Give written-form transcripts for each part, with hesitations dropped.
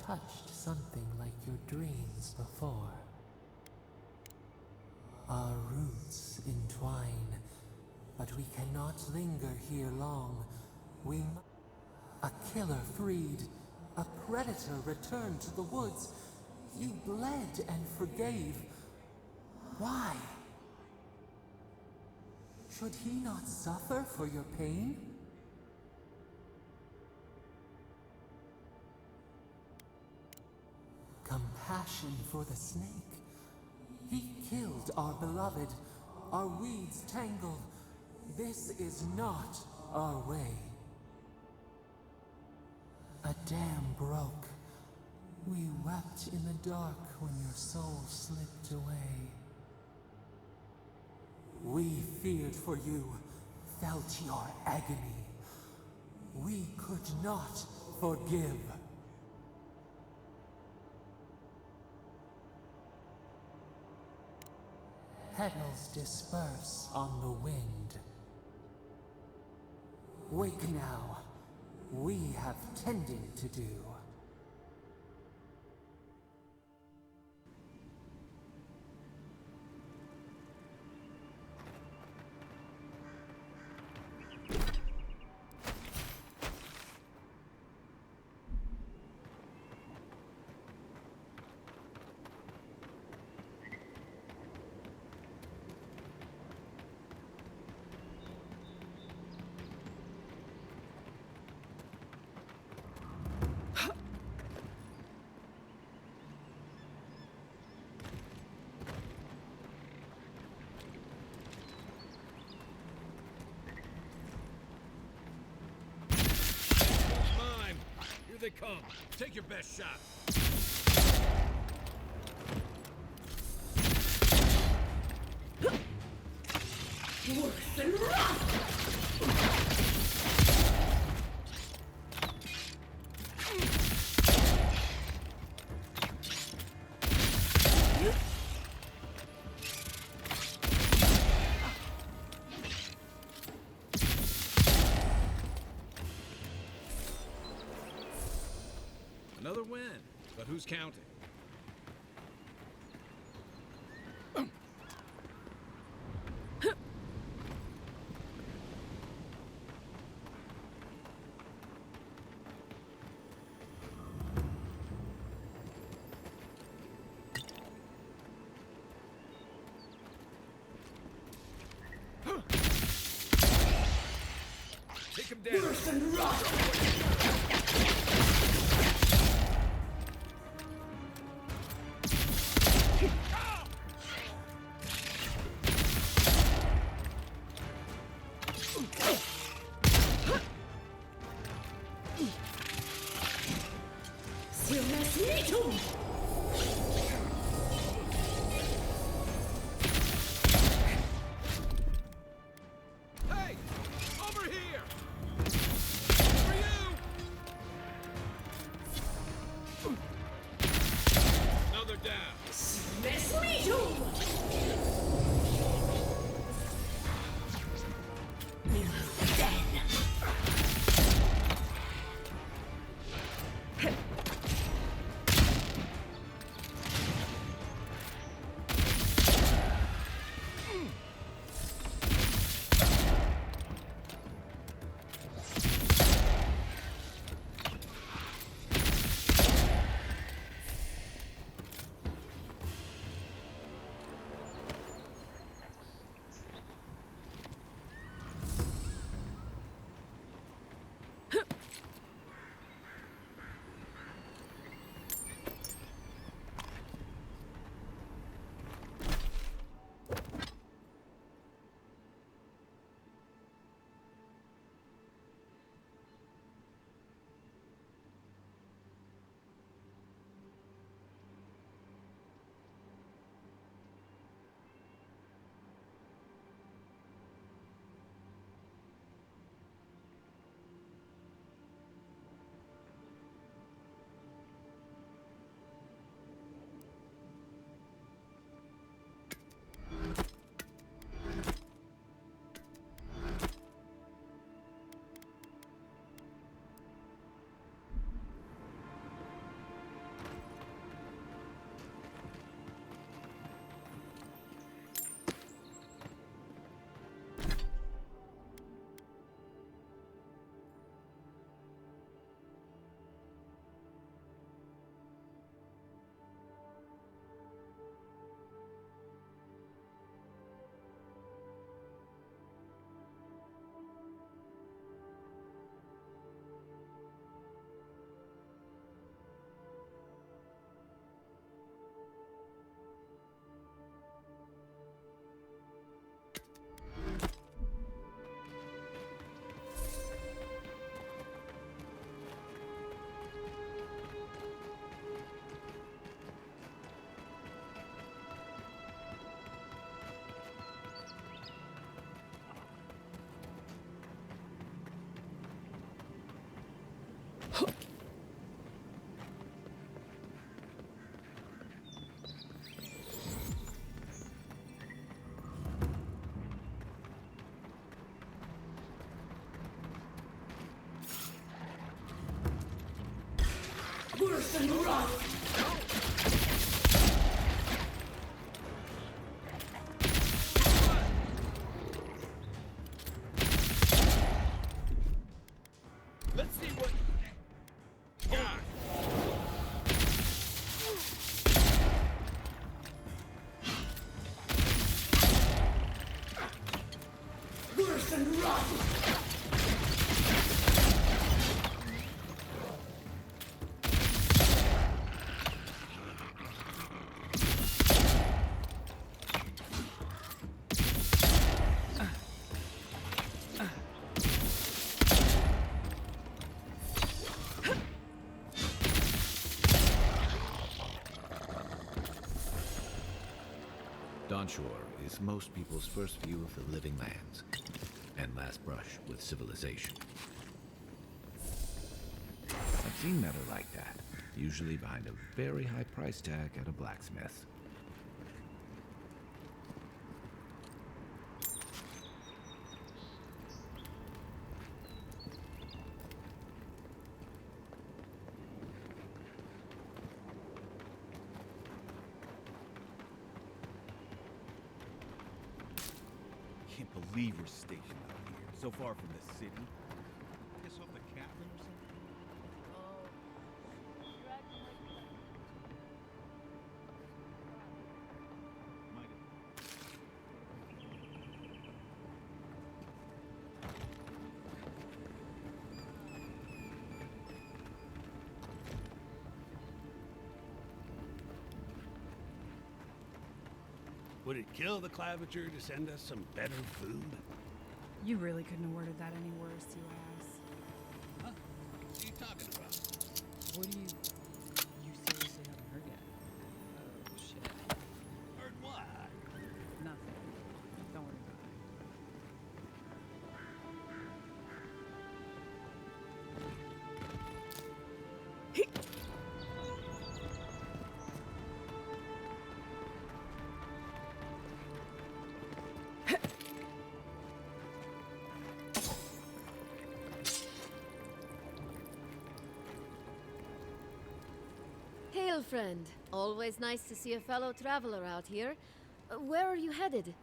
touched something like your dreams before. Our roots entwine, but we cannot linger here long. A killer freed, a predator returned to the woods. You bled and forgave. Why? Should he not suffer for your pain? Compassion for the snake. He killed our beloved, our weeds tangled. This is not our way. A dam broke. We wept in the dark when your soul slipped away. We feared for you, felt your agony. We could not forgive. Petals disperse on the wind. Wake now. We have tending to do. Here they come. Take your best shot. Worse than rust! Another win, but who's counting? Take him down. Worse than rust! Hey! Over here! For you! Worse than rust! Let's see what... God. Worse than rust! Dawnshore is most people's first view of the living lands, and last brush with civilization. I've seen metal like that, usually behind a very high price tag at a blacksmith. Can't believe we're stationed out here, so far from the city. Piss off the captain or something? Might have. Would it kill the claviger to send us some better food? You really couldn't have worded that any worse, you ass. Huh? What are you talking about? What do you... You seriously haven't heard yet? Oh, shit. Heard what? Nothing. Don't worry about it. Hail, friend. Always nice to see a fellow traveler out here. Where are you headed?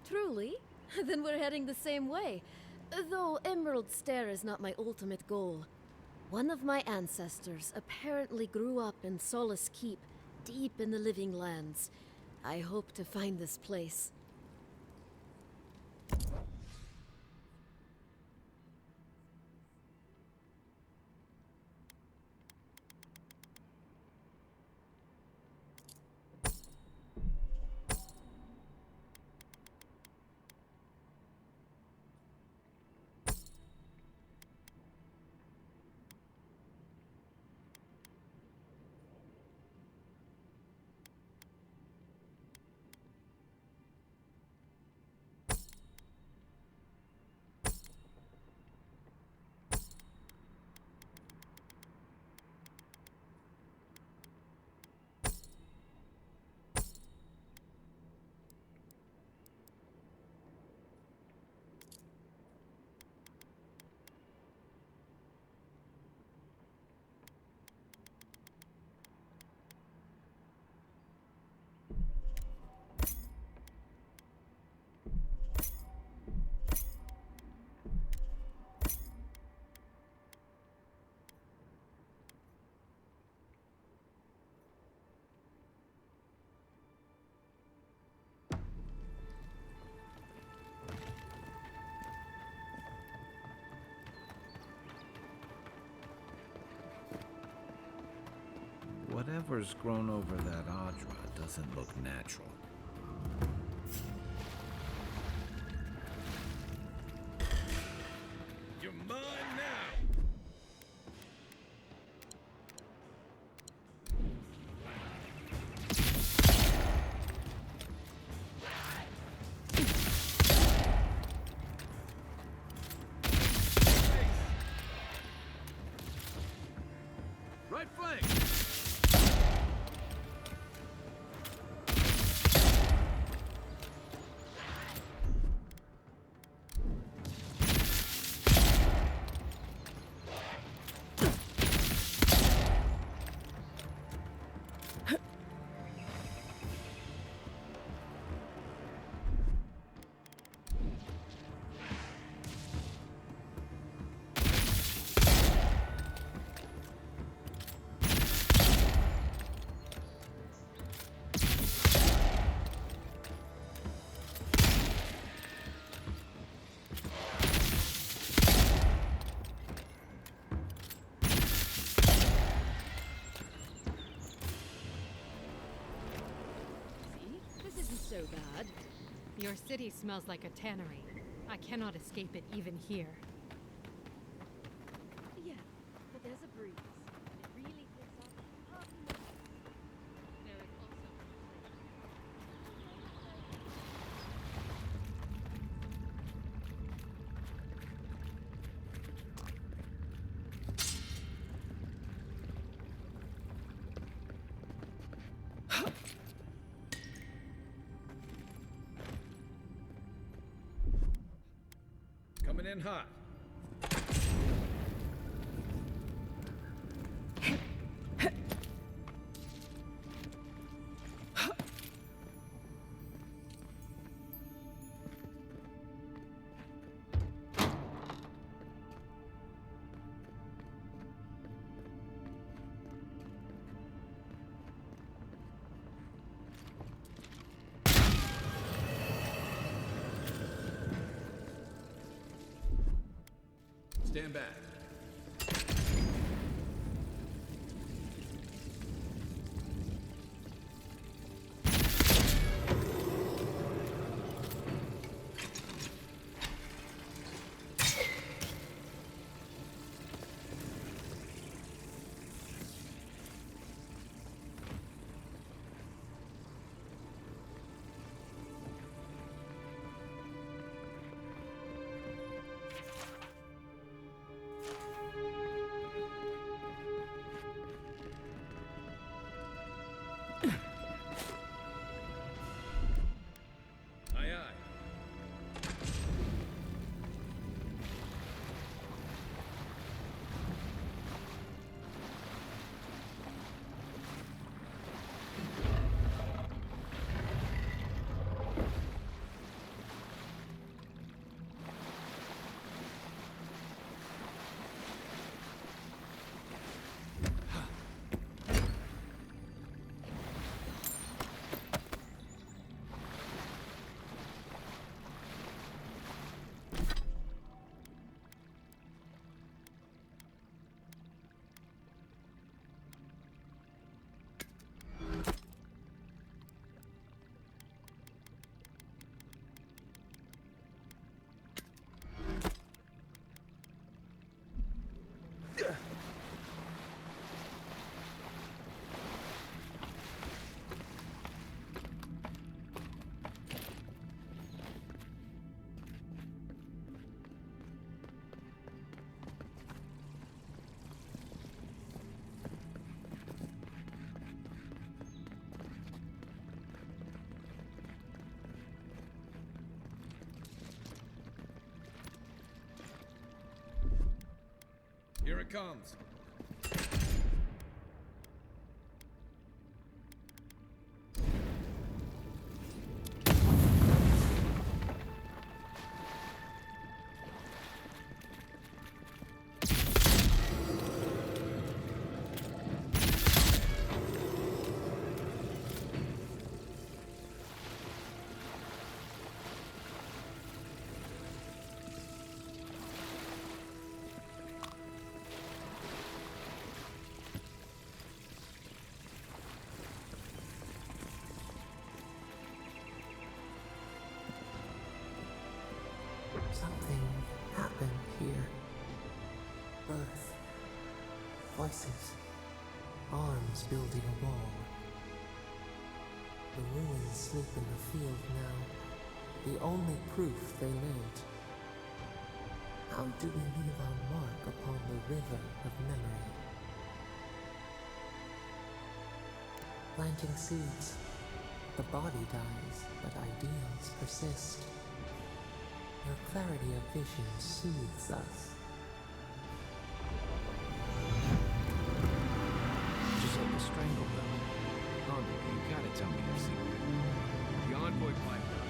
Truly? Then we're heading the same way. Though Emerald Stair is not my ultimate goal. One of my ancestors apparently grew up in Solace Keep, deep in the Living Lands. I hope to find this place. Whatever's grown over that Audra doesn't look natural. You're mine now! Right flank! Your city smells like a tannery. I cannot escape it even here. Yeah, but there's a breeze. It really picks up. There is also Coming in hot. Stand back. Aye, aye. Here it comes. Something happened here. Birth. Voices. Arms building a wall. The ruins sleep in the field now. The only proof they lived. How do we leave our mark upon the river of memory? Planting seeds. The body dies, but ideals persist. Your clarity of vision soothes us. Just like the strangle bell. Envoy, you gotta tell me your secret. The envoy piped up.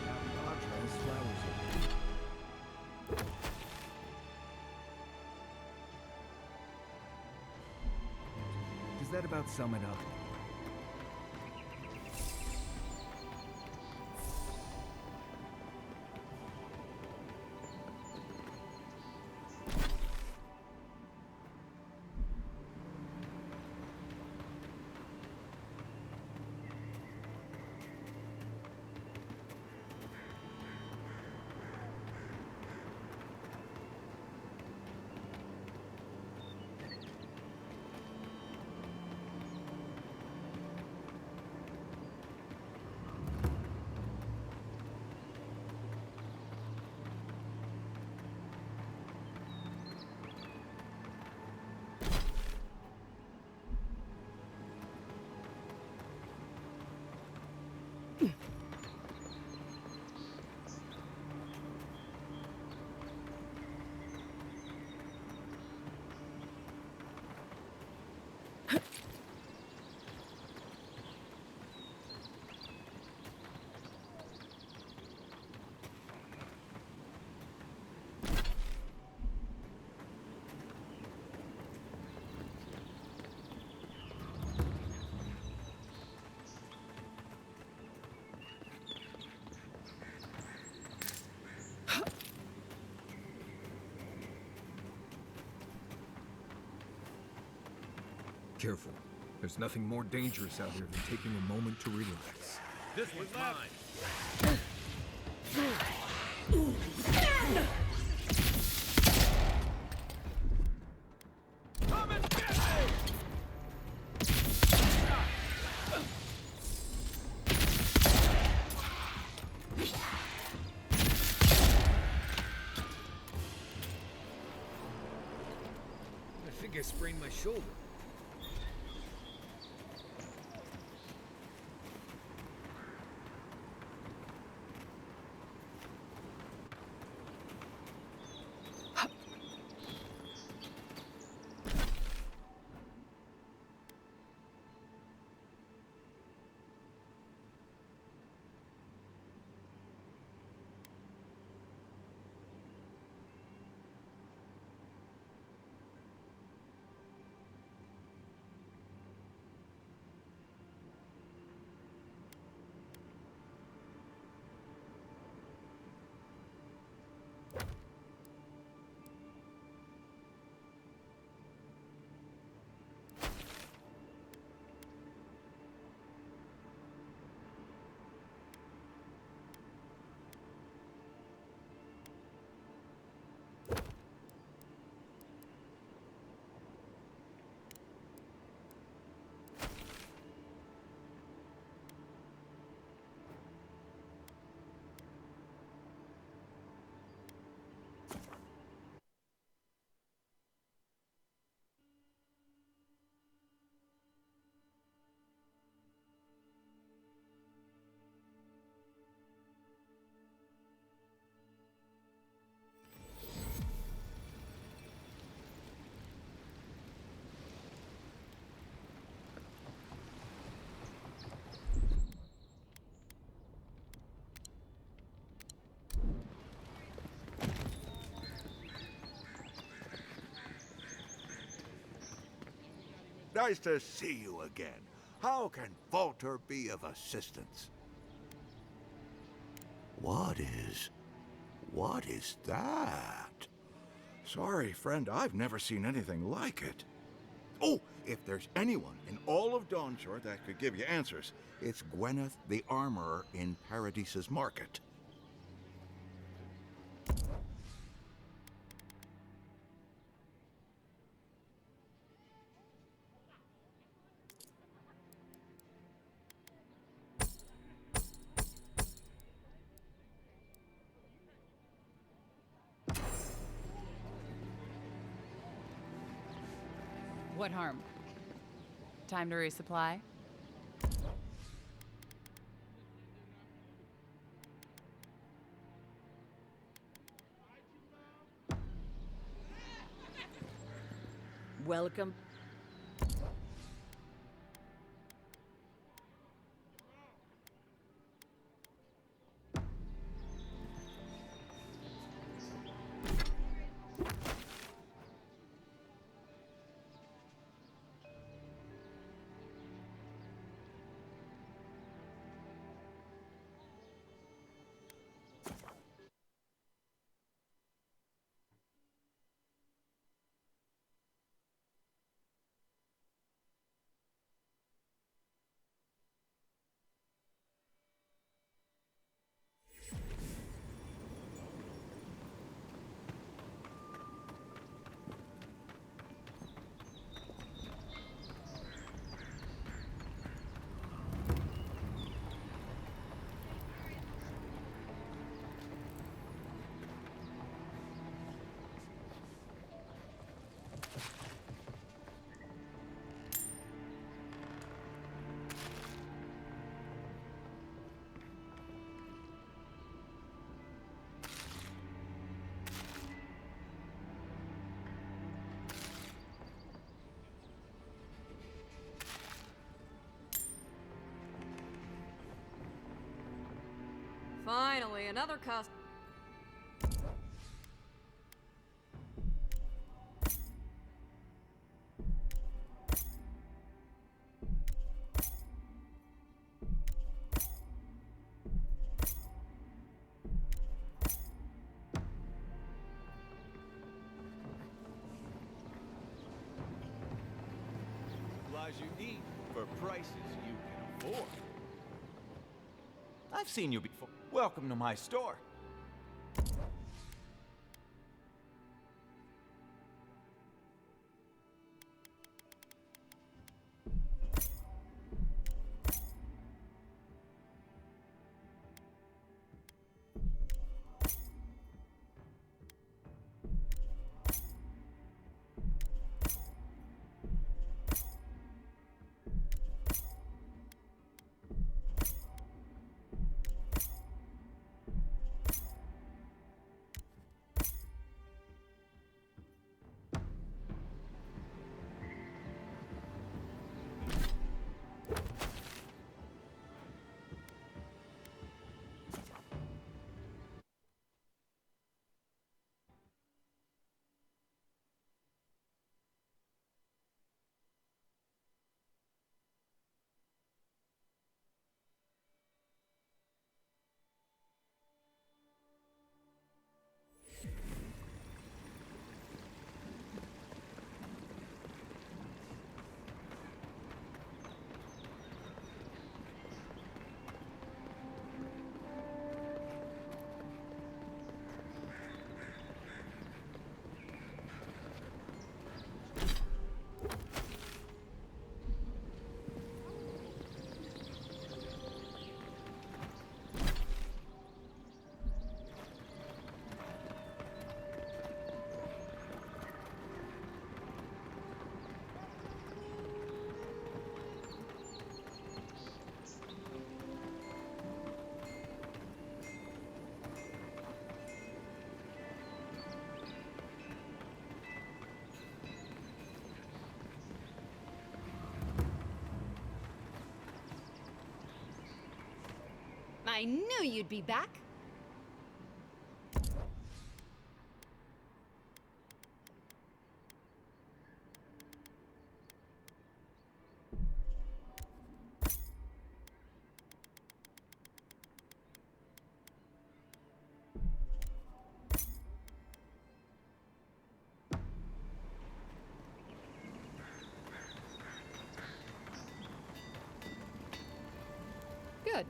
Now the Archer has flowers in it. Does that about sum it up? careful. There's nothing more dangerous out here than taking a moment to relax. This one's mine. Come and get me! I think I sprained my shoulder. Nice to see you again. How can Falter be of assistance? What is that? Sorry, friend, I've never seen anything like it. Oh, if there's anyone in all of Dawnshore that could give you answers, it's Gwyneth the Armorer in Paradise's Market. What harm? Time to resupply? Welcome. Finally, another customer. as you need for prices you can afford. I've seen you before. Welcome to my store. I knew you'd be back. Good.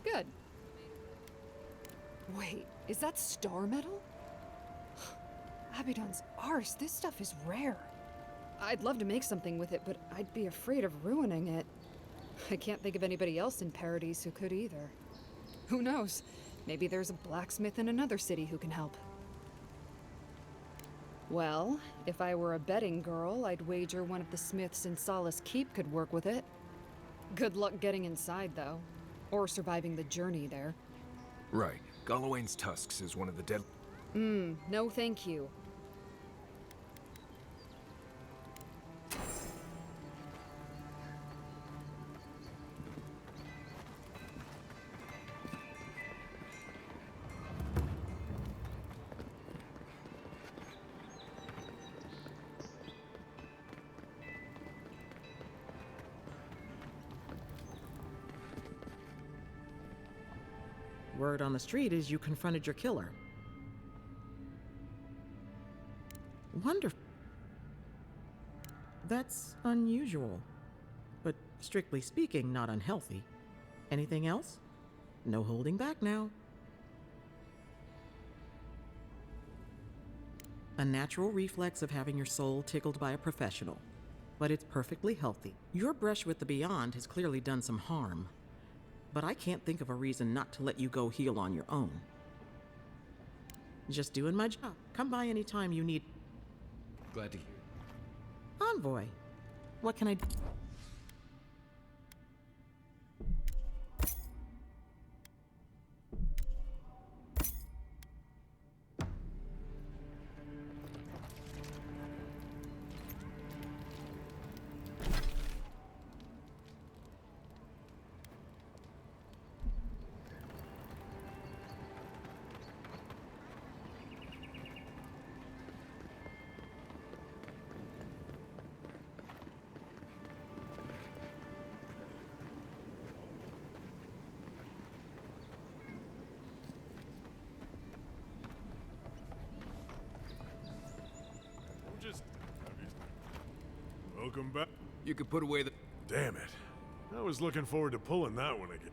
Good. Wait, is that star metal? Abaddon's arse, this stuff is rare. I'd love to make something with it, but I'd be afraid of ruining it. I can't think of anybody else in Paradise who could either. Who knows? Maybe there's a blacksmith in another city who can help. Well, if I were a betting girl, I'd wager one of the smiths in Solace Keep could work with it. Good luck getting inside, though. Or surviving the journey there. Right. Galawain's tusks is one of the dead... No thank you. Word on the street is you confronted your killer. Wonderful. That's unusual, but strictly speaking, not unhealthy. Anything else? No holding back now. A natural reflex of having your soul tickled by a professional, but it's perfectly healthy. Your brush with the Beyond has clearly done some harm, but I can't think of a reason not to let you go heal on your own. Just doing my job. Come by anytime you need... Glad to hear. Envoy. What can I do? Welcome back. You could put away the... Damn it. I was looking forward to pulling that one again.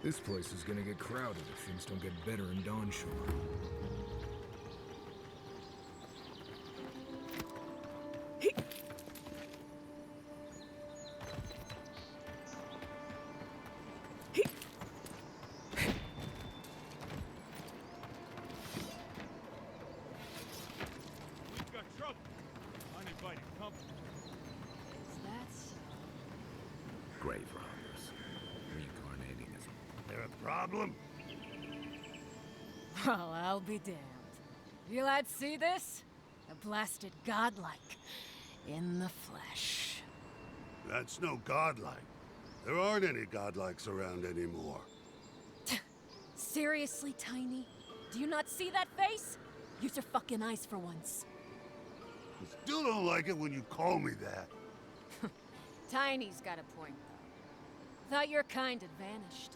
This place is gonna get crowded if things don't get better in Dawnshore. We've got trouble. Uninvited company. Is that so? Grave robbers. Reincarnating as... There a problem? Well, I'll be damned. You lads see this? A blasted godlike. In the flesh. That's no godlike. There aren't any godlikes around anymore. Seriously, Tiny? Do you not see that face? Use your fucking eyes for once. I still don't like it when you call me that. Tiny's got a point, though. Thought your kind had vanished.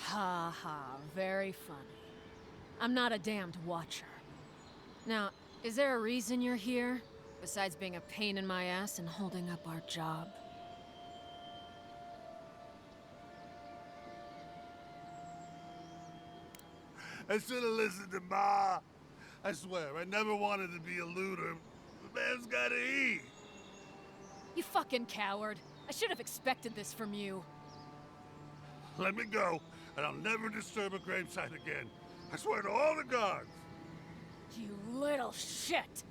Ha ha, very funny. I'm not a damned watcher. Now, is there a reason you're here? Besides being a pain in my ass and holding up our job? I should have listened to Ma. I swear, I never wanted to be a looter. The man's gotta eat. You fucking coward. I should have expected this from you. Let me go, and I'll never disturb a gravesite again. I swear to all the gods. You little shit!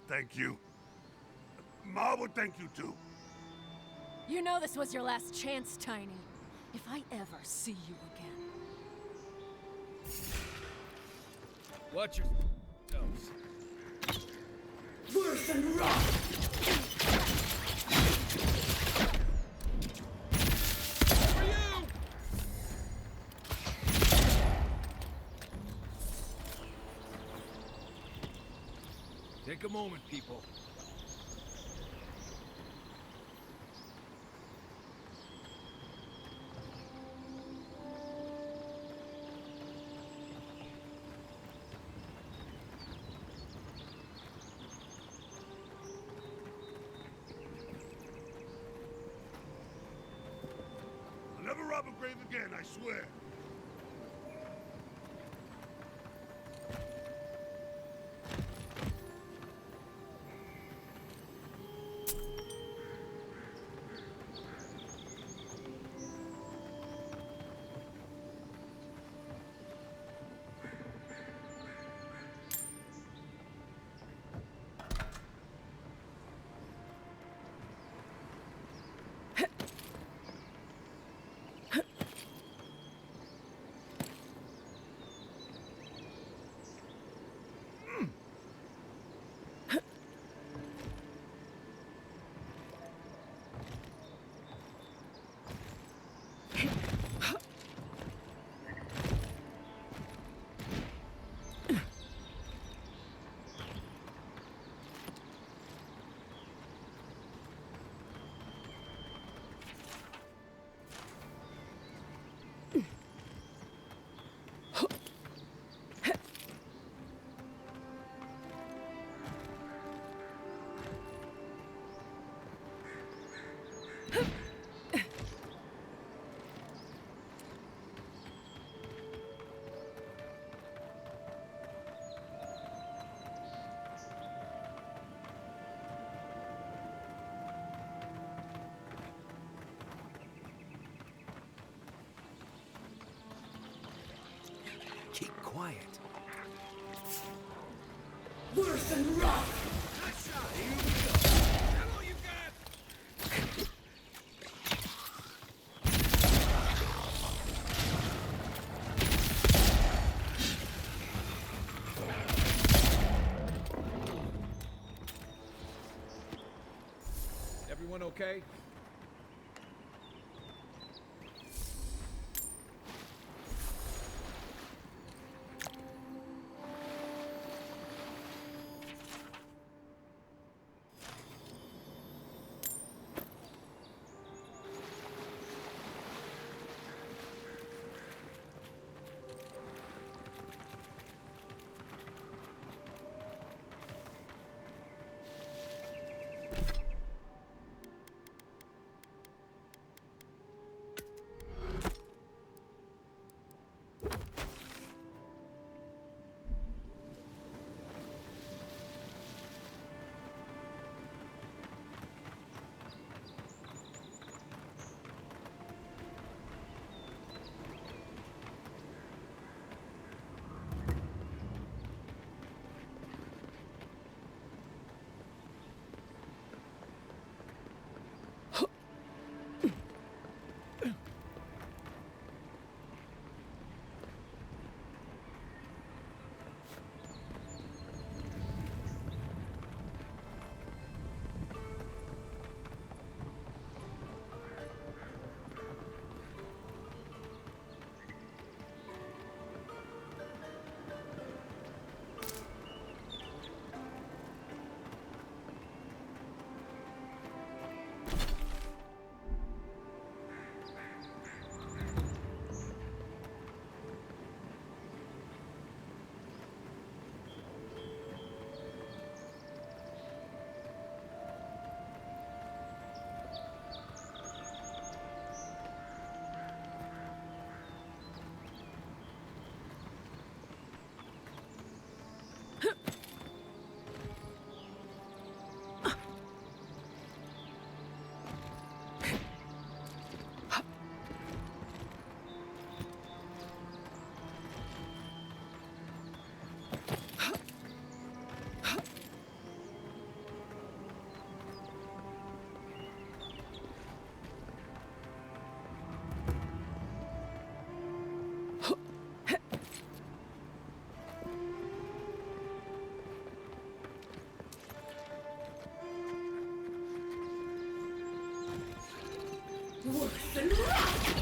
Thank you. Ma would thank you too. You know this was your last chance, Tiny. If I ever see you again. Watch yourselves. Worse than rot! For you! Take a moment, people. I'll never rob a grave again, I swear. Keep quiet. Worse than rot! Nice shot. Here we go. Is that all you got? Everyone okay? Worse than rot!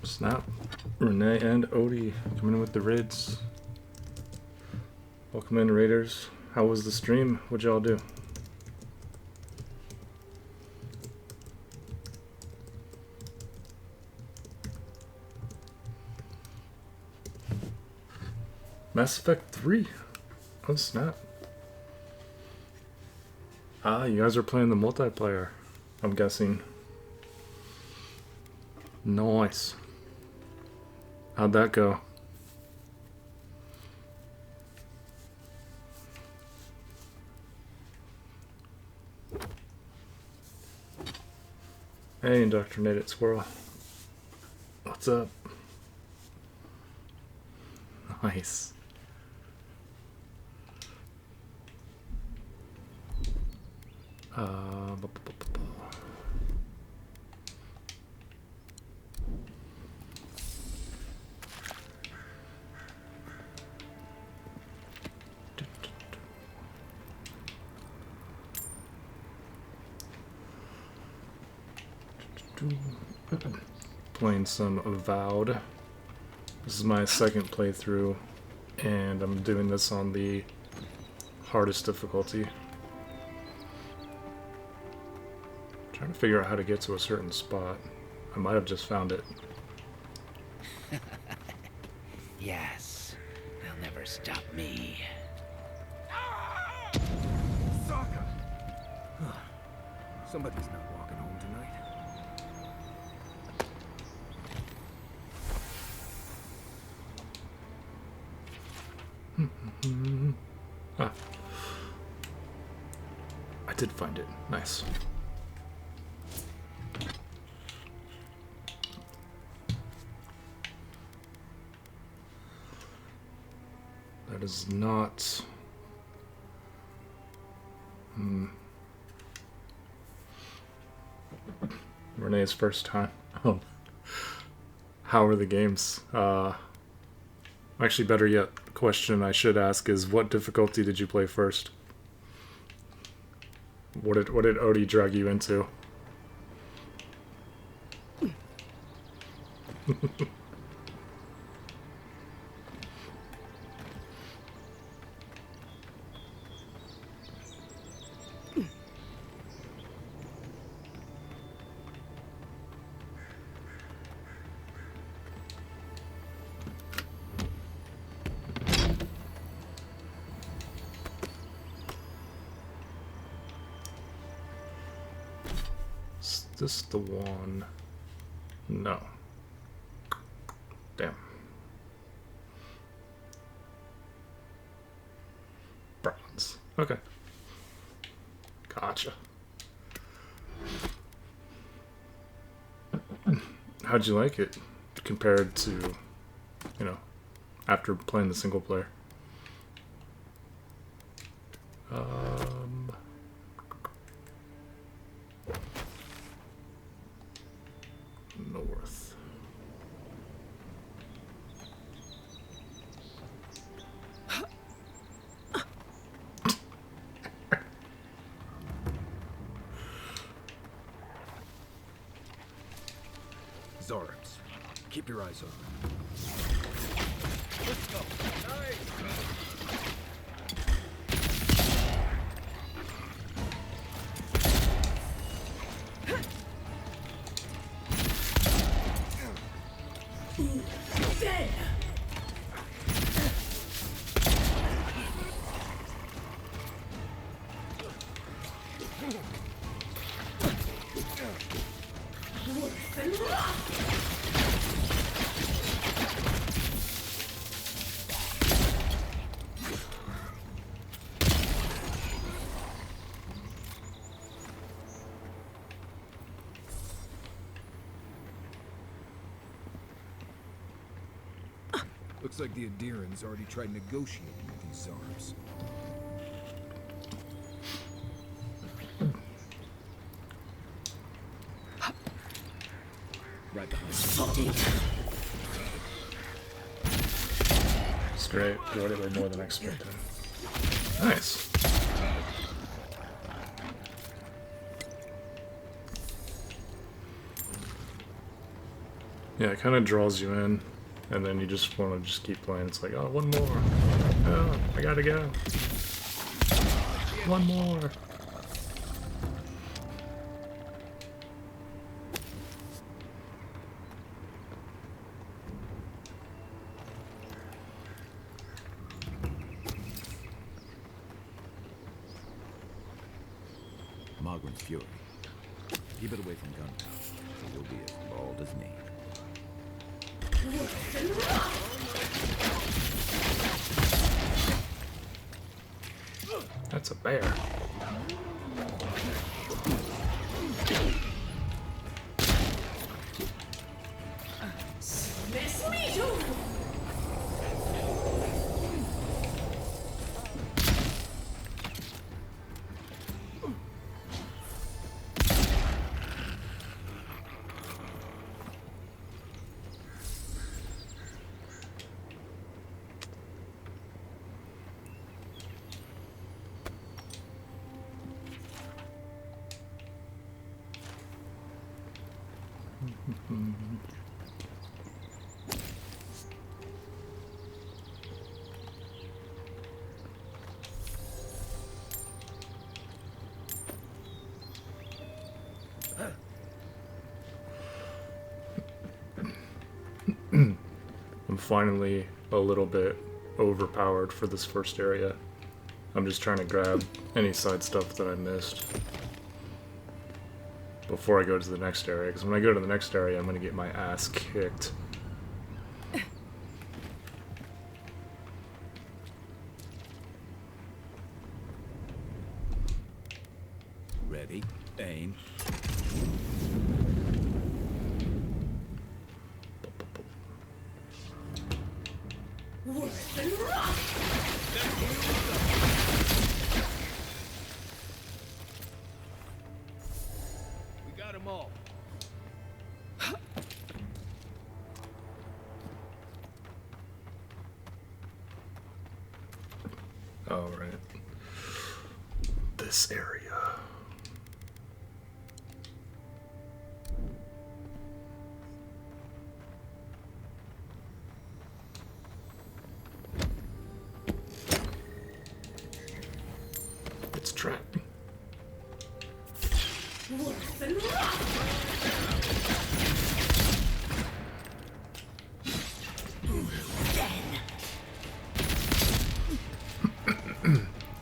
Snap. Renee and Odie coming in with the raids. Welcome in, raiders. How was the stream? What'd y'all do? Mass Effect 3. Oh snap. Ah, you guys are playing the multiplayer, I'm guessing. Nice. How'd that go? Hey, Indoctrinated Squirrel. What's up? Nice. Playing some Avowed. This is my second playthrough, and I'm doing this on the hardest difficulty. Trying to figure out how to get to a certain spot. I might have just found it. Yes, they'll never stop me. Sokka! Somebody's not walking home tonight. Ah. I did find it. Nice. That is not... Renee's first time. How are the games? Actually, better yet, the question I should ask is, what difficulty did you play first? What did Odie drag you into? Is this the one? No. Damn. Bronze. Okay. Gotcha. How'd you like it compared to, you know, after playing the single player? North. Zords, keep your eyes open. Let's go. Nice. Dead! Worse than rot! Looks like the Adirans already tried negotiating with these Zarbs. Right behind you. It's great. Enjoyed it way more than expected. Nice. Yeah, it kind of draws you in, and then you just want to just keep playing. It's like, oh, one more. Oh, I gotta go. One more. Mogren's fury. Keep it away from gunpowder, so you'll be as bald as me. That's a bear. Miss me too! I'm finally a little bit overpowered for this first area. I'm just trying to grab any side stuff that I missed before I go to the next area, because when I go to the next area, I'm going to get my ass kicked. Ready, aim. Worse than rock! We got them all. All right. This area. It's trapped. Worse than rock!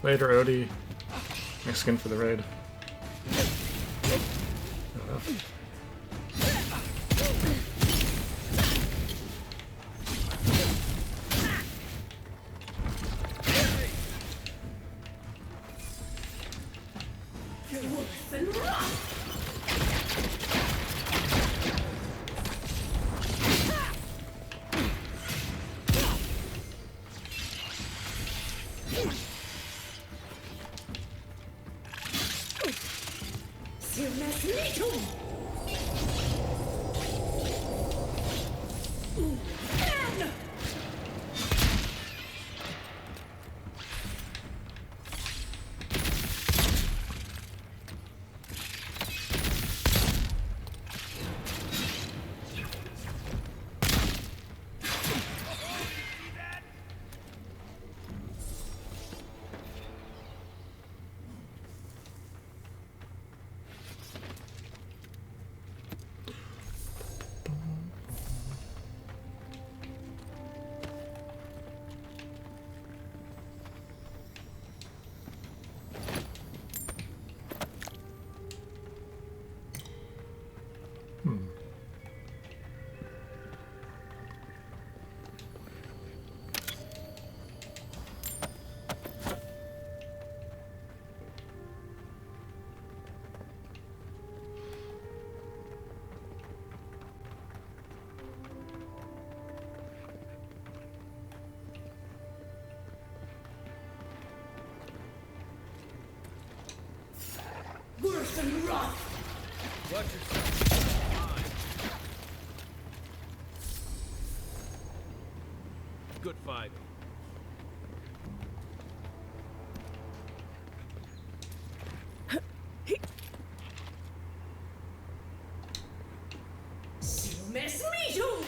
Later, Odie. Mexican for the raid. Worse than rock! Silmas Nitum! And wrath! Watch yourself. Fine. Good fight. Silmes Meatum!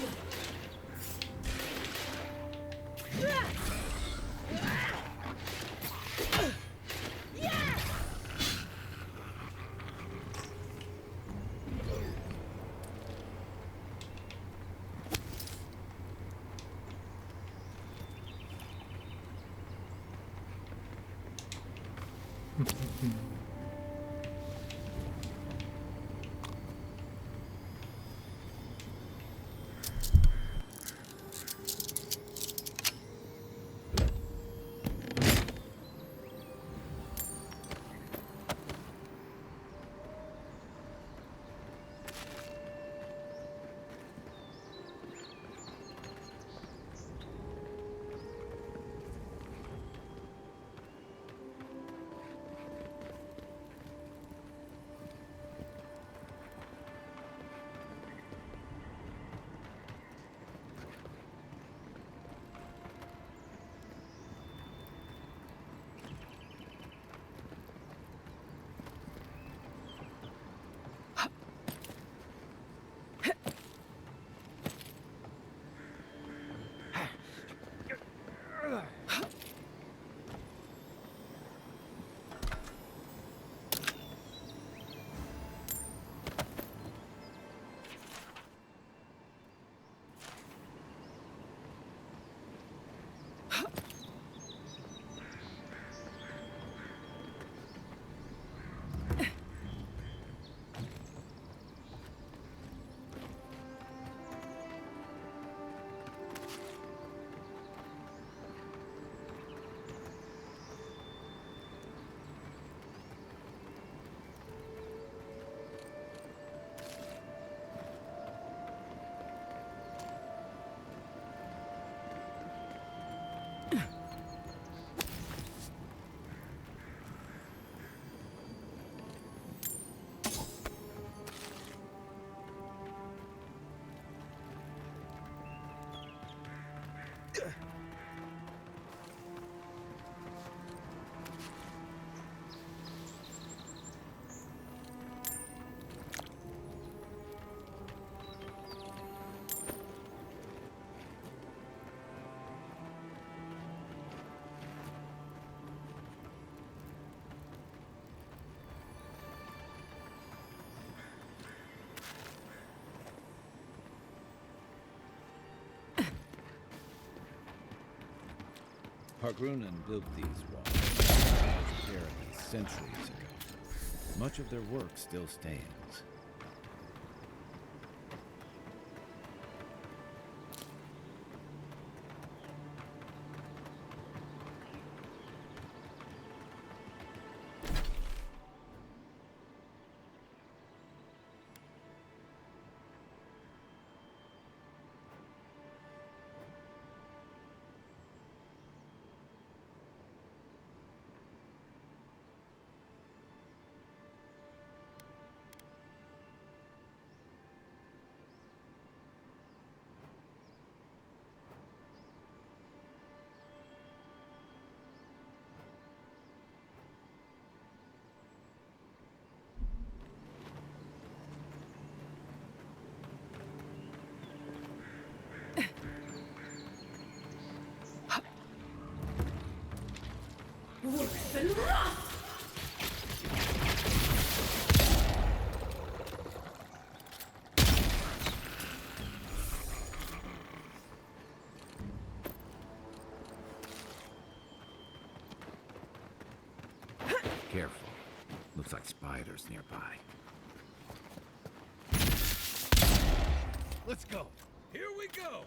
Hargrunnen built these walls, apparently centuries ago. Much of their work still stands. Worth and wrath! Careful. Looks like spiders nearby. Let's go. Here we go.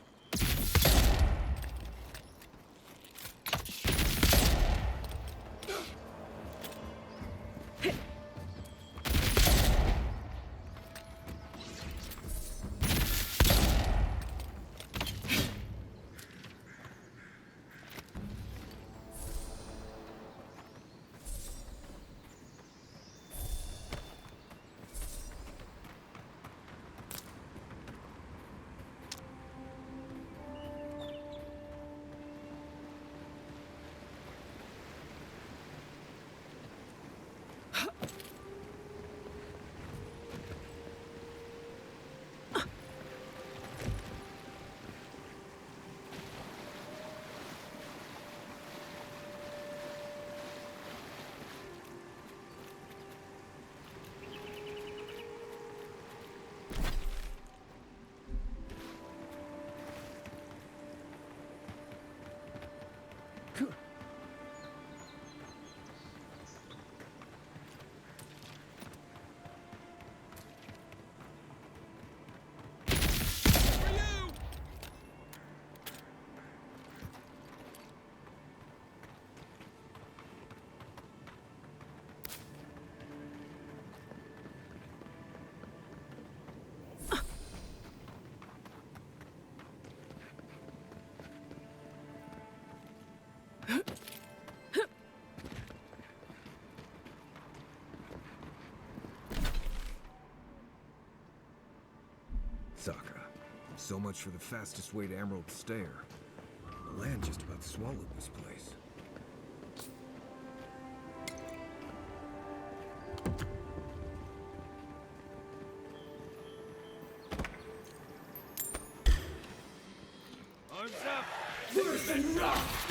Sokka. So much for the fastest way to Emerald Stair. The land just about swallowed this place. Arms up! Worse than rough!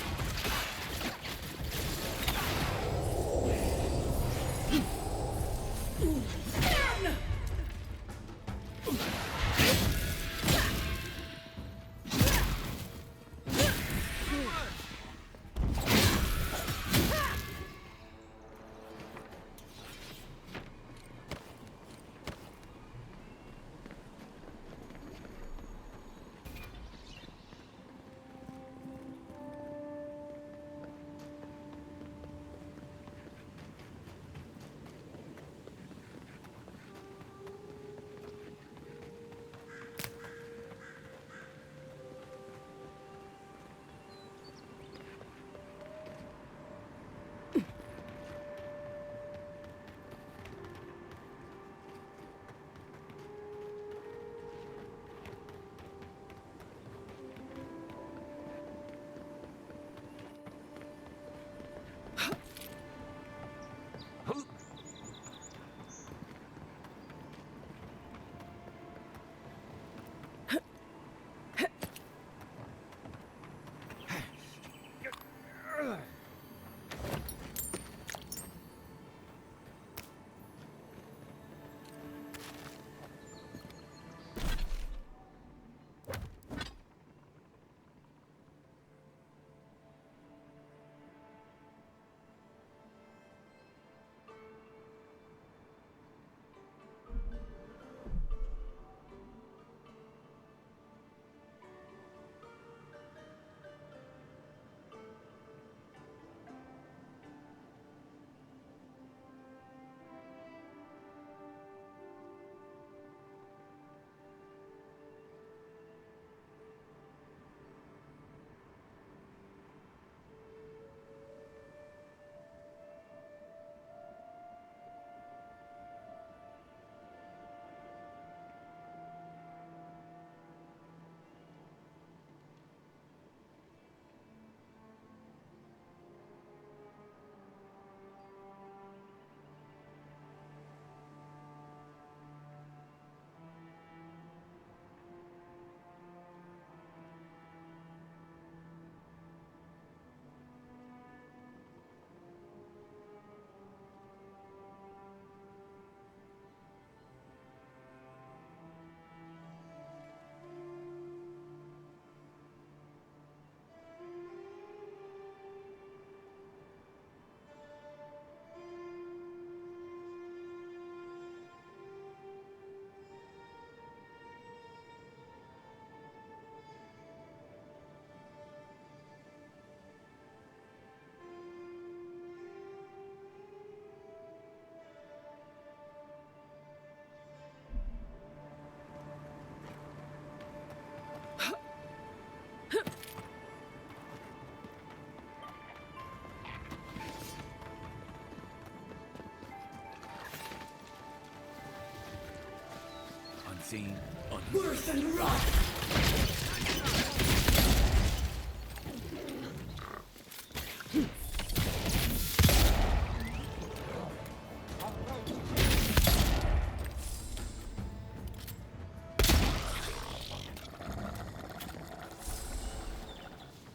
Unseen, Worse than rough!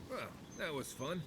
Well, that was fun.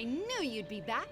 I knew you'd be back.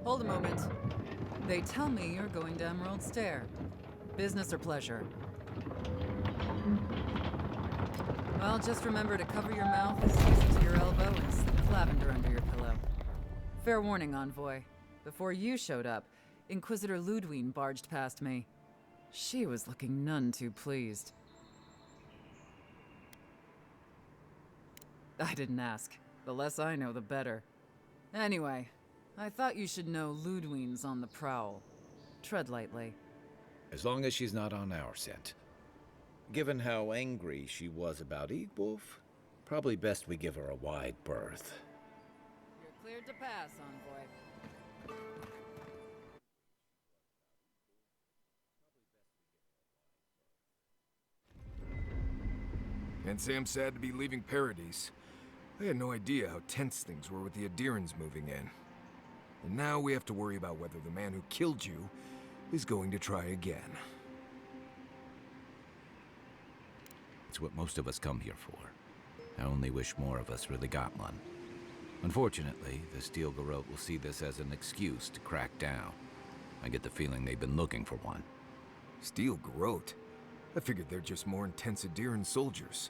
Hold a moment. They tell me you're going to Emerald Stair. Business or pleasure? Well, just remember to cover your mouth, squeeze it to your elbow, and slip lavender under your pillow. Fair warning, Envoy. Before you showed up, Inquisitor Ludwine barged past me. She was looking none too pleased. I didn't ask. The less I know, the better. Anyway, I thought you should know Ludwine's on the prowl. Tread lightly. As long as she's not on our scent. Given how angry she was about Eagwolf, probably best we give her a wide berth. You're cleared to pass, Envoy. Can't say I'm sad to be leaving Paradise. I had no idea how tense things were with the Adirans moving in. And now we have to worry about whether the man who killed you is going to try again. It's what most of us come here for. I only wish more of us really got one. Unfortunately, the Steel Garrote will see this as an excuse to crack down. I get the feeling they've been looking for one. Steel Garrote? I figured they're just more intense Adiran soldiers.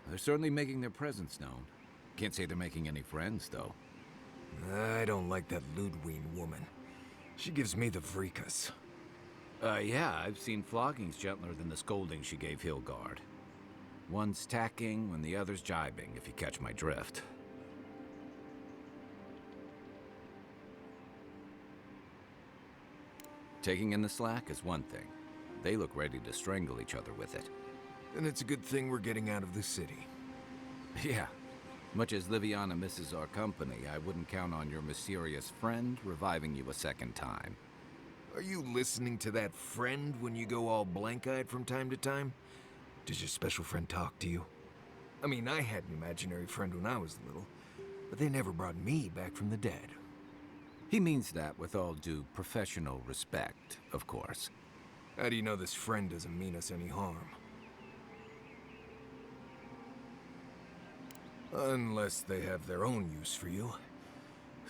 They're certainly making their presence known. Can't say they're making any friends, though. I don't like that Ludwine woman. She gives me the vrikas. Yeah, I've seen floggings gentler than the scolding she gave Hilgard. One's tacking when the other's jibing, if you catch my drift. Taking in the slack is one thing. They look ready to strangle each other with it. And it's a good thing we're getting out of the city. Yeah. Much as Liviana misses our company, I wouldn't count on your mysterious friend reviving you a second time. Are you listening to that friend when you go all blank-eyed from time to time? Does your special friend talk to you? I mean, I had an imaginary friend when I was little, but they never brought me back from the dead. He means that with all due professional respect, of course. How do you know this friend doesn't mean us any harm? Unless they have their own use for you.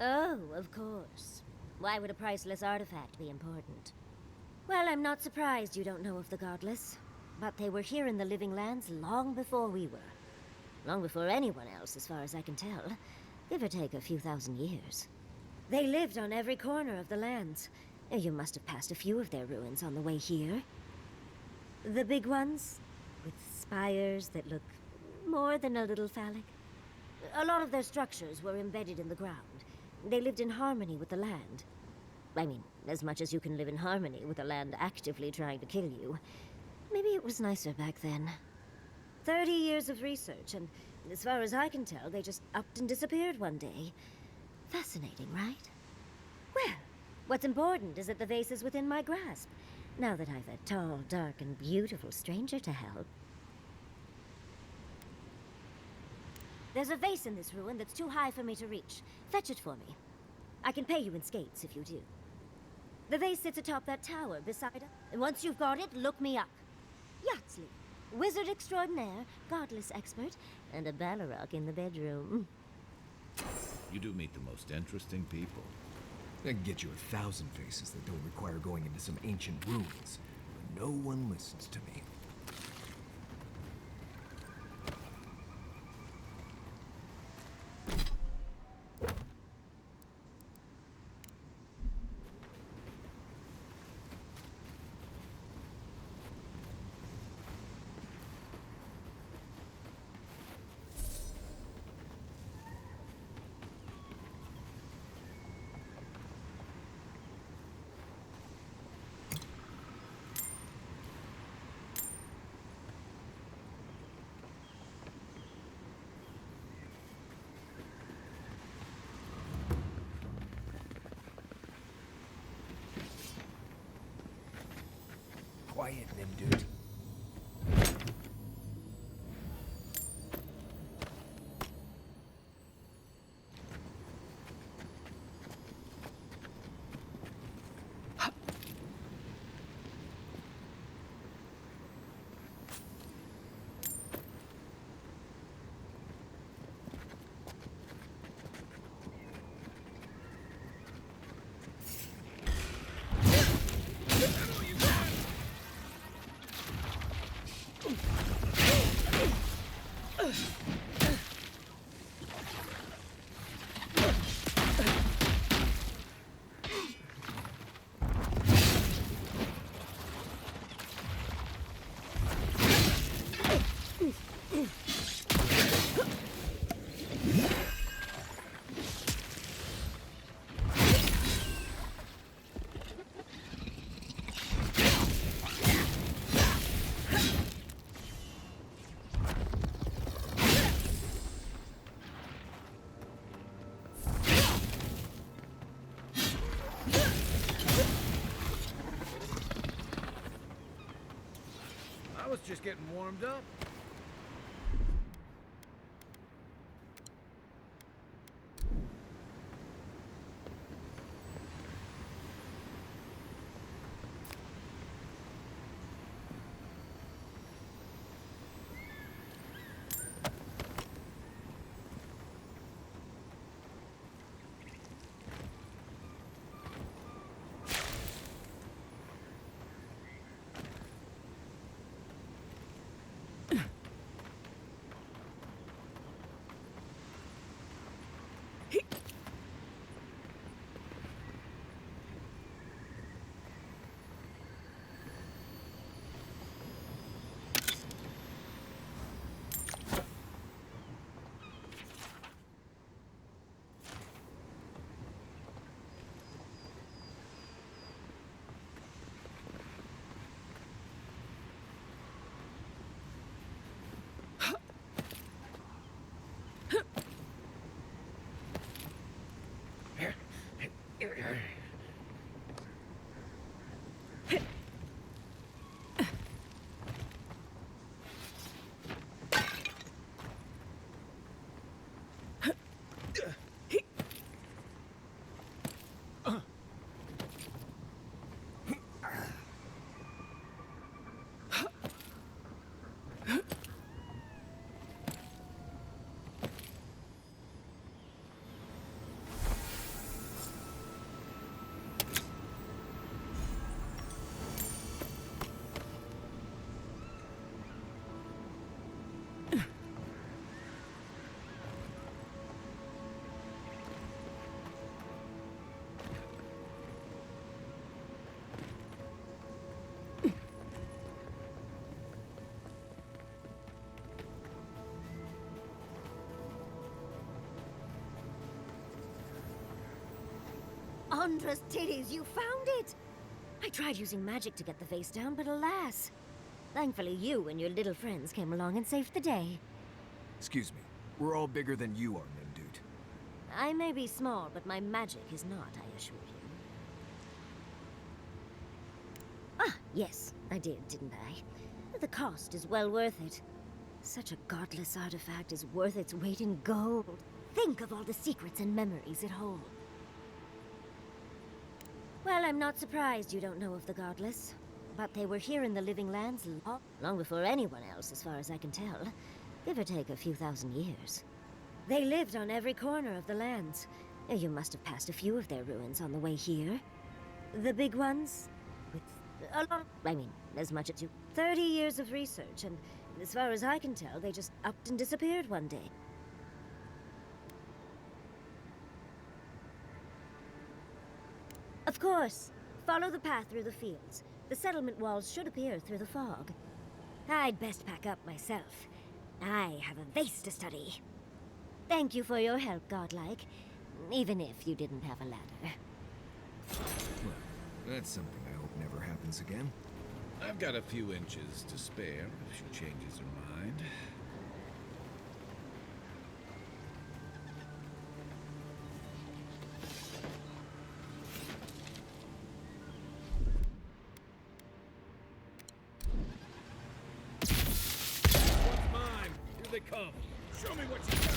Oh, of course. Why would a priceless artifact be important? Well, I'm not surprised you don't know of the Godless. But they were here in the Living Lands long before we were. Long before anyone else, as far as I can tell. Give or take a few thousand years. They lived on every corner of the lands. You must have passed a few of their ruins on the way here. The big ones, with spires that look more than a little phallic. A lot of their structures were embedded in the ground. They lived in harmony with the land. I mean, as much as you can live in harmony with a land actively trying to kill you. Maybe it was nicer back then. 30 years of research, and as far as I can tell, they just upped and disappeared one day. Fascinating, right? Well, what's important is that the vase is within my grasp, now that I've a tall, dark, and beautiful stranger to help. There's a vase in this ruin that's too high for me to reach. Fetch it for me. I can pay you in skates if you do. The vase sits atop that tower beside it, and once you've got it, look me up. Yahtzee, wizard extraordinaire, godless expert, and a Balrog in the bedroom. You do meet the most interesting people. I can get you 1,000 faces that don't require going into some ancient ruins. But no one listens to me. Quiet, them dude. I was just getting warmed up. wondrous titties, you found it! I tried using magic to get the face down, but alas. Thankfully, you and your little friends came along and saved the day. Excuse me. We're all bigger than you are, Nimdude. I may be small, but my magic is not, I assure you. Ah, yes, I did, didn't I? The cost is well worth it. Such a godless artifact is worth its weight in gold. Think of all the secrets and memories it holds. Well, I'm not surprised you don't know of the godless. But they were here in the Living Lands long before anyone else, as far as I can tell. Give or take a few thousand years. They lived on every corner of the lands. You must have passed a few of their ruins on the way here. The big ones? With a lot, I mean, as much as 30 years of research, and as far as I can tell, they just upped and disappeared one day. Of course. Follow the path through the fields. The settlement walls should appear through the fog. I'd best pack up myself. I have a vase to study. Thank you for your help, Godlike. Even if you didn't have a ladder. Well, that's something I hope never happens again. I've got a few inches to spare if she changes her mind. What's mine? Here they come. Show me what you got.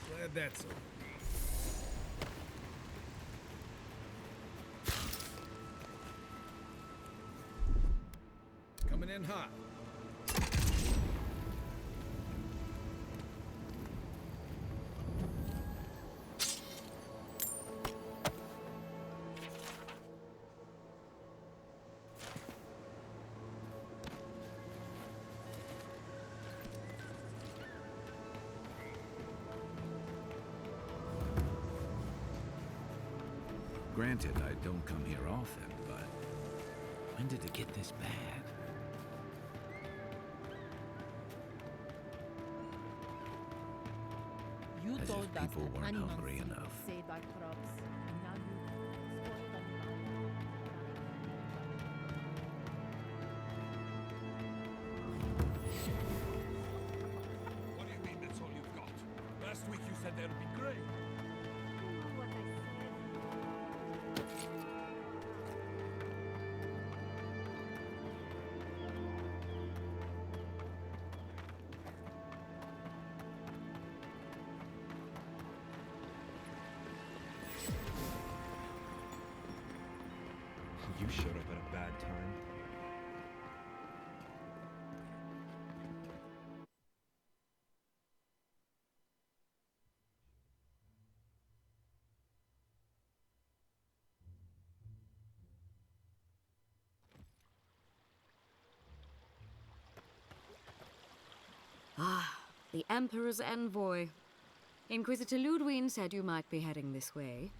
Glad that's over. Coming in hot. Granted, I don't come here often, but when did it get this bad? You As told if us people that weren't animals hungry enough. save our crops, and now you spoil animals. What do you mean that's all you've got? Last week you said that'd be great. You showed up at a bad time. Ah, the Emperor's envoy. Inquisitor Ludwig said you might be heading this way.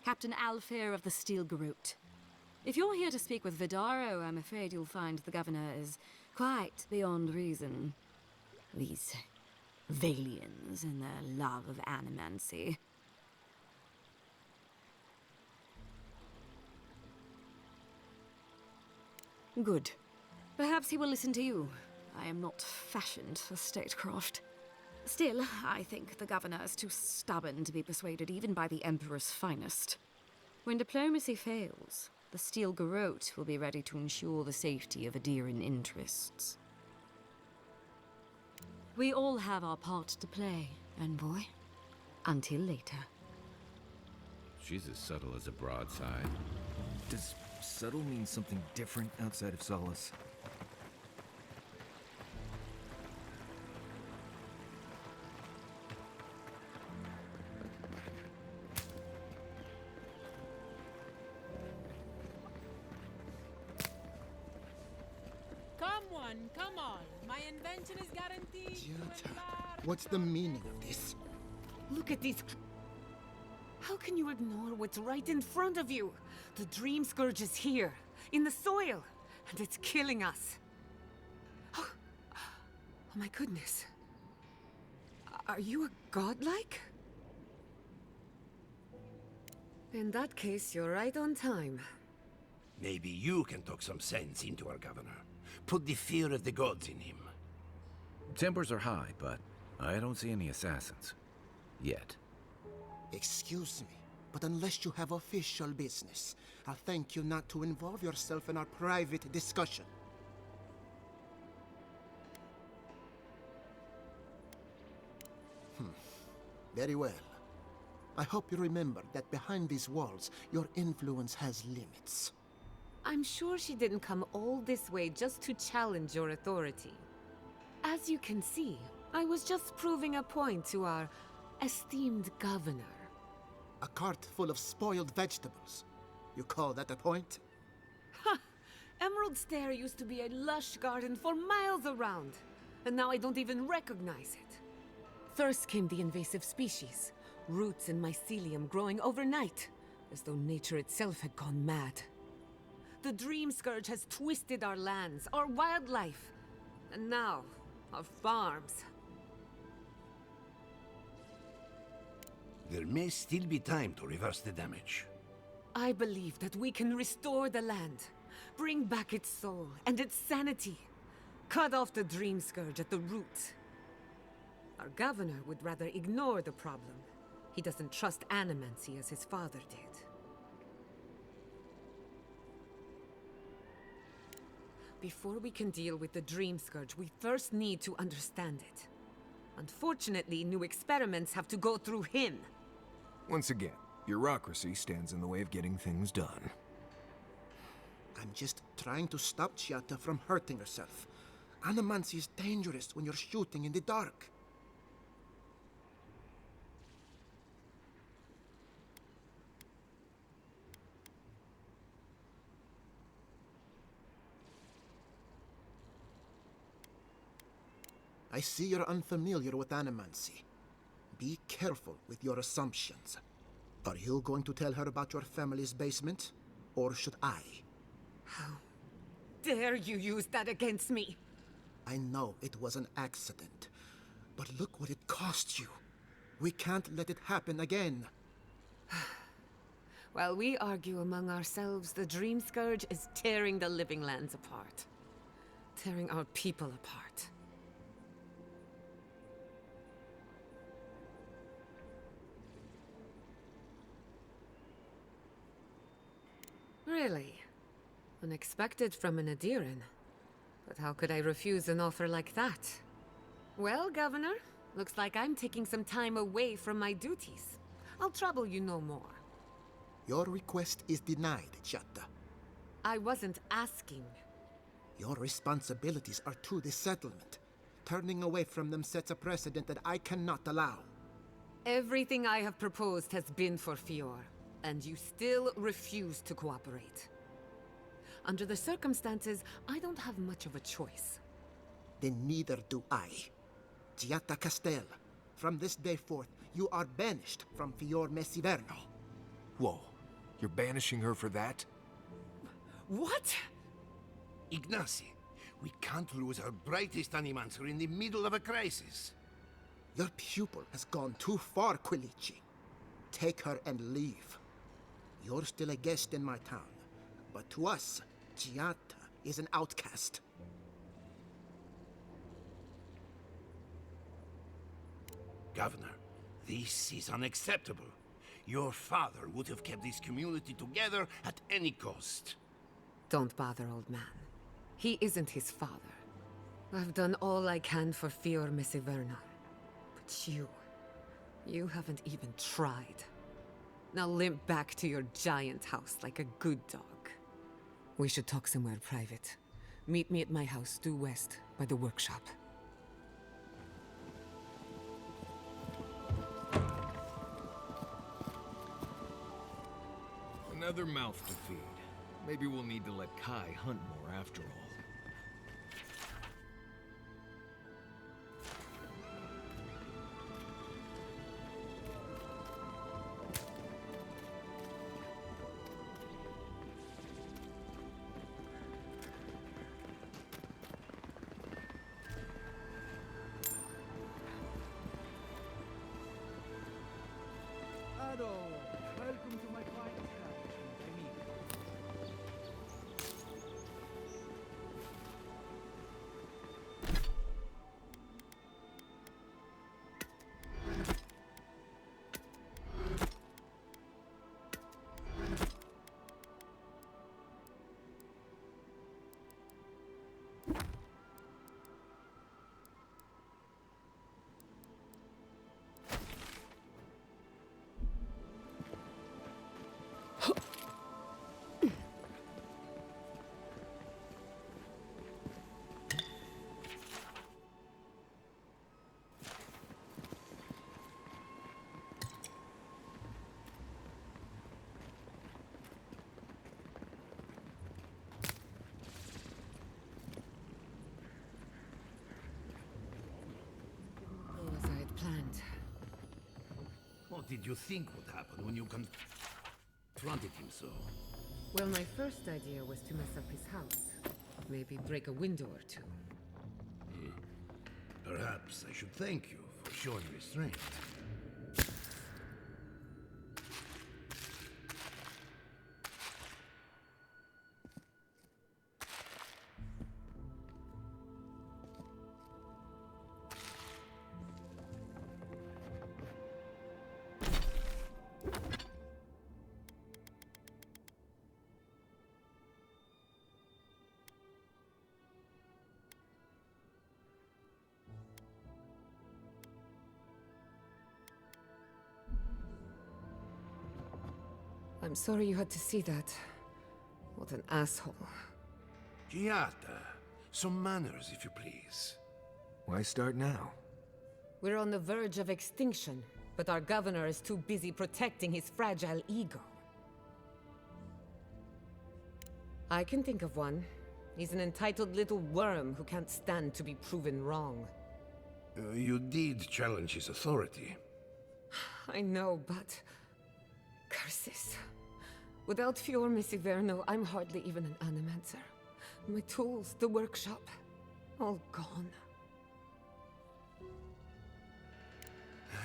Captain Alfair of the Steel Garrote. If you're here to speak with Vidaro, I'm afraid you'll find the governor is quite beyond reason. These Valians and their love of animancy. Good. Perhaps he will listen to you. I am not fashioned for statecraft. Still, I think the governor is too stubborn to be persuaded even by the Emperor's finest. When diplomacy fails, the Steel Garrote will be ready to ensure the safety of Adiran interests. We all have our part to play, envoy. Until later. She's as subtle as a broadside. Does subtle mean something different outside of Solace? Come on. My invention is guaranteed. What's the meaning of this? Look at these. How can you ignore what's right in front of you? The Dream Scourge is here, in the soil, and it's killing us. Oh, oh my goodness. Are you a godlike? In that case, you're right on time. Maybe you can talk some sense into our governor. Put the fear of the gods in him. Tempers are high, but I don't see any assassins. Yet. Excuse me, but unless you have official business, I'll thank you not to involve yourself in our private discussion. Very well. I hope you remember that behind these walls, your influence has limits. I'm sure she didn't come all this way just to challenge your authority. As you can see, I was just proving a point to our esteemed governor. A cart full of spoiled vegetables. You call that a point? Ha! Emerald Stair used to be a lush garden for miles around, and now I don't even recognize it. First came the invasive species, roots and mycelium growing overnight, as though nature itself had gone mad. The Dream Scourge has twisted our lands, our wildlife, and now, our farms. There may still be time to reverse the damage. I believe that we can restore the land, bring back its soul and its sanity, cut off the Dream Scourge at the root. Our governor would rather ignore the problem. He doesn't trust animancy as his father did. Before we can deal with the Dream Scourge, we first need to understand it. Unfortunately, new experiments have to go through him. Once again, bureaucracy stands in the way of getting things done. I'm just trying to stop Chiata from hurting herself. Animancy is dangerous when you're shooting in the dark. I see you're unfamiliar with animancy. Be careful with your assumptions. Are you going to tell her about your family's basement? Or should I? How dare you use that against me? I know it was an accident. But look what it cost you. We can't let it happen again. While we argue among ourselves, the Dream Scourge is tearing the living lands apart. Tearing our people apart. Really? Unexpected from an Adiran. But how could I refuse an offer like that? Well, Governor, looks like I'm taking some time away from my duties. I'll trouble you no more. Your request is denied, Chiata. I wasn't asking. Your responsibilities are to the settlement. Turning away from them sets a precedent that I cannot allow. Everything I have proposed has been for Fior. And you still refuse to cooperate. Under the circumstances, I don't have much of a choice. Then neither do I. Chiata Castel, from this day forth, you are banished from Fior Mesiverno. Whoa, you're banishing her for that? What? Ignacy, we can't lose our brightest animancer in the middle of a crisis. Your pupil has gone too far, Quilici. Take her and leave. You're still a guest in my town, but to us, Chiata is an outcast. Governor, this is unacceptable. Your father would have kept this community together at any cost. Don't bother, old man. He isn't his father. I've done all I can for Fior Mesiverno. But you haven't even tried. Now limp back to your giant house like a good dog. We should talk somewhere private. Meet me at my house due west by the workshop. Another mouth to feed. Maybe we'll need to let Kai hunt more after all. What did you think would happen when you confronted him so? Well, my first idea was to mess up his house. Maybe break a window or two. Perhaps I should thank you for showing restraint. I'm sorry you had to see that. What an asshole. Giata, some manners, if you please. Why start now? We're on the verge of extinction, but our governor is too busy protecting his fragile ego. I can think of one. He's an entitled little worm who can't stand to be proven wrong. You did challenge his authority. I know, but... curses. Without Fior Messiverno, I'm hardly even an animancer. My tools, the workshop, all gone.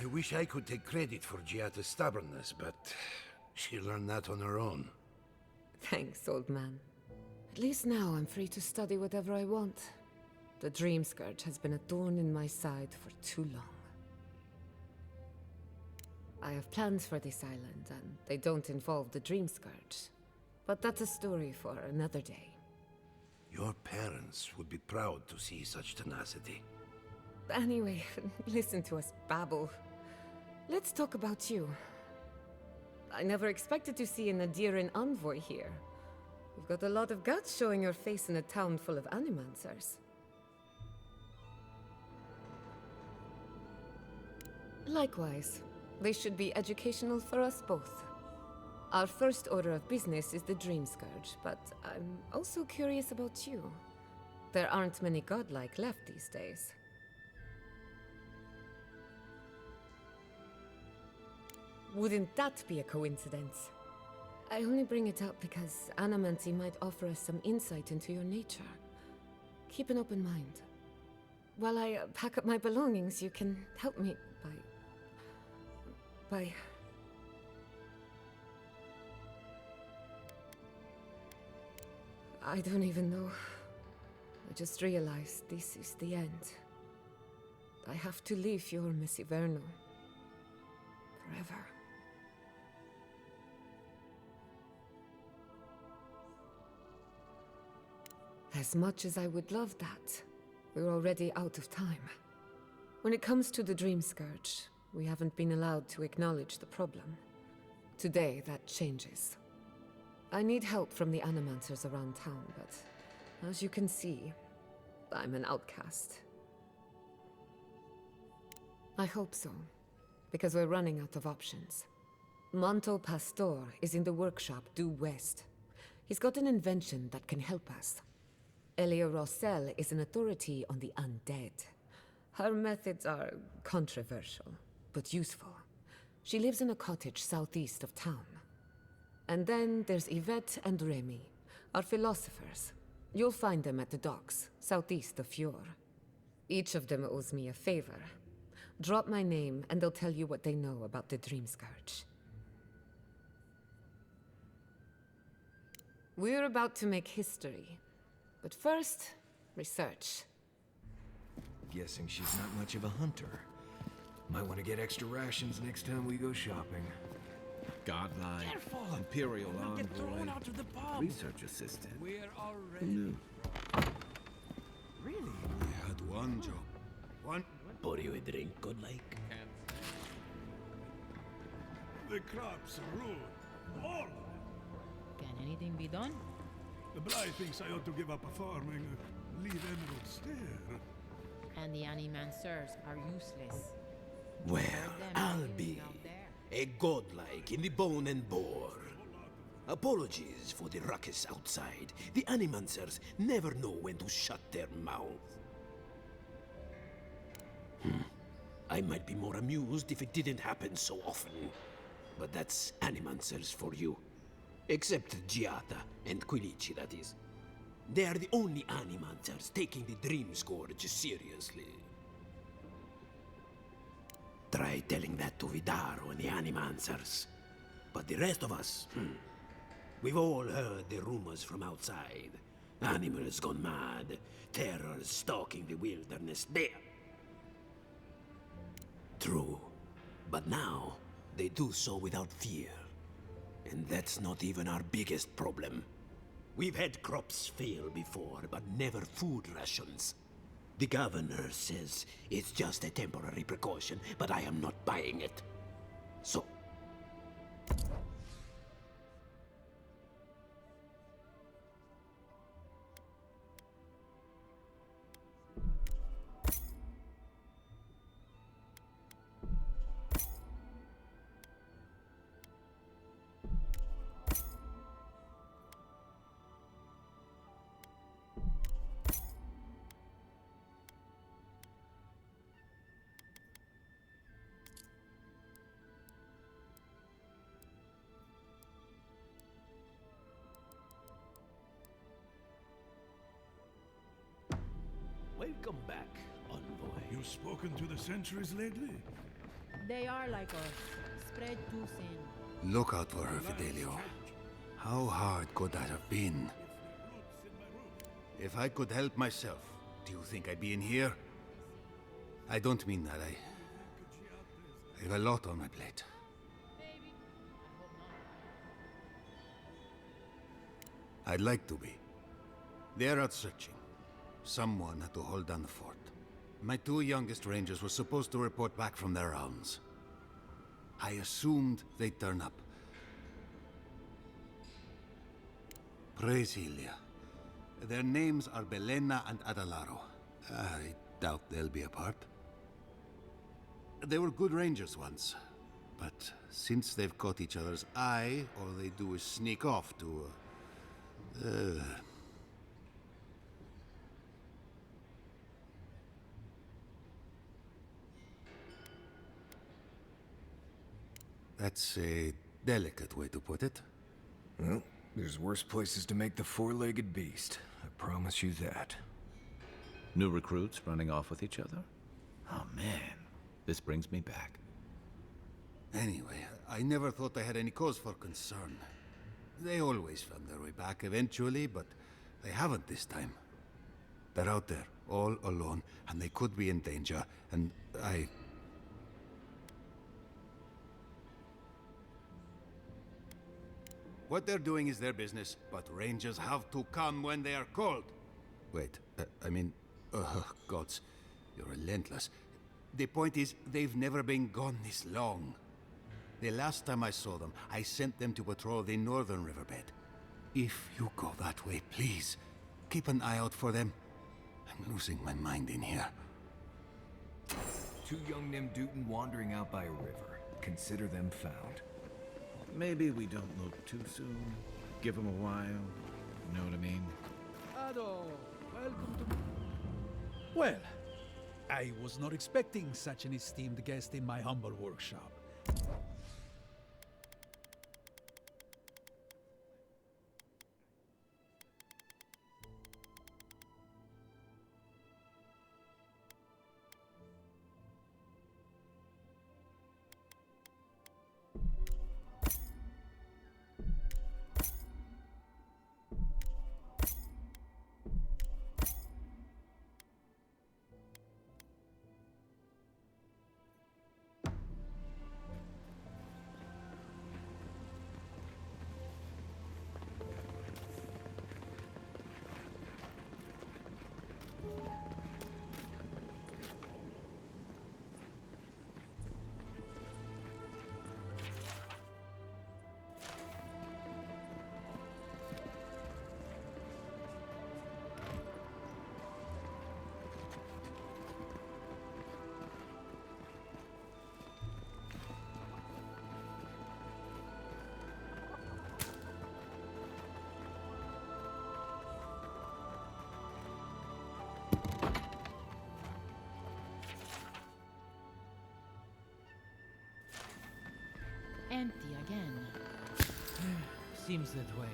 I wish I could take credit for Giata's stubbornness, but she learned that on her own. Thanks, old man. At least now I'm free to study whatever I want. The Dream Scourge has been a thorn in my side for too long. I have plans for this island, and they don't involve the Dream Scourge. But that's a story for another day. Your parents would be proud to see such tenacity. Anyway, listen to us babble. Let's talk about you. I never expected to see an Adiran envoy here. You've got a lot of guts showing your face in a town full of animancers. Likewise. They should be educational for us both. Our first order of business is the Dream Scourge, but I'm also curious about you. There aren't many godlike left these days. Wouldn't that be a coincidence? I only bring it up because Anamancy might offer us some insight into your nature. Keep an open mind. While I pack up my belongings, you can help me by... I don't even know. I just realized this is the end. I have to leave your Messiverno. Forever. As much as I would love that, we're already out of time. When it comes to the Dream Scourge, we haven't been allowed to acknowledge the problem. Today, that changes. I need help from the animancers around town, but as you can see, I'm an outcast. I hope so, because we're running out of options. Manto Pastor is in the workshop due west. He's got an invention that can help us. Elia Rossell is an authority on the undead. Her methods are controversial, but useful. She lives in a cottage southeast of town. And then there's Yvette and Remy, our philosophers. You'll find them at the docks, southeast of Fjord. Each of them owes me a favor. Drop my name, and they'll tell you what they know about the Dream Scourge. We're about to make history. But first, research. Guessing she's not much of a hunter. Might want to get extra rations next time we go shopping. Godlike, Careful! Imperial We'll get thrown envoy, out of the pub. research assistant. We're Who already... knew? Really? I had one job. One... Pour you a drink, godlike? The crops are ruined. All of them. Can anything be done? The Bly thinks I ought to give up farming, leave Emerald Stair. And the animancers are useless. Well, them I'll living be out there. a godlike in the bone and bore. Apologies for the ruckus outside. The animancers never know when to shut their mouth. I might be more amused if it didn't happen so often. But that's animancers for you. Except Giata and Quilici, that is. They are the only animancers taking the Dream Scourge seriously. Try telling that to Vidaro and the animancers. But the rest of us, we've all heard the rumors from outside. Animals gone mad, terror stalking the wilderness there. True, but now they do so without fear. And that's not even our biggest problem. We've had crops fail before, but never food rations. The governor says it's just a temporary precaution, but I am not buying it. So... Welcome back, envoy. You spoken to the sentries lately? They are like us, spread too thin. Look out for her, Fidelio. How hard could that have been? If I could help myself, do you think I'd be in here? I don't mean that. I have a lot on my plate. I'd like to be. They're out searching. Someone had to hold down the fort. My two youngest rangers were supposed to report back from their rounds. I assumed they'd turn up. Praise Ilia. Their names are Belena and Adalaro. I doubt they'll be apart. They were good rangers once, but since they've caught each other's eye, all they do is sneak off to... That's a delicate way to put it. Well, there's worse places to make the four-legged beast. I promise you that. New recruits running off with each other? Oh man, this brings me back. Anyway, I never thought I had any cause for concern. They always found their way back eventually, but they haven't this time. They're out there, all alone, and they could be in danger, and What they're doing is their business, but rangers have to come when they are called. Wait, gods, you're relentless. The point is, they've never been gone this long. The last time I saw them, I sent them to patrol the northern riverbed. If you go that way, please, keep an eye out for them. I'm losing my mind in here. Two young Nemdutin wandering out by a river. Consider them found. Maybe we don't look too soon. Give them a while. You know what I mean? Ado, welcome to... Well, I was not expecting such an esteemed guest in my humble workshop. again. Seems that way.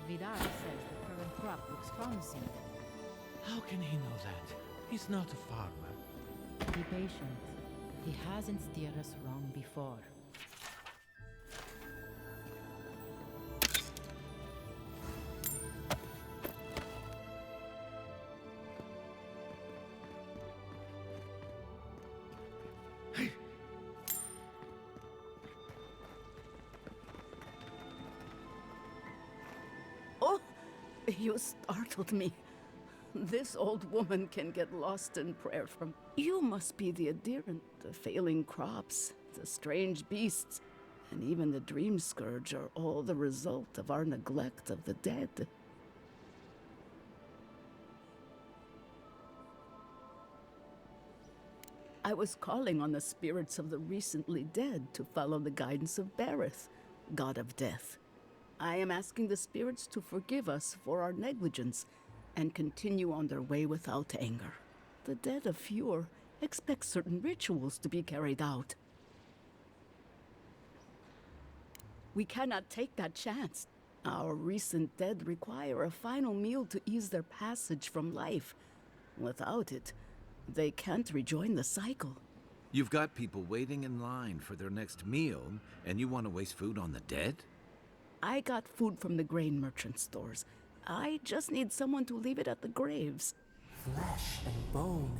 Vidal says the current crop looks promising. How can he know that? He's not a farmer. Be patient. He hasn't steered us wrong before. Oh, you startled me. This old woman can get lost in prayer from... You must be the adherent. The failing crops, the strange beasts, and even the dream scourge are all the result of our neglect of the dead. I was calling on the spirits of the recently dead to follow the guidance of Bareth, god of death. I am asking the spirits to forgive us for our negligence and continue on their way without anger. The dead of Fjord expect certain rituals to be carried out. We cannot take that chance. Our recent dead require a final meal to ease their passage from life. Without it, they can't rejoin the cycle. You've got people waiting in line for their next meal, and you want to waste food on the dead? I got food from the grain merchant stores. I just need someone to leave it at the graves. Flesh and bone.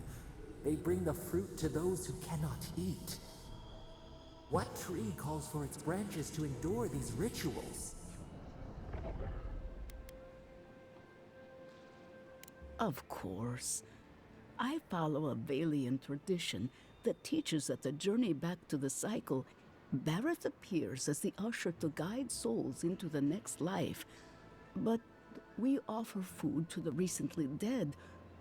They bring the fruit to those who cannot eat. What tree calls for its branches to endure these rituals? Of course. I follow a Valian tradition that teaches that the journey back to the cycle, Bareth appears as the usher to guide souls into the next life. But we offer food to the recently dead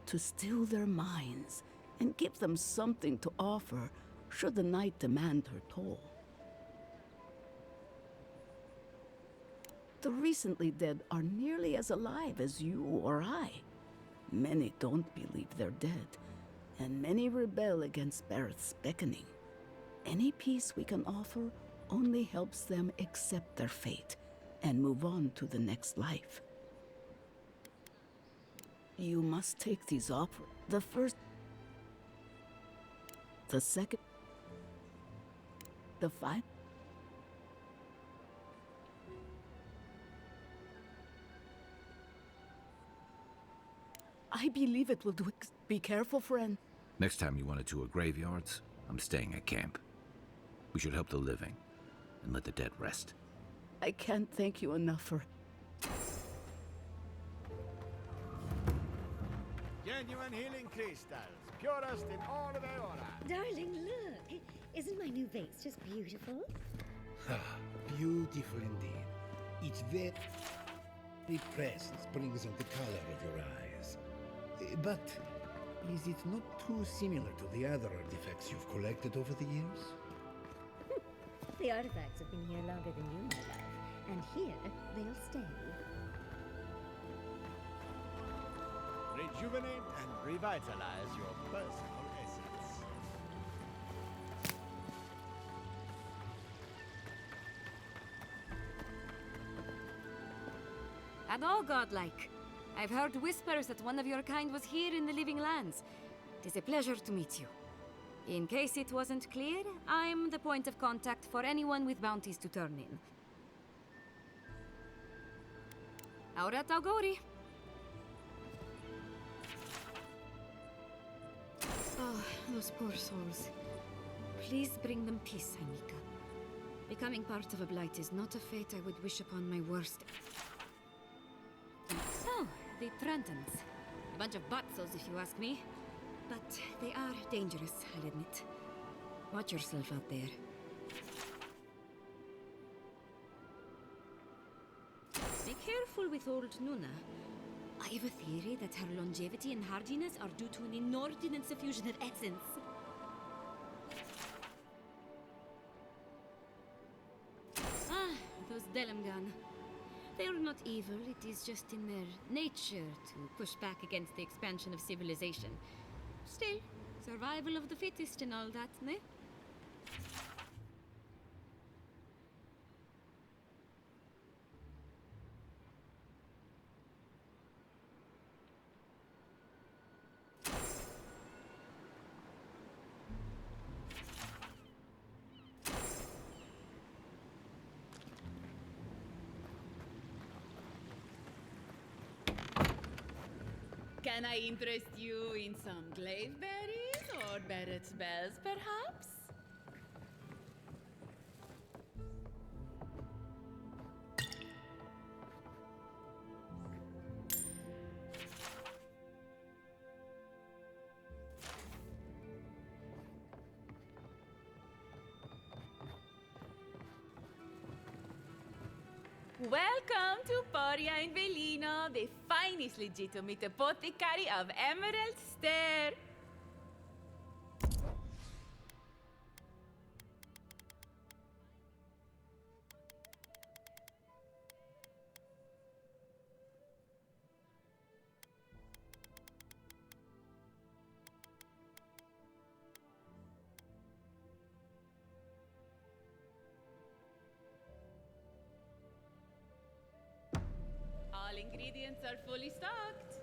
to still their minds and give them something to offer should the night demand her toll. The recently dead are nearly as alive as you or I. Many don't believe they're dead, and many rebel against Bareth's beckoning. Any peace we can offer only helps them accept their fate and move on to the next life. You must take these offers. The first, the second, the five. I believe it will do it. Be careful, friend. Next time you want to tour graveyards, I'm staying at camp. We should help the living and let the dead rest. I can't thank you enough for... Genuine healing crystals, purest in all of Aora. Darling, look. Isn't my new vase just beautiful? Beautiful indeed. Its very presence brings out the color of your eyes. But is it not too similar to the other artifacts you've collected over the years? The artifacts have been here longer than you, my love. And here, they'll stay. Rejuvenate and revitalize your personal essence. And all godlike. I've heard whispers that one of your kind was here in the Living Lands. It is a pleasure to meet you. In case it wasn't clear, I'm the point of contact for anyone with bounties to turn in. Aurat Augori. Oh, those poor souls. Please bring them peace, Anika. Becoming part of a blight is not a fate I would wish upon my worst. Oh, the Trentons. A bunch of buttsos, if you ask me. But they are dangerous, I'll admit. Watch yourself out there. Be careful with old Nuna. I have a theory that her longevity and hardiness are due to an inordinate suffusion of essence. Ah, those Delamgan. They are not evil, it is just in their nature to push back against the expansion of civilization. Still, survival of the fittest and all that, ne? Can I interest you in some glaive berries or Barrett's bells, perhaps? Welcome to Poria in Velino, the finest legitimate apothecary of Emerald Stair. All ingredients are fully stocked.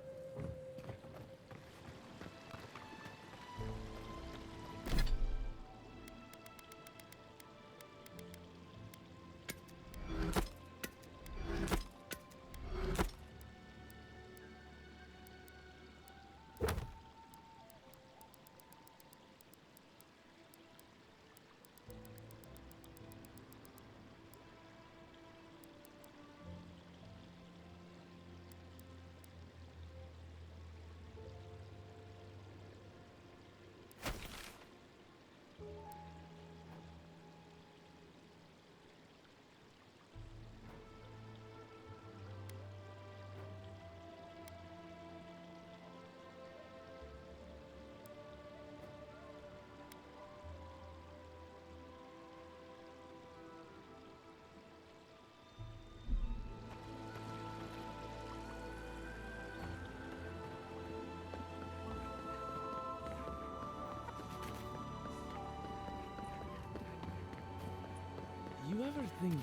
You ever think,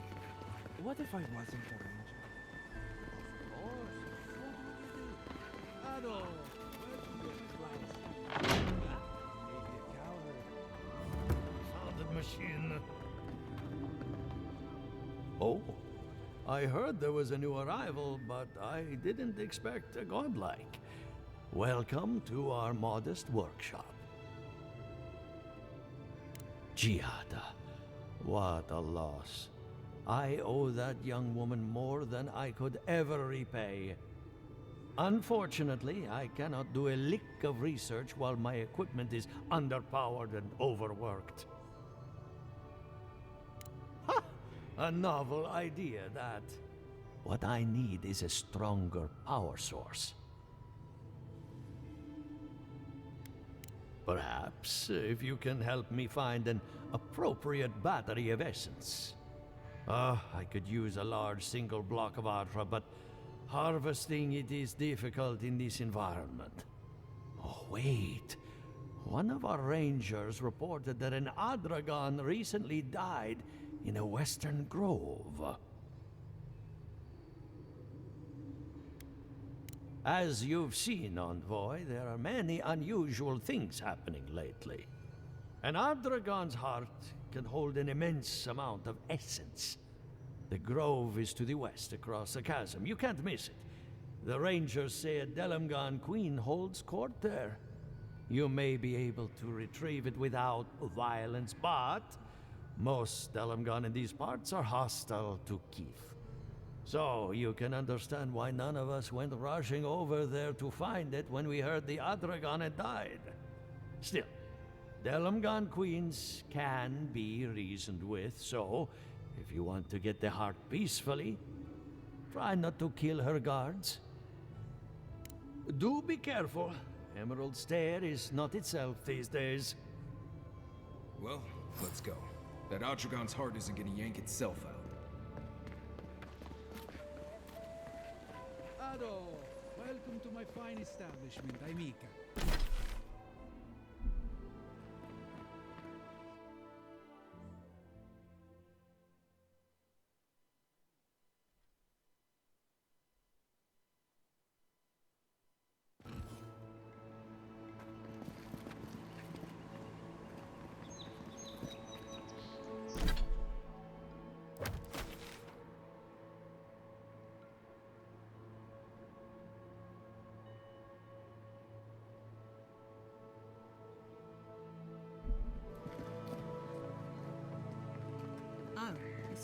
what if I wasn't a ranger? Of course, what would you do? Ado, welcome to the class. Maybe a coward. Founded machine. Oh, I heard there was a new arrival, but I didn't expect a godlike. Welcome to our modest workshop. Giada. What a loss. I owe that young woman more than I could ever repay. Unfortunately, I cannot do a lick of research while my equipment is underpowered and overworked. Ha! A novel idea, that. What I need is a stronger power source. Perhaps, if you can help me find an appropriate battery of essence. I could use a large single block of Atra, but harvesting it is difficult in this environment. Oh, wait. One of our rangers reported that an Adragon recently died in a western grove. As you've seen, Envoy, there are many unusual things happening lately. An Adragon's heart can hold an immense amount of essence. The grove is to the west, across the chasm. You can't miss it. The rangers say a Delamgan queen holds court there. You may be able to retrieve it without violence, but most Delamgan in these parts are hostile to Keith. So you can understand why none of us went rushing over there to find it when we heard the Adragon had died. Still, Delamgan queens can be reasoned with, so if you want to get the heart peacefully, try not to kill her guards. Do be careful. Emerald Stair is not itself these days. Well, let's go. That Atragon's heart isn't gonna yank itself out. Ado, welcome to my fine establishment, Aimika.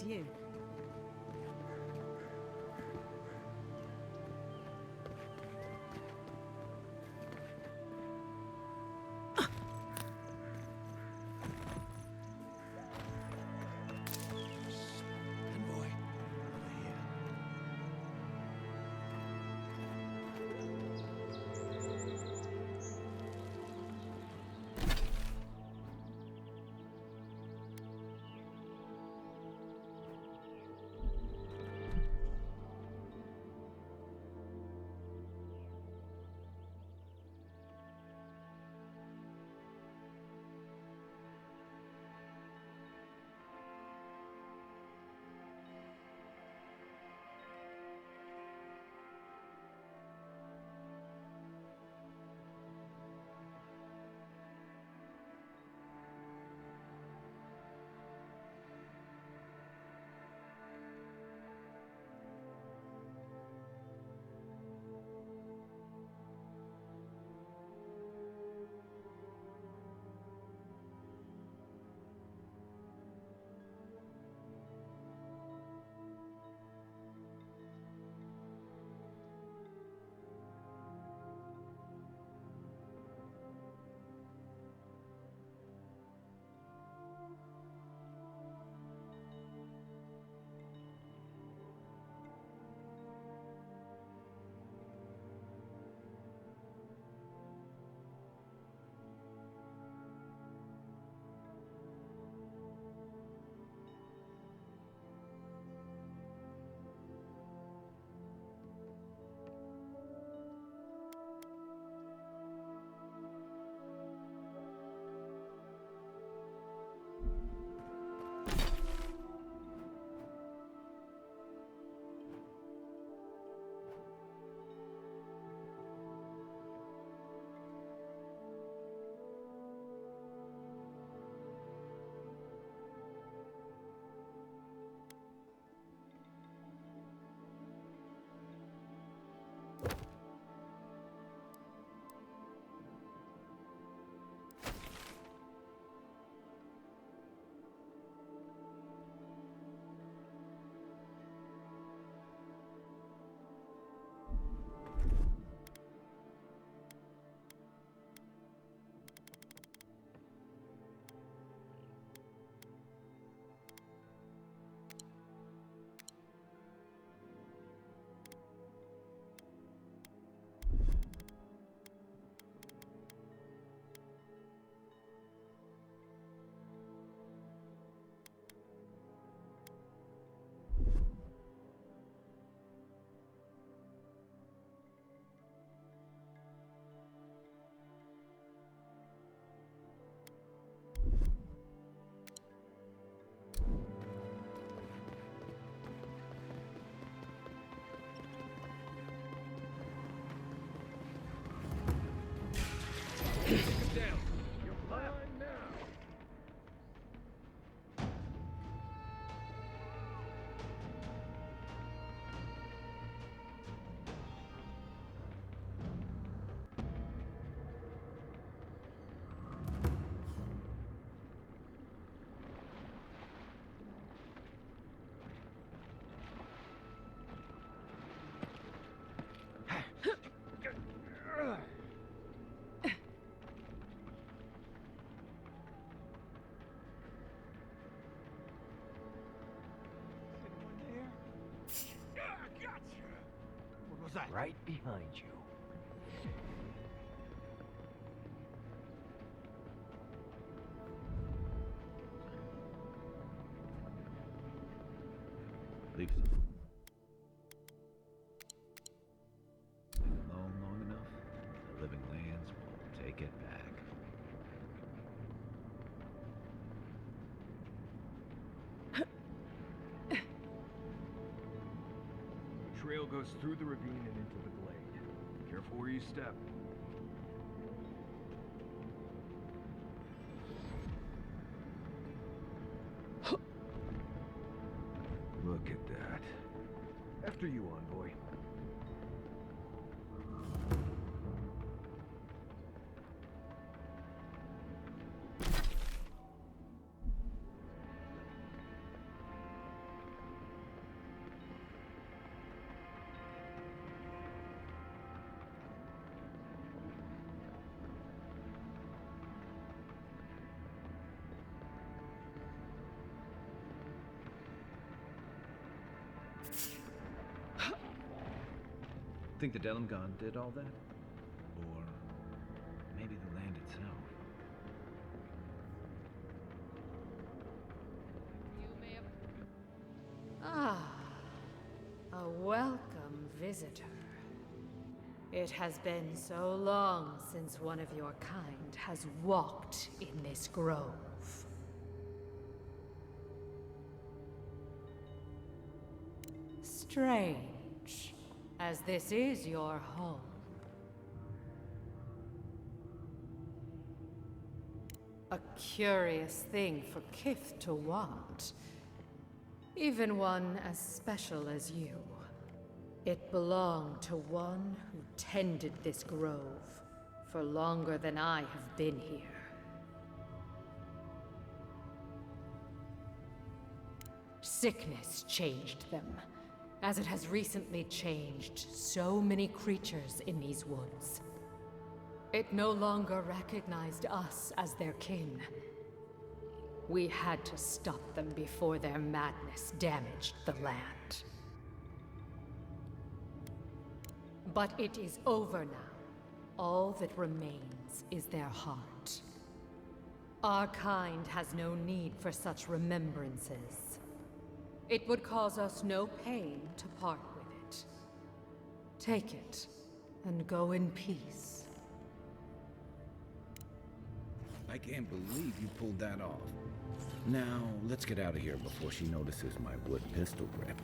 volontiers. Envoy, over here. Down. You're mine now. What was that? Right behind you. Leave it alone long enough, the living lands will take it back. The trail goes through the ravine and into the glade. Careful where you step. Look at that. After you, envoy. Think the Delimgon did all that? Or maybe the land itself? Ah, a welcome visitor. It has been so long since one of your kind has walked in this grove. Strange, as this is your home. A curious thing for Kith to want. Even one as special as you. It belonged to one who tended this grove for longer than I have been here. Sickness changed them, as it has recently changed so many creatures in these woods. It no longer recognized us as their kin. We had to stop them before their madness damaged the land. But it is over now. All that remains is their heart. Our kind has no need for such remembrances. It would cause us no pain to part with it. Take it, and go in peace. I can't believe you pulled that off. Now, let's get out of here before she notices my wood pistol grip.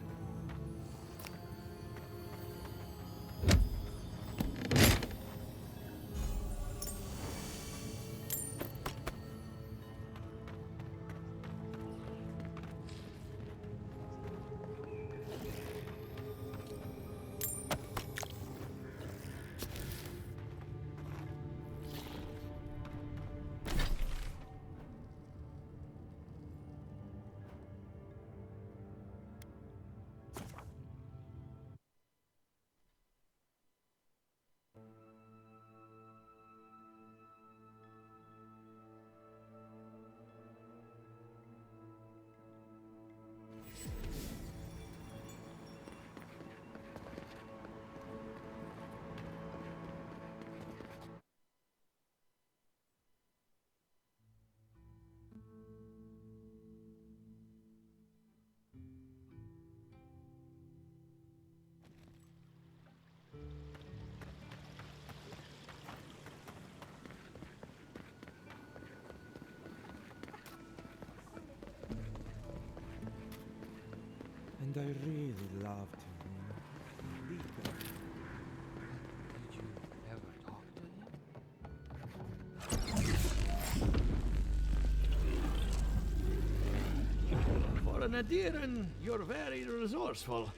And I really loved him. Deep. Did you ever talk to him? For an Adiran, you're very resourceful,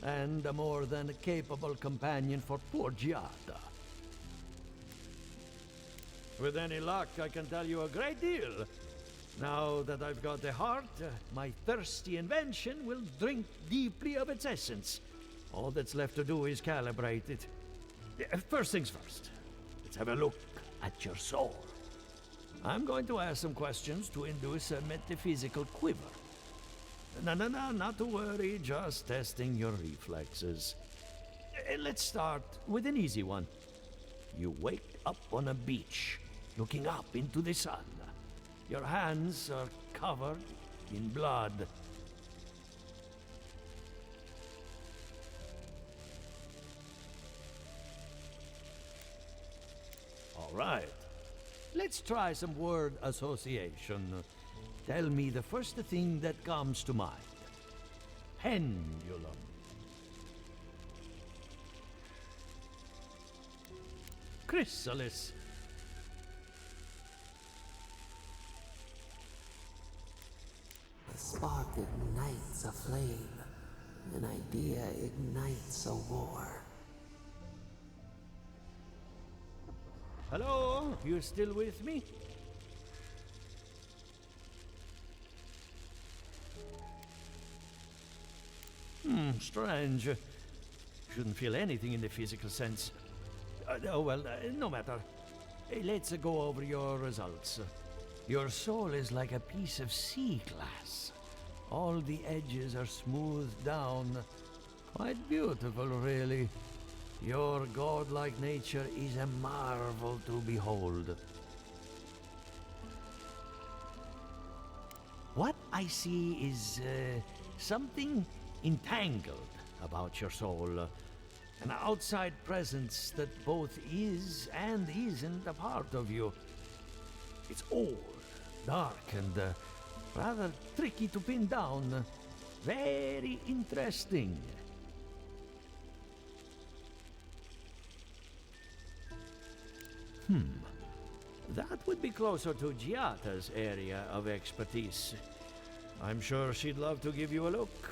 and a more than capable companion for poor Giada. With any luck, I can tell you a great deal. Now that I've got the heart, my thirsty invention will drink deeply of its essence. All that's left to do is calibrate it. First things first, let's have a look at your soul. I'm going to ask some questions to induce a metaphysical quiver. No, not to worry, just testing your reflexes. Let's start with an easy one. You wake up on a beach, looking up into the sun. Your hands are covered in blood. All right. Let's try some word association. Tell me the first thing that comes to mind. Pendulum. Chrysalis. A spark ignites a flame. An idea ignites a war. Hello? You still with me? Strange. Shouldn't feel anything in the physical sense. Oh, well, no matter. Let's go over your results. Your soul is like a piece of sea glass. All the edges are smoothed down. Quite beautiful, really. Your godlike nature is a marvel to behold. What I see is something entangled about your soul. An outside presence that both is and isn't a part of you. It's old, dark, and rather tricky to pin down. Very interesting. That would be closer to Giata's area of expertise. I'm sure she'd love to give you a look.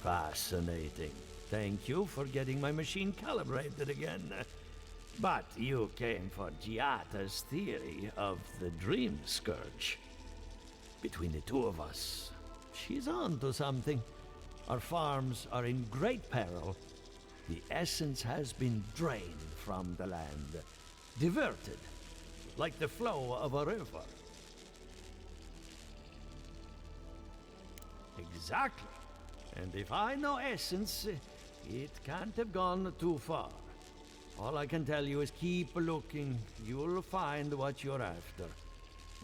Fascinating. Thank you for getting my machine calibrated again. But you came for Giata's theory of the Dream Scourge. Between the two of us, she's on to something. Our farms are in great peril. The essence has been drained from the land, diverted, like the flow of a river. Exactly. And if I know essence, it can't have gone too far. All I can tell you is keep looking. You'll find what you're after.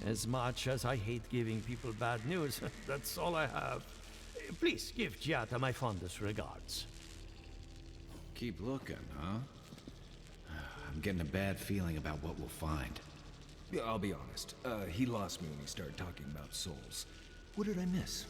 As much as I hate giving people bad news, that's all I have. Please give Giata my fondest regards. Keep looking, huh? I'm getting a bad feeling about what we'll find. Yeah, I'll be honest. He lost me when he started talking about souls. What did I miss?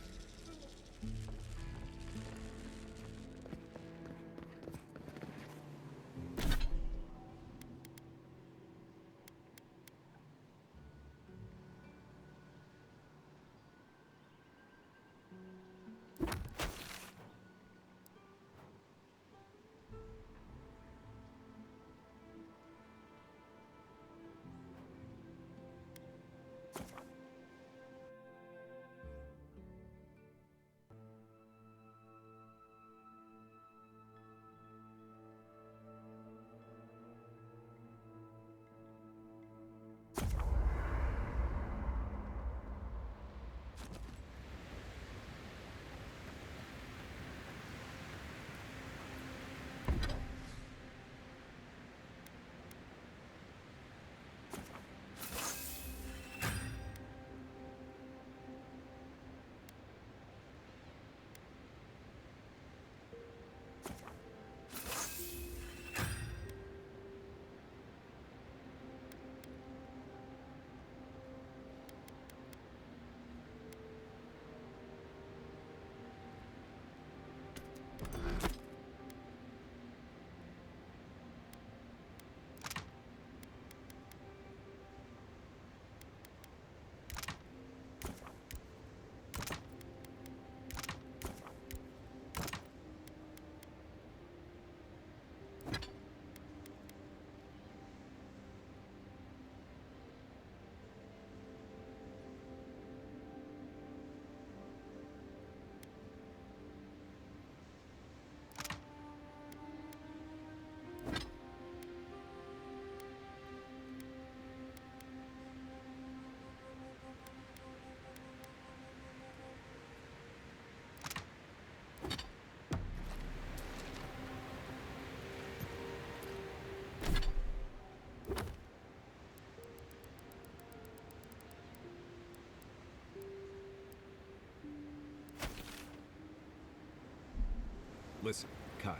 Listen, Kai,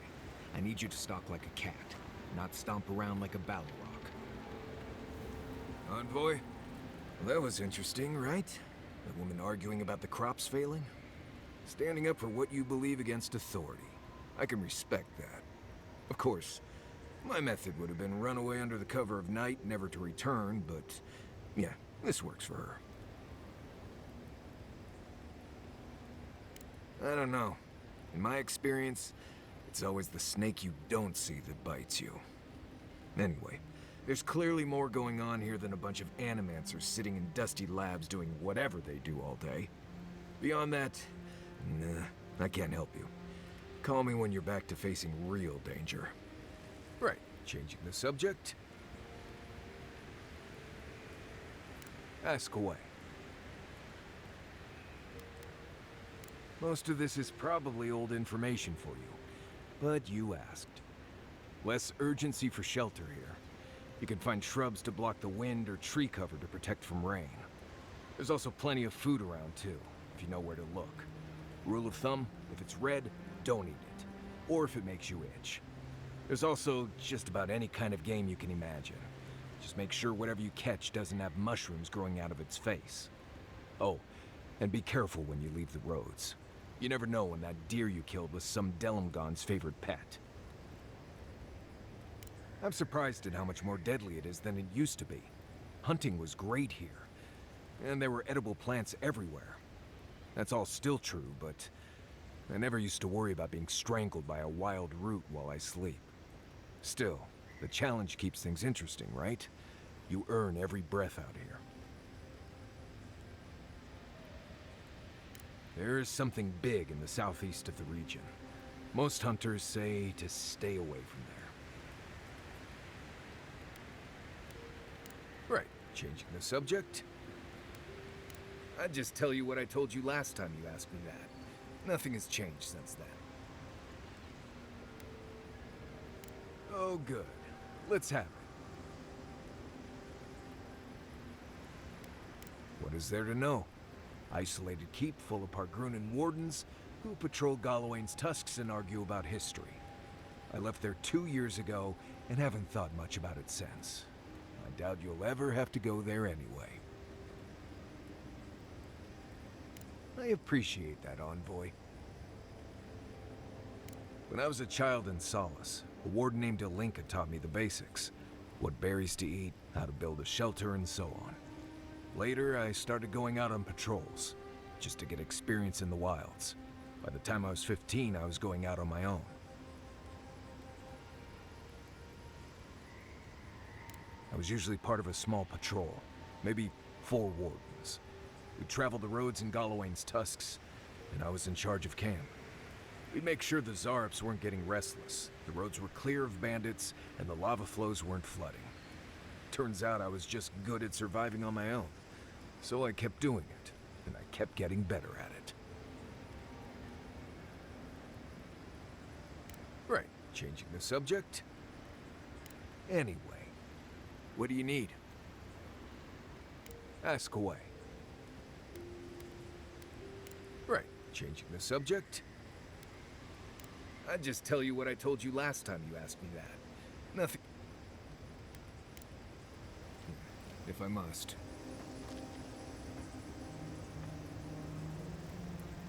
I need you to stalk like a cat, not stomp around like a battle rock. Envoy? Well, that was interesting, right? That woman arguing about the crops failing? Standing up for what you believe against authority. I can respect that. Of course, my method would have been run away under the cover of night, never to return, but yeah, this works for her. I don't know. In my experience, it's always the snake you don't see that bites you. Anyway, there's clearly more going on here than a bunch of animancers sitting in dusty labs doing whatever they do all day. Beyond that, nah, I can't help you. Call me when you're back to facing real danger. Right, changing the subject. Ask away. Most of this is probably old information for you, but you asked. Less urgency for shelter here. You can find shrubs to block the wind or tree cover to protect from rain. There's also plenty of food around too, if you know where to look. Rule of thumb, if it's red, don't eat it. Or if it makes you itch. There's also just about any kind of game you can imagine. Just make sure whatever you catch doesn't have mushrooms growing out of its face. Oh, and be careful when you leave the roads. You never know when that deer you killed was some Delumgon's favorite pet. I'm surprised at how much more deadly it is than it used to be. Hunting was great here, and there were edible plants everywhere. That's all still true, but I never used to worry about being strangled by a wild root while I sleep. Still, the challenge keeps things interesting, right? You earn every breath out here. There is something big in the southeast of the region. Most hunters say to stay away from there. Right, changing the subject. I'd just tell you what I told you last time you asked me that. Nothing has changed since then. Oh, good. Let's have it. What is there to know? Isolated keep full of Pargrunan wardens who patrol Galawain's tusks and argue about history. I left there 2 years ago and haven't thought much about it since. I doubt you'll ever have to go there anyway. I appreciate that, envoy. When I was a child in Solace, a warden named Alinka taught me the basics. What berries to eat, how to build a shelter, and so on. Later, I started going out on patrols, just to get experience in the wilds. By the time I was 15, I was going out on my own. I was usually part of a small patrol, maybe 4 wardens. We'd travel the roads in Galawain's tusks, and I was in charge of camp. We'd make sure the Zarops weren't getting restless, the roads were clear of bandits, and the lava flows weren't flooding. Turns out I was just good at surviving on my own. So I kept doing it, and I kept getting better at it. Right, changing the subject. Anyway, what do you need? Ask away. Right, changing the subject. I'd just tell you what I told you last time you asked me that. Nothing. If I must.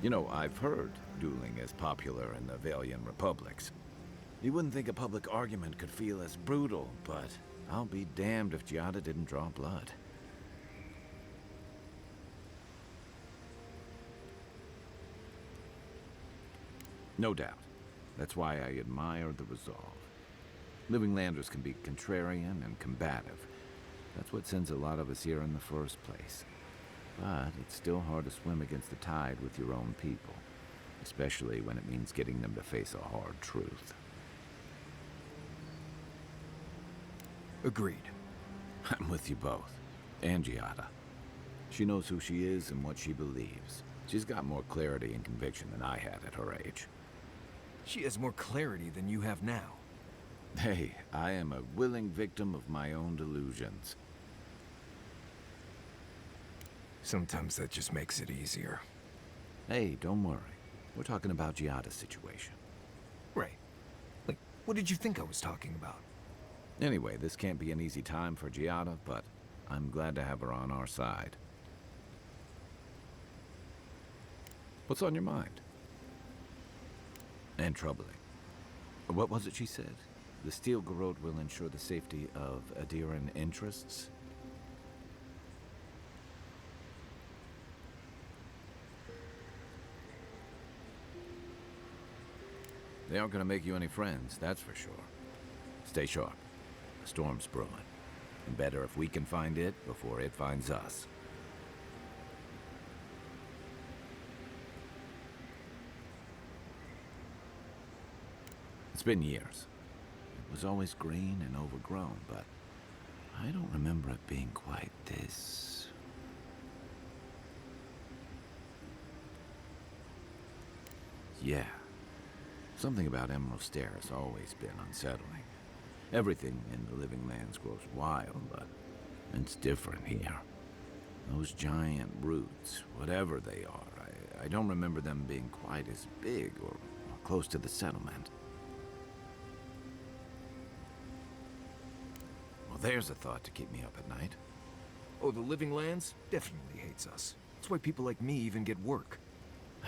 You know, I've heard dueling is popular in the Valian republics. You wouldn't think a public argument could feel as brutal, but I'll be damned if Giada didn't draw blood. No doubt. That's why I admire the resolve. Living Landers can be contrarian and combative. That's what sends a lot of us here in the first place. But it's still hard to swim against the tide with your own people, especially when it means getting them to face a hard truth. Agreed. I'm with you both. And Giada. She knows who she is and what she believes. She's got more clarity and conviction than I had at her age. She has more clarity than you have now. Hey, I am a willing victim of my own delusions. Sometimes that just makes it easier. Hey, don't worry. We're talking about Giada's situation. Right. Like, what did you think I was talking about? Anyway, this can't be an easy time for Giada, but I'm glad to have her on our side. What's on your mind? And troubling. What was it she said? The Steel Garrote will ensure the safety of Adiran interests? They aren't going to make you any friends, that's for sure. Stay sharp. A storm's brewing. And better if we can find it before it finds us. It's been years. It was always green and overgrown, but I don't remember it being quite this. Yeah. Something about Emerald Stair has always been unsettling. Everything in the living lands grows wild, but it's different here. Those giant roots, whatever they are, I don't remember them being quite as big or close to the settlement. Well, there's a thought to keep me up at night. Oh, the living lands definitely hates us. That's why people like me even get work.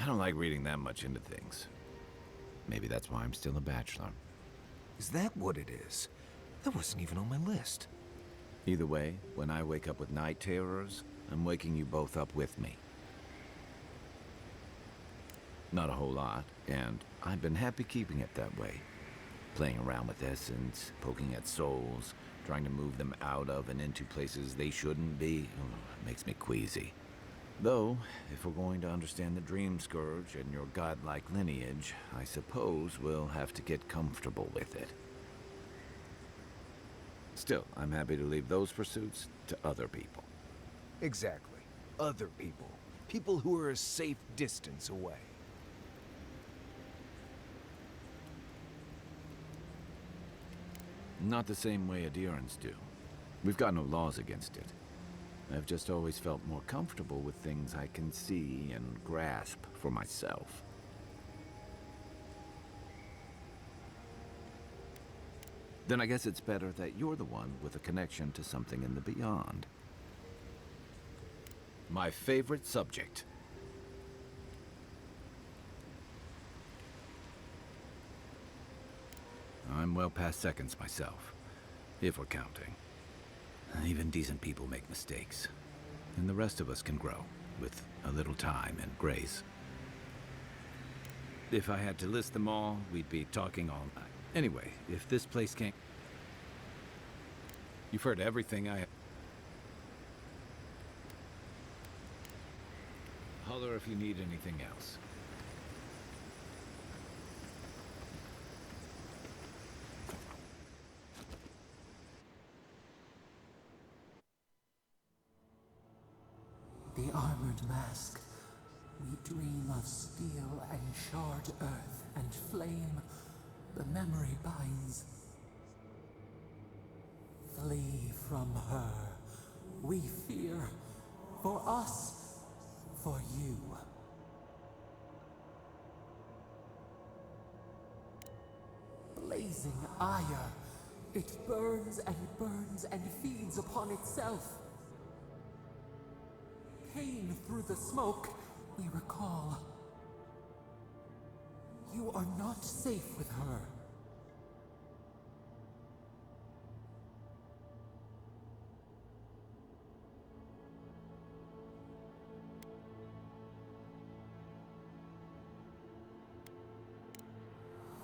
I don't like reading that much into things. Maybe that's why I'm still a bachelor. Is that what it is? That wasn't even on my list. Either way, when I wake up with night terrors, I'm waking you both up with me. Not a whole lot, and I've been happy keeping it that way. Playing around with essence, poking at souls, trying to move them out of and into places they shouldn't be, makes me queasy. Though, if we're going to understand the Dream Scourge and your godlike lineage, I suppose we'll have to get comfortable with it. Still, I'm happy to leave those pursuits to other people. Exactly. Other people. People who are a safe distance away. Not the same way adherents do. We've got no laws against it. I've just always felt more comfortable with things I can see and grasp for myself. Then I guess it's better that you're the one with a connection to something in the beyond. My favorite subject. I'm well past seconds myself, if we're counting. Even decent people make mistakes, and the rest of us can grow, with a little time and grace. If I had to list them all, we'd be talking all night. Anyway, if this place can't... You've heard everything I... Holler if you need anything else. The armored mask. We dream of steel and charred earth and flame. The memory binds. Flee from her. We fear. For us. For you. Blazing ire. It burns and feeds upon itself. Pain through the smoke, we recall. You are not safe with her.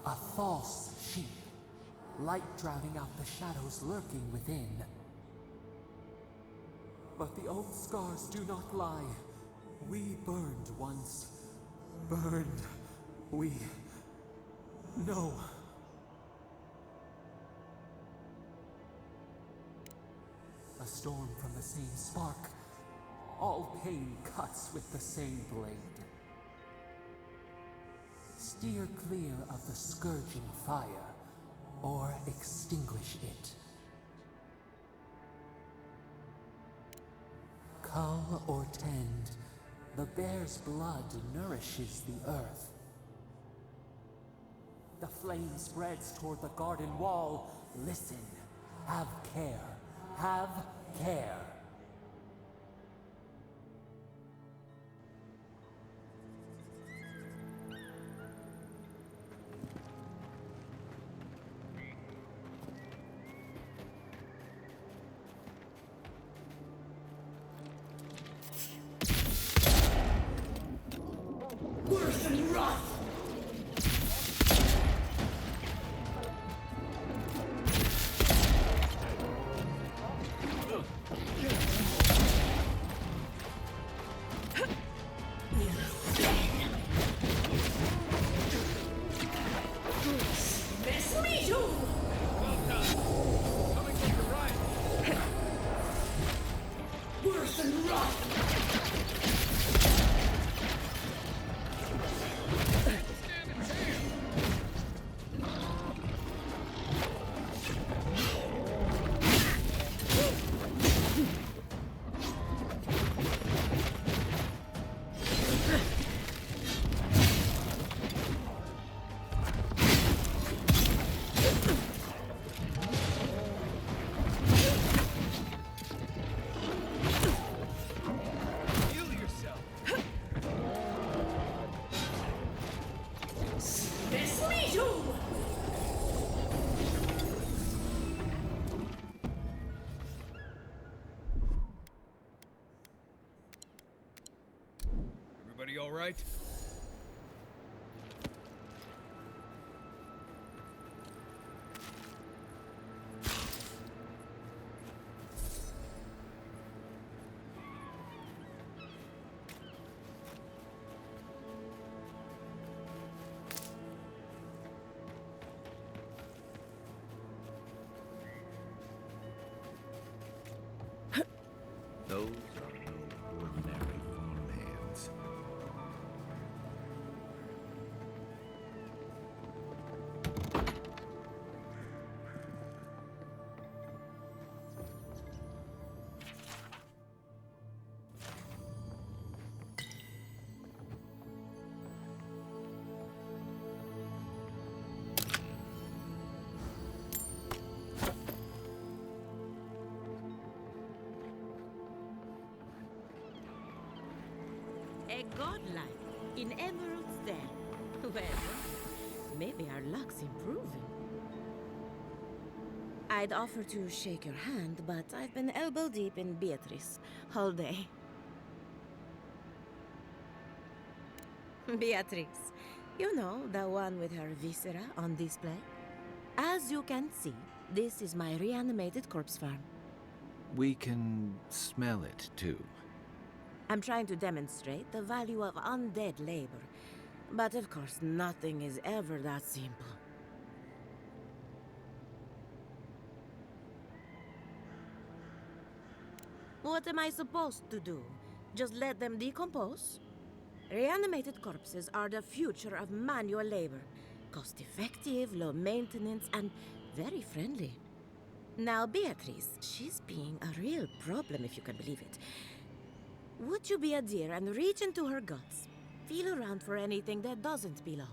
A false sheep, light drowning out the shadows lurking within. But the old scars do not lie. We burned once. Burned. We know. A storm from the same spark. All pain cuts with the same blade. Steer clear of the scourging fire, or extinguish it. Cull or tend, the bear's blood nourishes the earth. The flame spreads toward the garden wall. Listen, have care, have care. Worse than rot! all right? Those are no ordinary farmhands. A godlike in Emerald's Den. Well, maybe our luck's improving. I'd offer to shake your hand, but I've been elbow deep in Beatrice all day. Beatrice, you know, the one with her viscera on display? As you can see, this is my reanimated corpse farm. We can smell it, too. I'm trying to demonstrate the value of undead labor. But of course, nothing is ever that simple. What am I supposed to do? Just let them decompose? Reanimated corpses are the future of manual labor. Cost-effective, low maintenance, and very friendly. Now, Beatrice, she's being a real problem, if you can believe it. Would you be a dear and reach into her guts? Feel around for anything that doesn't belong.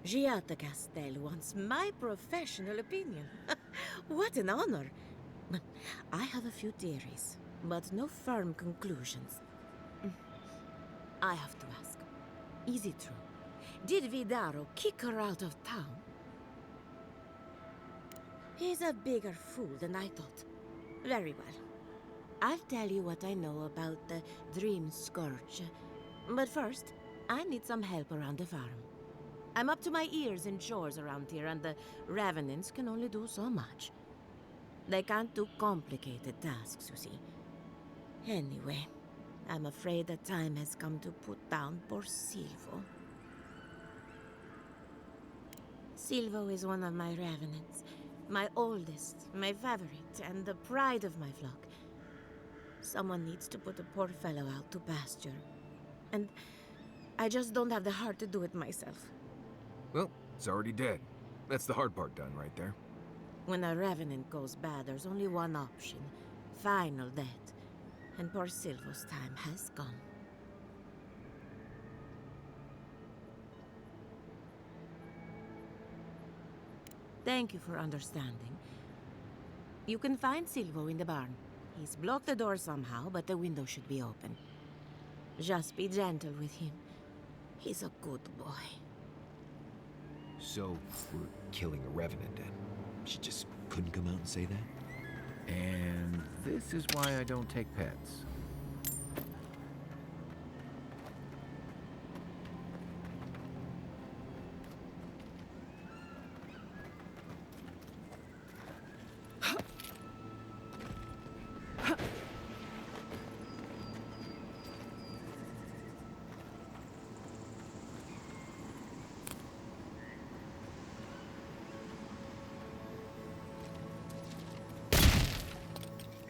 Giata Castel wants my professional opinion. What an honor. I have a few theories, but no firm conclusions. I have to ask. Is it true? Did Vidaro kick her out of town? He's a bigger fool than I thought. Very well. I'll tell you what I know about the Dream Scourge. But first, I need some help around the farm. I'm up to my ears in chores around here, and the Revenants can only do so much. They can't do complicated tasks, you see. Anyway, I'm afraid the time has come to put down poor Silvo. Silvo is one of my Revenants. My oldest, my favorite, and the pride of my flock. Someone needs to put a poor fellow out to pasture. And I just don't have the heart to do it myself. Well, it's already dead. That's the hard part done right there. When a Revenant goes bad, there's only one option. Final death. And poor Silvo's time has come. Thank you for understanding. You can find Silvo in the barn. He's blocked the door somehow, but the window should be open. Just be gentle with him. He's a good boy. So, we're killing a Revenant then? She just couldn't come out and say that? And this is why I don't take pets.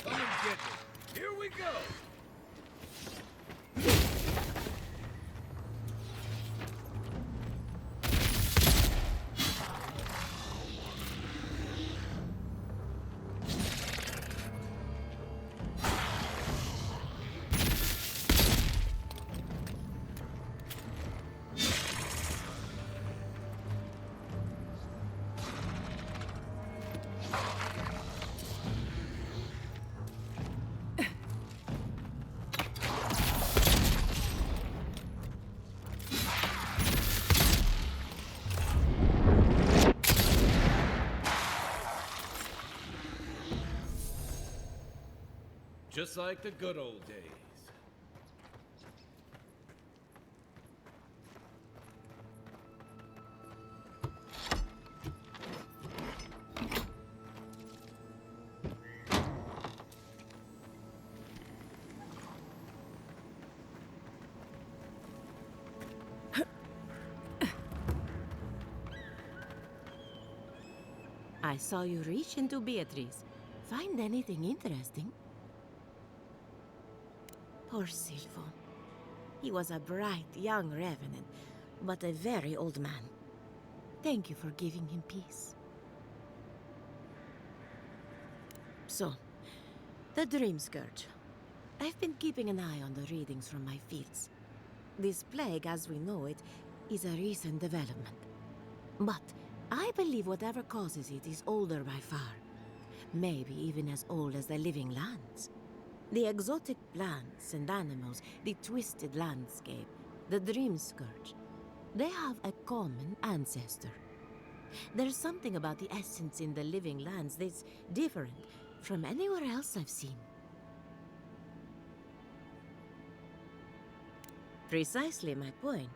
Come and get me. Here we go. just like the good old days. I saw you reach into Beatrice. Find anything interesting? Poor Silvo. He was a bright young revenant, but a very old man. Thank you for giving him peace. So, the Dream Scourge. I've been keeping an eye on the readings from my fields. This plague, as we know it, is a recent development. But I believe whatever causes it is older by far. Maybe even as old as the living lands. The exotic plants and animals, the twisted landscape, the Dream Scourge, they have a common ancestor. There's something about the essence in the living lands that's different from anywhere else I've seen. Precisely my point.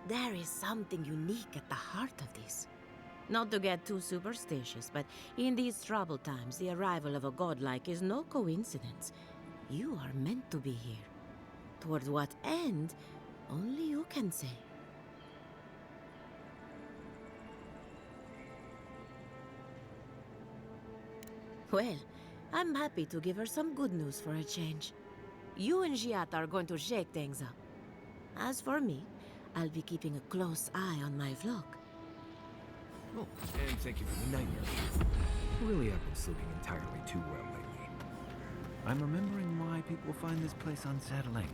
There is something unique at the heart of this. Not to get too superstitious, but in these troubled times, the arrival of a godlike is no coincidence. You are meant to be here. Toward what end, only you can say. Well, I'm happy to give her some good news for a change. You and Giat are going to shake things up. As for me, I'll be keeping a close eye on my flock. Oh, and thank you for the nightmare. Really, I've been sleeping entirely too well lately. I'm remembering why people find this place unsettling.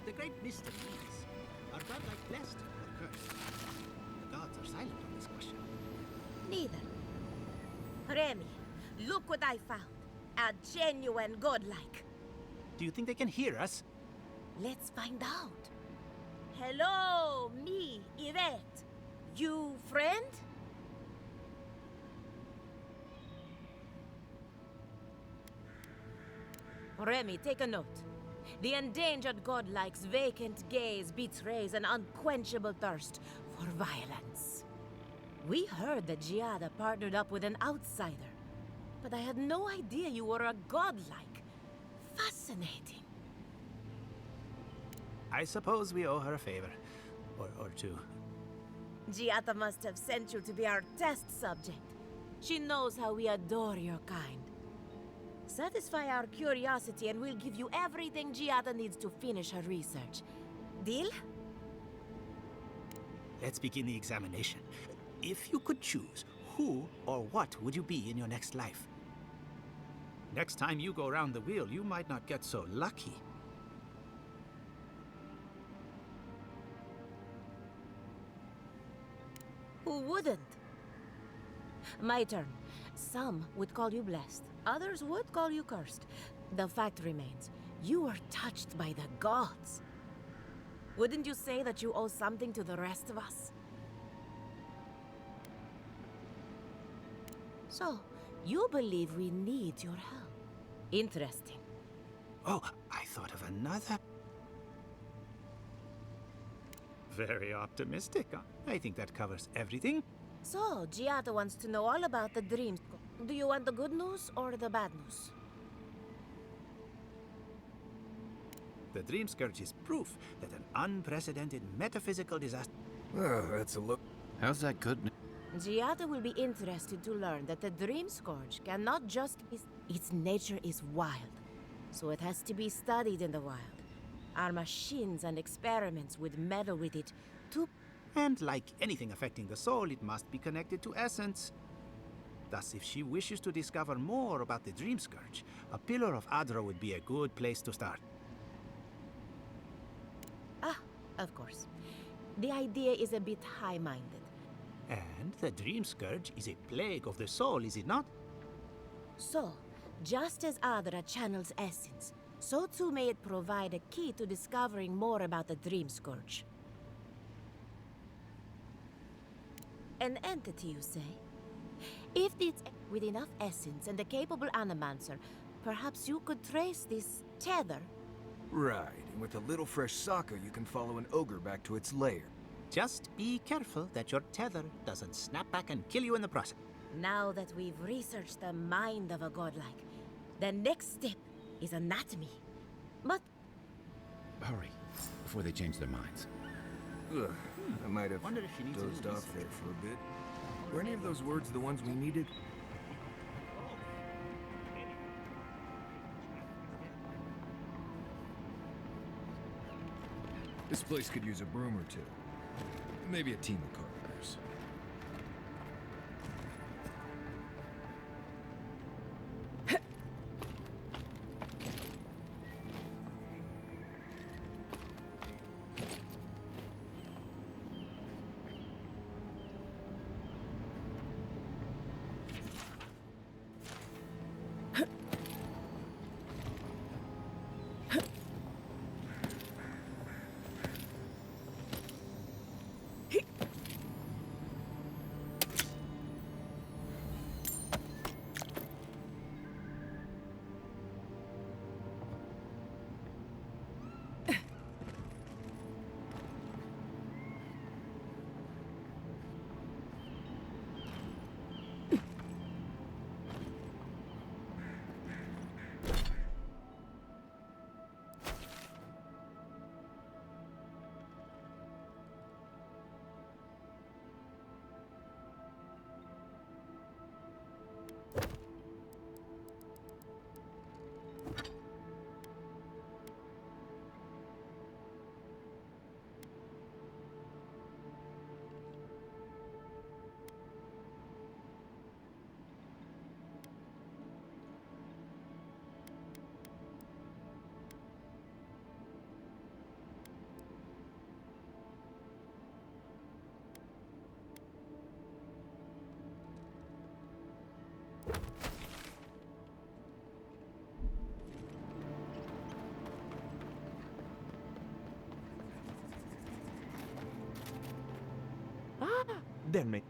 The great mystery is, are godlike blessed or cursed? The gods are silent on this question. Neither. Remy, look what I found. A genuine godlike. Do you think they can hear us? Let's find out. Hello, me, Yvette. You friend? Remy, take a note. The endangered godlike's vacant gaze betrays an unquenchable thirst for violence. We heard that Giada partnered up with an outsider, but I had no idea you were a godlike. Fascinating. I suppose we owe her a favor. Or two. Giada must have sent you to be our test subject. She knows how we adore your kind. Satisfy our curiosity and we'll give you everything Giada needs to finish her research. Deal? Let's begin the examination. If you could choose, who or what would you be in your next life? Next time you go around the wheel, you might not get so lucky. Who wouldn't? My turn. Some would call you blessed. Others would call you cursed. The fact remains, you are touched by the gods. Wouldn't you say that you owe something to the rest of us? So, you believe we need your help. Interesting. Oh, I thought of another. Very optimistic. I think that covers everything. So, Giada wants to know all about the dreams. Do you want the good news or the bad news? The Dream Scourge is proof that an unprecedented metaphysical disaster... Oh, that's a look. How's that good news? Giada will be interested to learn that the Dream Scourge cannot just be... Its nature is wild, so it has to be studied in the wild. Our machines and experiments would meddle with it to... And like anything affecting the soul, it must be connected to essence. Thus, if she wishes to discover more about the Dream Scourge, a Pillar of Adra would be a good place to start. Ah, of course. The idea is a bit high-minded. And the Dream Scourge is a plague of the soul, is it not? So, just as Adra channels essence, so too may it provide a key to discovering more about the Dream Scourge. An entity, you say? If it's with enough essence and a capable animancer, perhaps you could trace this tether. Right, and with a little fresh soccer, you can follow an ogre back to its lair. Just be careful that your tether doesn't snap back and kill you in the process. Now that we've researched the mind of a godlike, the next step is anatomy. But... Hurry, before they change their minds. Ugh, I might have Wonder if she needs a dozed little off there for a bit. Were any of those words the ones we needed? This place could use a broom or two. Maybe a team of carpenters. Damn it.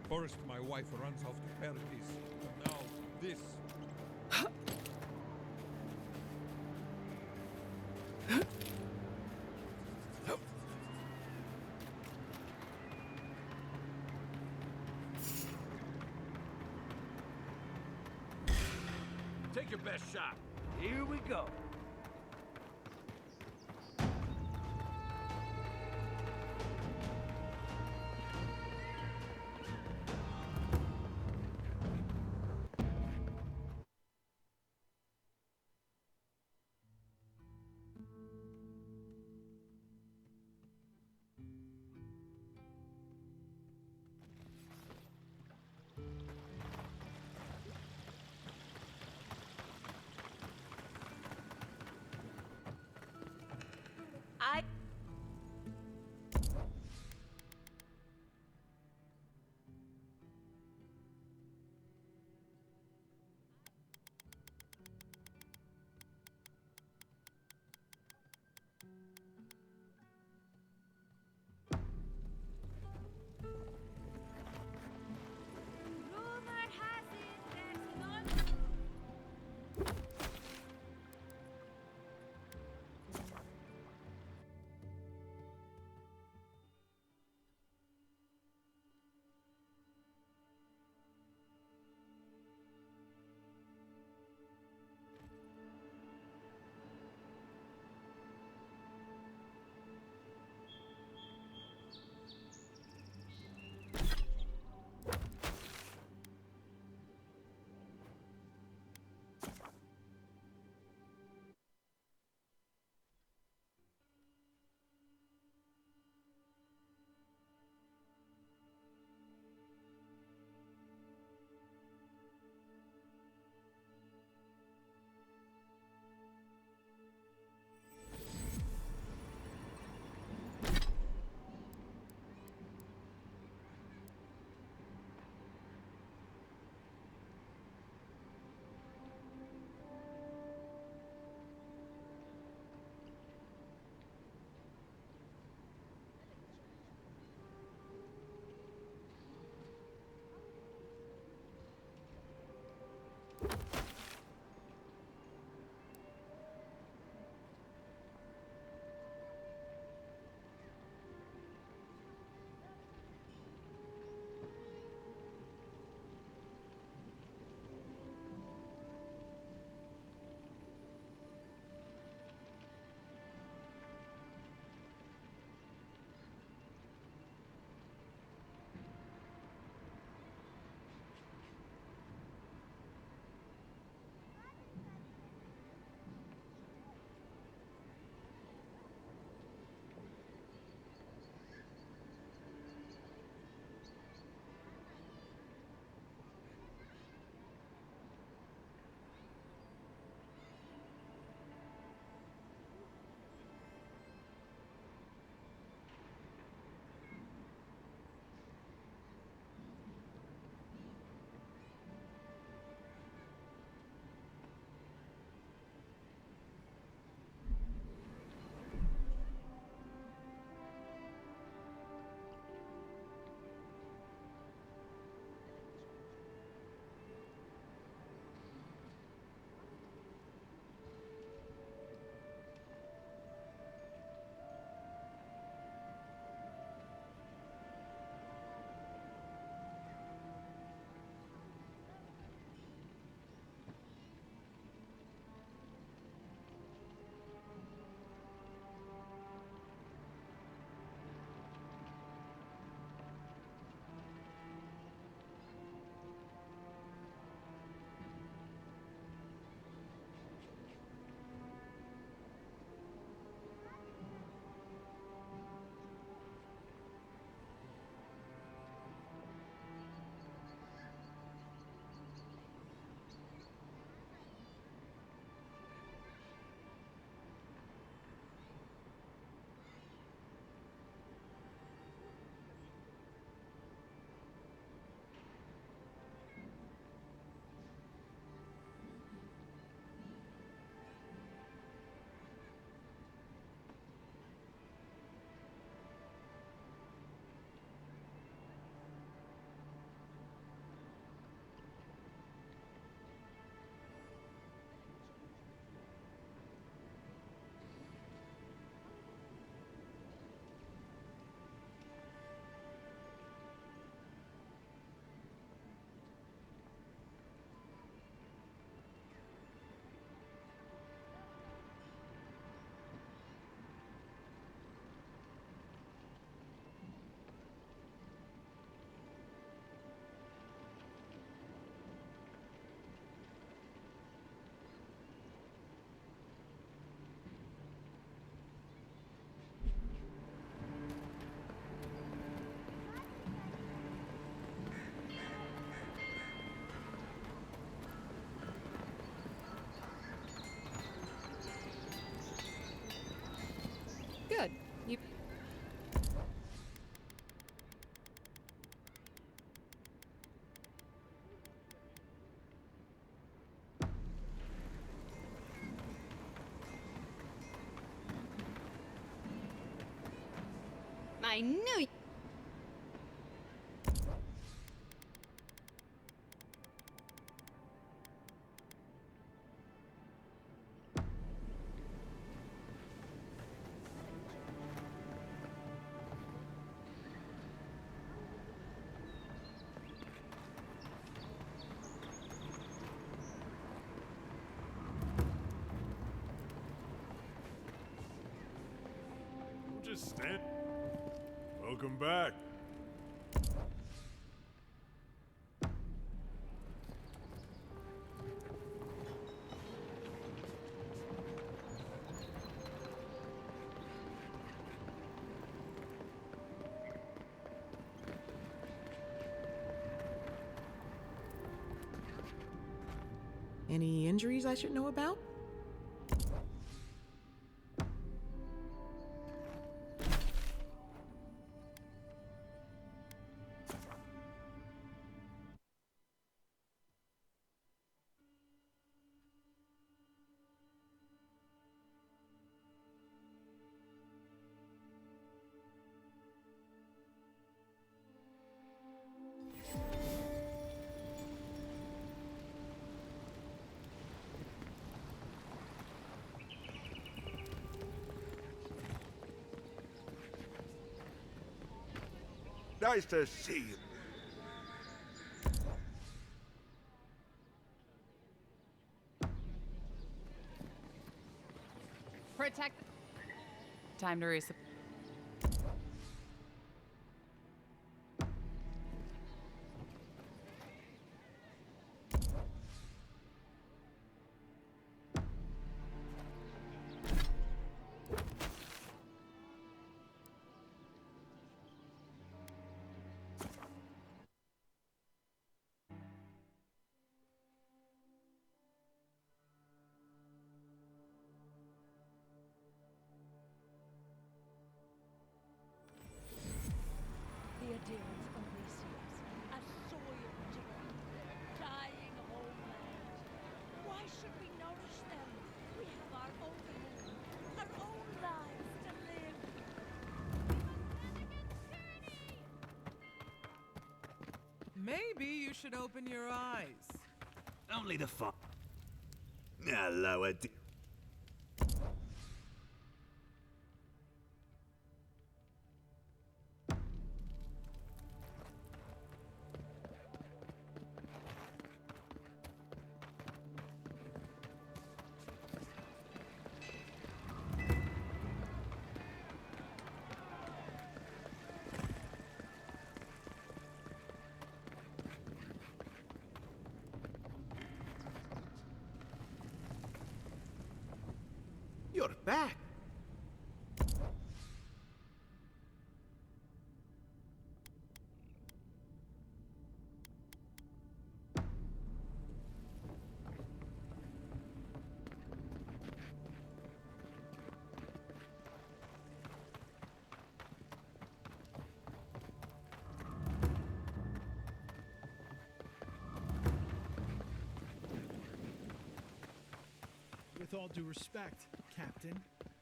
First, my wife runs off to Paradis. Now, this. Take your best shot. Here we go. I knew Just stand. Welcome back. Any injuries I should know about? Nice to see you. protect. Time to resupply. The adherents of Elysius, a soiled terrain, dying homeland. Why should we nourish them? We have our own home, our own lives to live. Maybe you should open your eyes. Only the fun. Hello, You're back. With all due respect, Captain,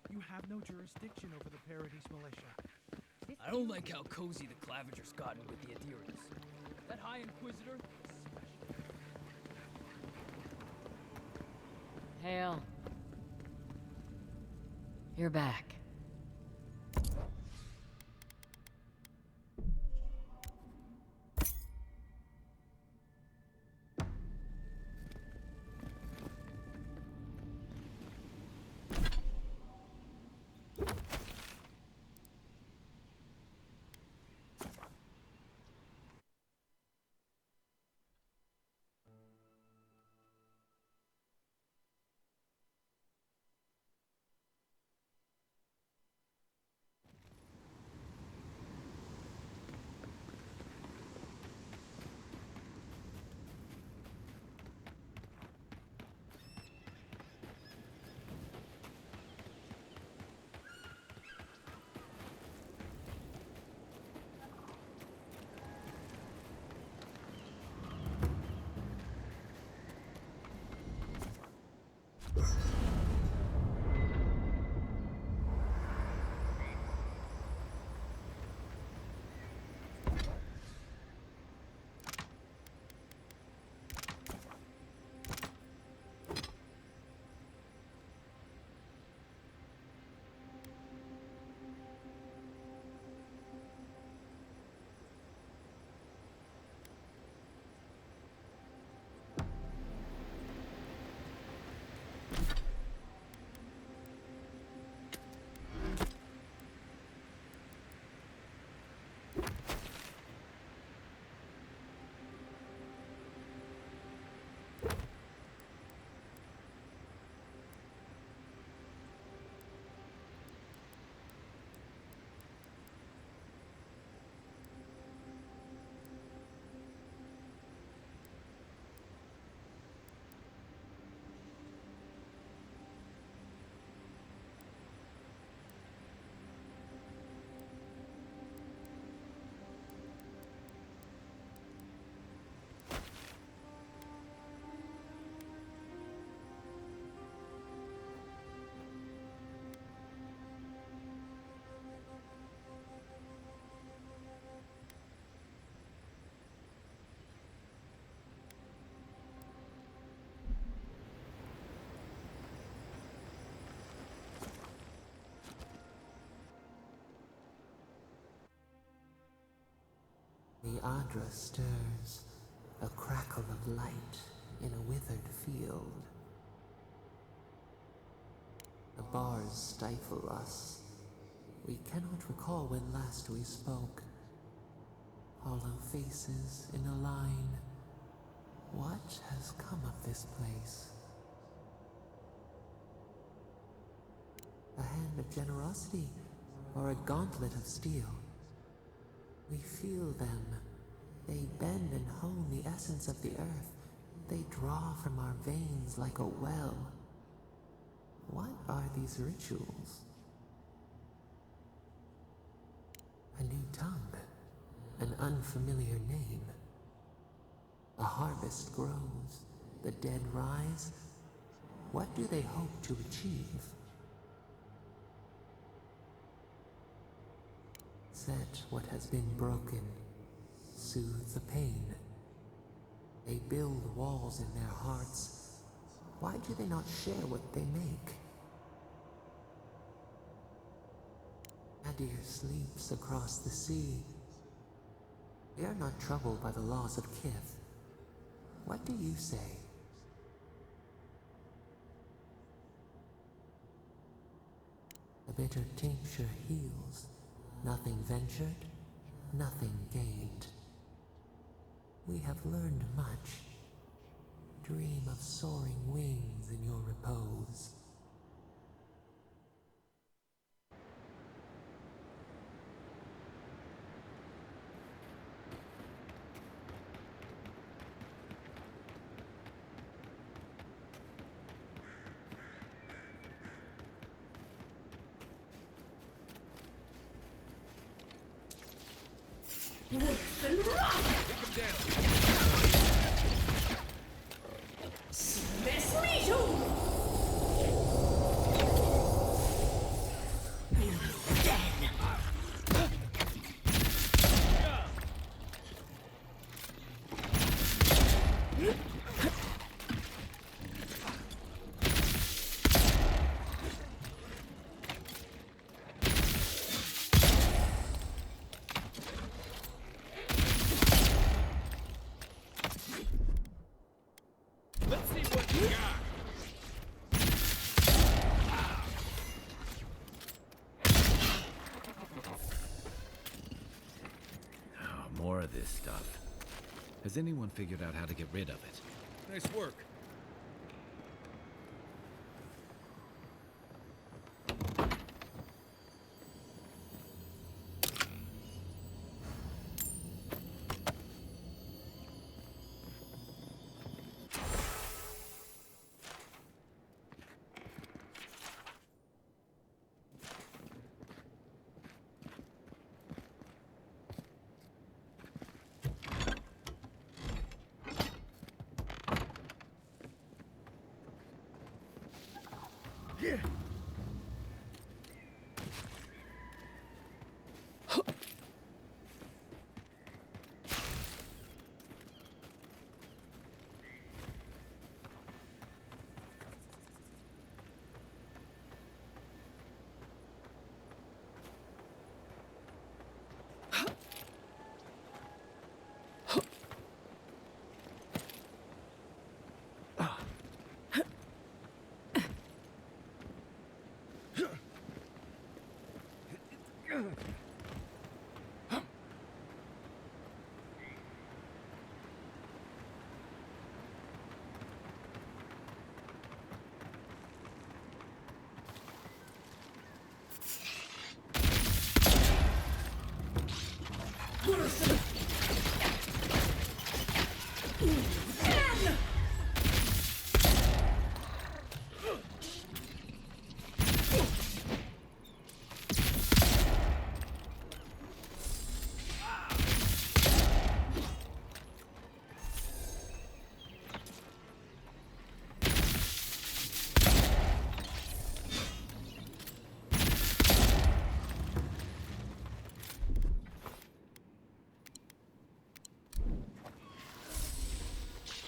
you have no jurisdiction over the Paradise Militia. I don't like how cozy the Clavenger's gotten with the adherents. That High Inquisitor is special. Hail. You're back. The Adra stirs, a crackle of light in a withered field. The bars stifle us. We cannot recall when last we spoke. Hollow faces in a line. What has come of this place? A hand of generosity, or a gauntlet of steel? We feel them. They bend and hone the essence of the earth. They draw from our veins like a well. What are these rituals? A new tongue, an unfamiliar name. A harvest grows, the dead rise. What do they hope to achieve? Set what has been broken, soothe the pain. They build walls in their hearts. Why do they not share what they make? Adir sleeps across the sea. We are not troubled by the laws of Kith. What do you say? The bitter tincture heals. Nothing ventured, nothing gained. We have learned much. Dream of soaring wings in your repose. More of this stuff. Has anyone figured out how to get rid of it? Nice work. Yeah.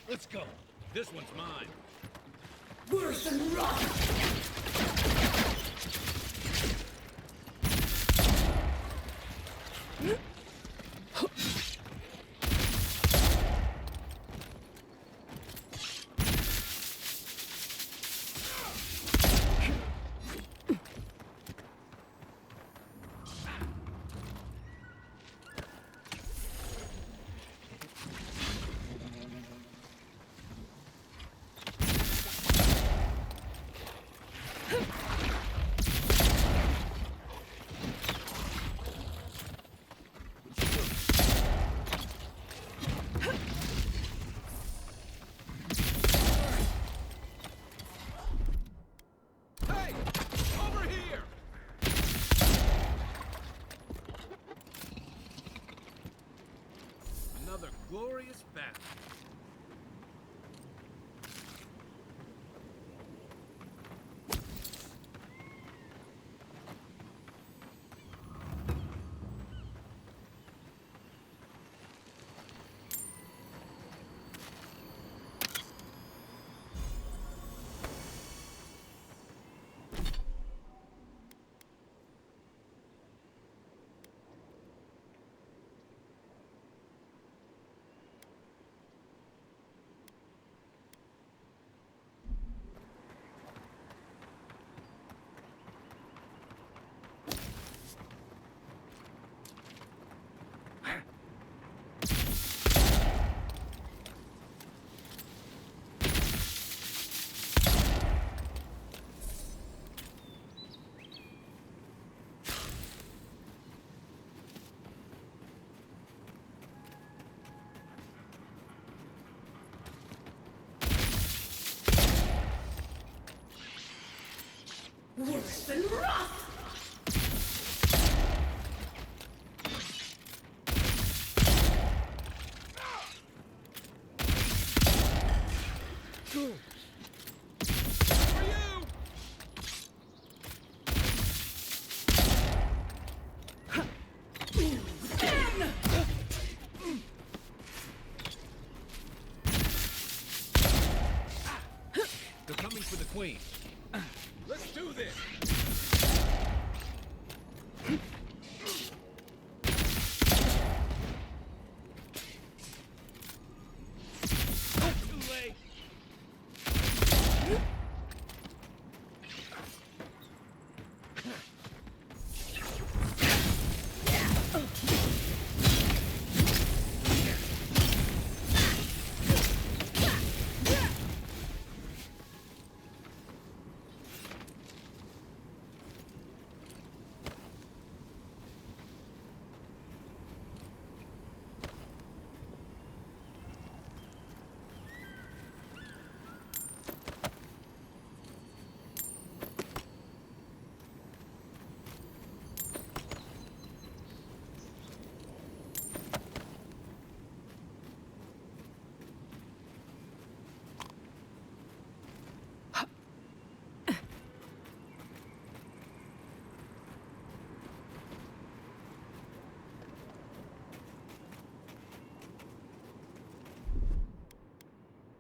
Let's go. This one's mine. Worse than rock! glorious band. Worse than rot! They're coming for the queen. Let's do this! Too late.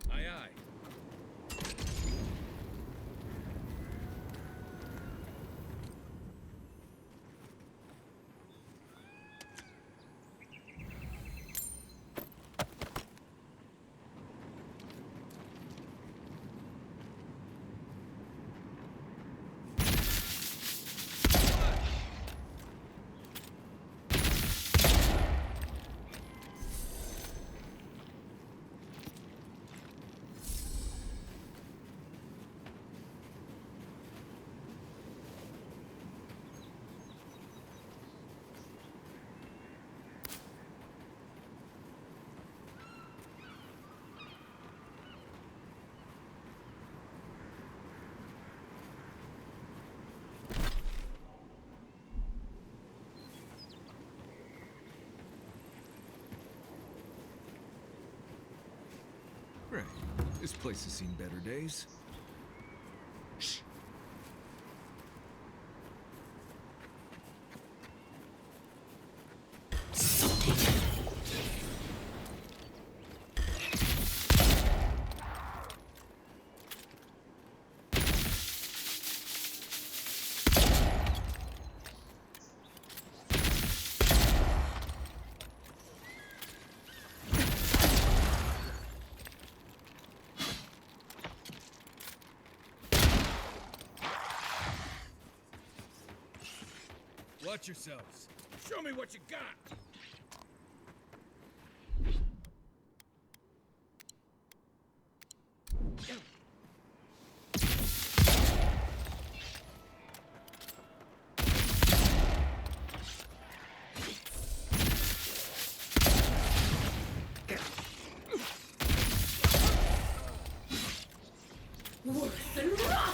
Aye, aye. Right. This place has seen better days. Shh. Watch yourselves. Show me what you got. Worse than rot!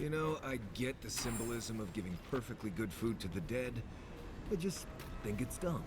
You know, I get the symbolism of giving perfectly good food to the dead. I just think it's dumb.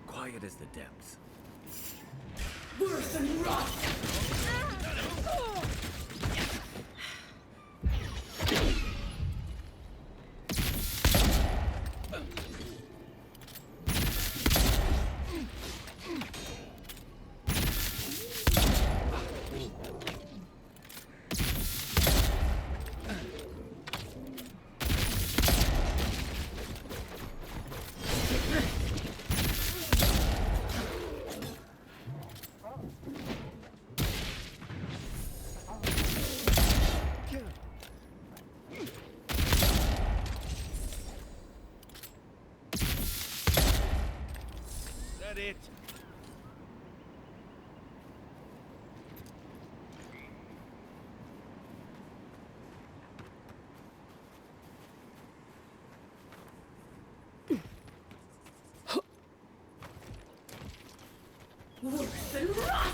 Quiet as the depths. Worse than rot! It. Worse than rot!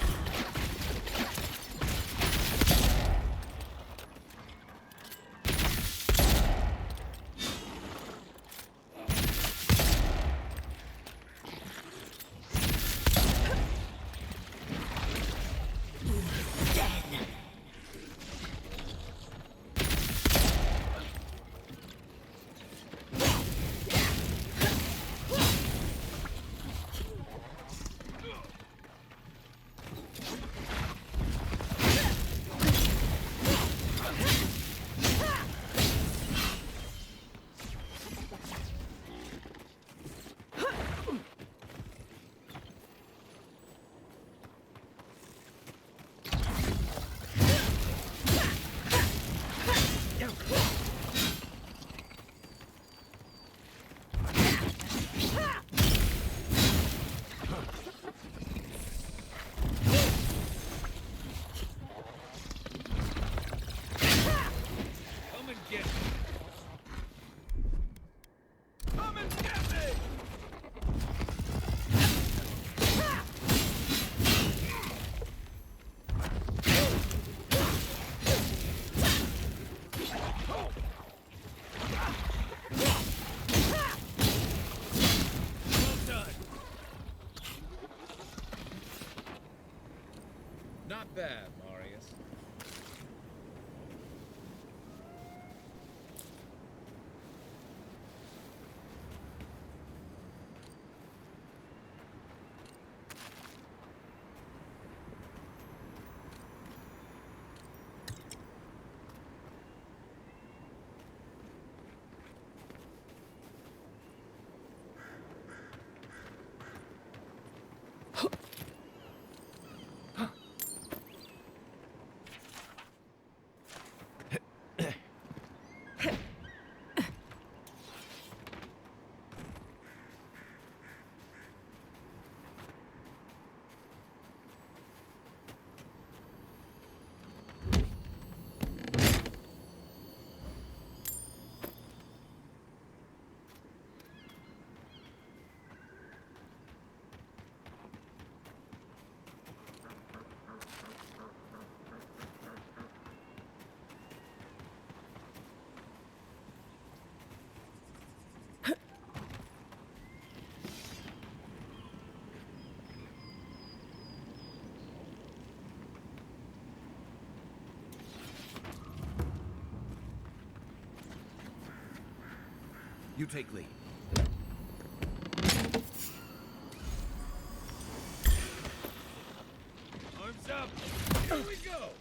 You take lead. Arms up! Here we go!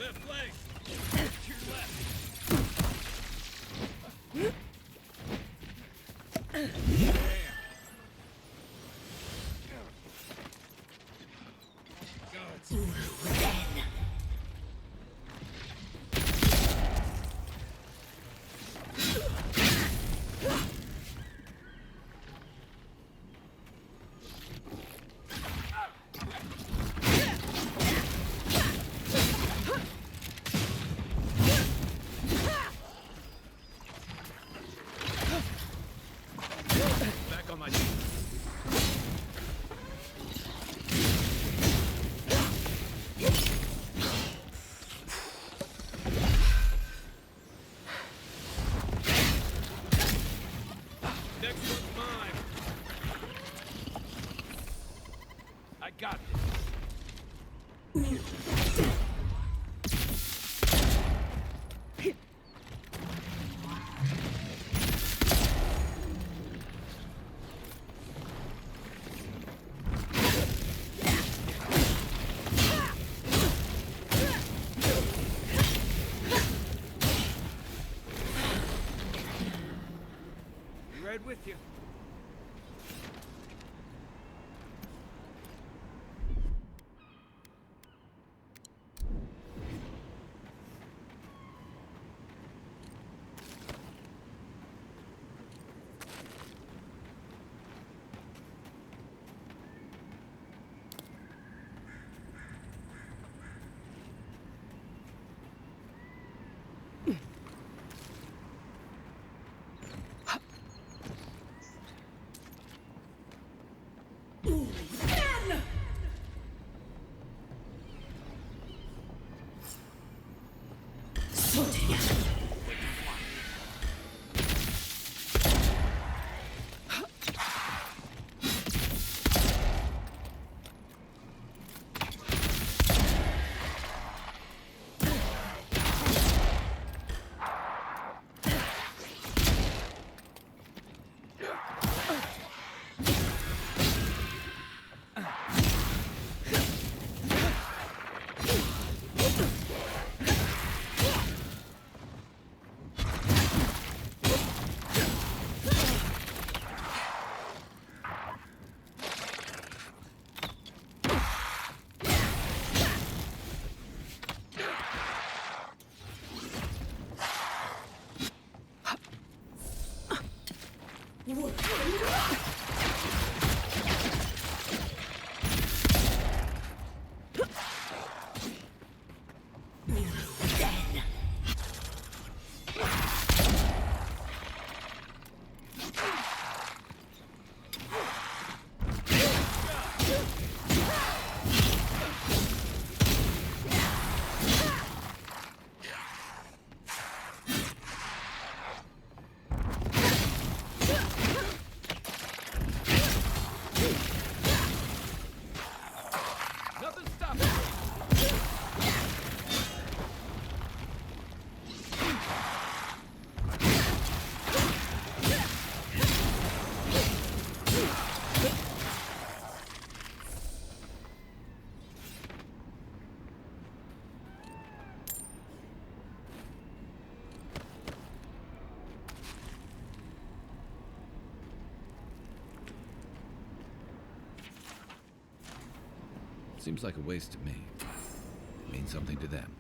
Left leg! To your left! Back on my feet. Next one's mine. I got this. Right with you. Seems like a waste to me. It means something to them.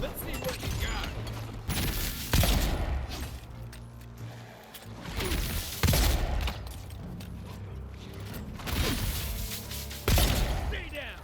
Let's see what you got. Stay down.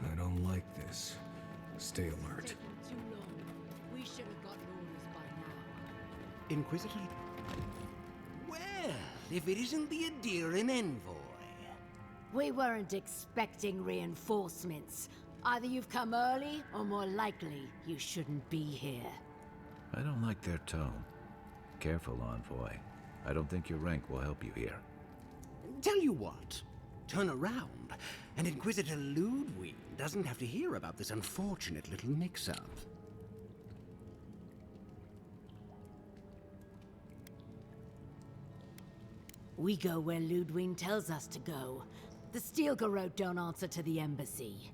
I don't like this. Stay alert. Too long. We should have gotten orders by now. Inquisitor? Well, if it isn't the Adirian envoy. We weren't expecting reinforcements. Either you've come early, or more likely, you shouldn't be here. I don't like their tone. Careful, envoy. I don't think your rank will help you here. Tell you what, turn around, and Inquisitor Ludwig doesn't have to hear about this unfortunate little mix-up. We go where Ludwig tells us to go. The Stilgarrote don't answer to the embassy.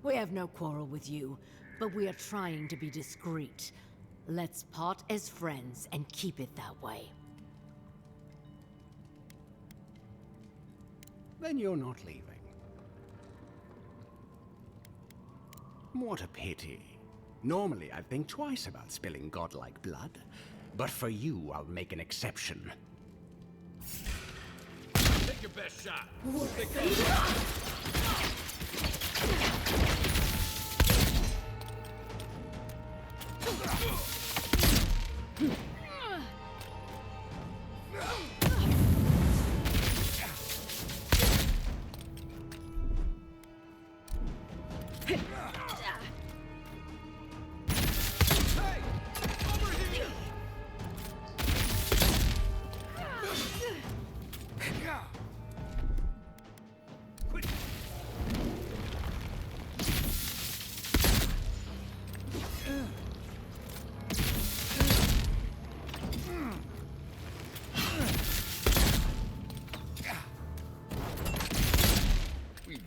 We have no quarrel with you, but we are trying to be discreet. Let's part as friends and keep it that way. Then you're not leaving. What a pity. Normally I'd think twice about spilling godlike blood, but for you I'll make an exception. Take your best shot.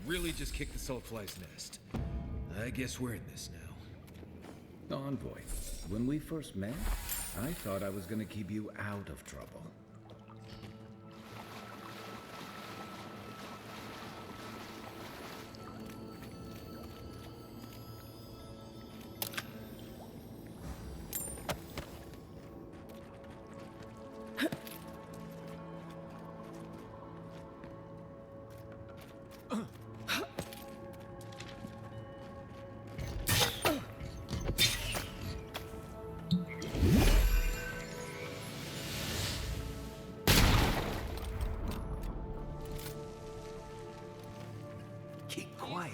Really just kicked the Saltfly's nest. I guess we're in this now. Envoy, when we first met, I thought I was going to keep you out of trouble. Keep quiet.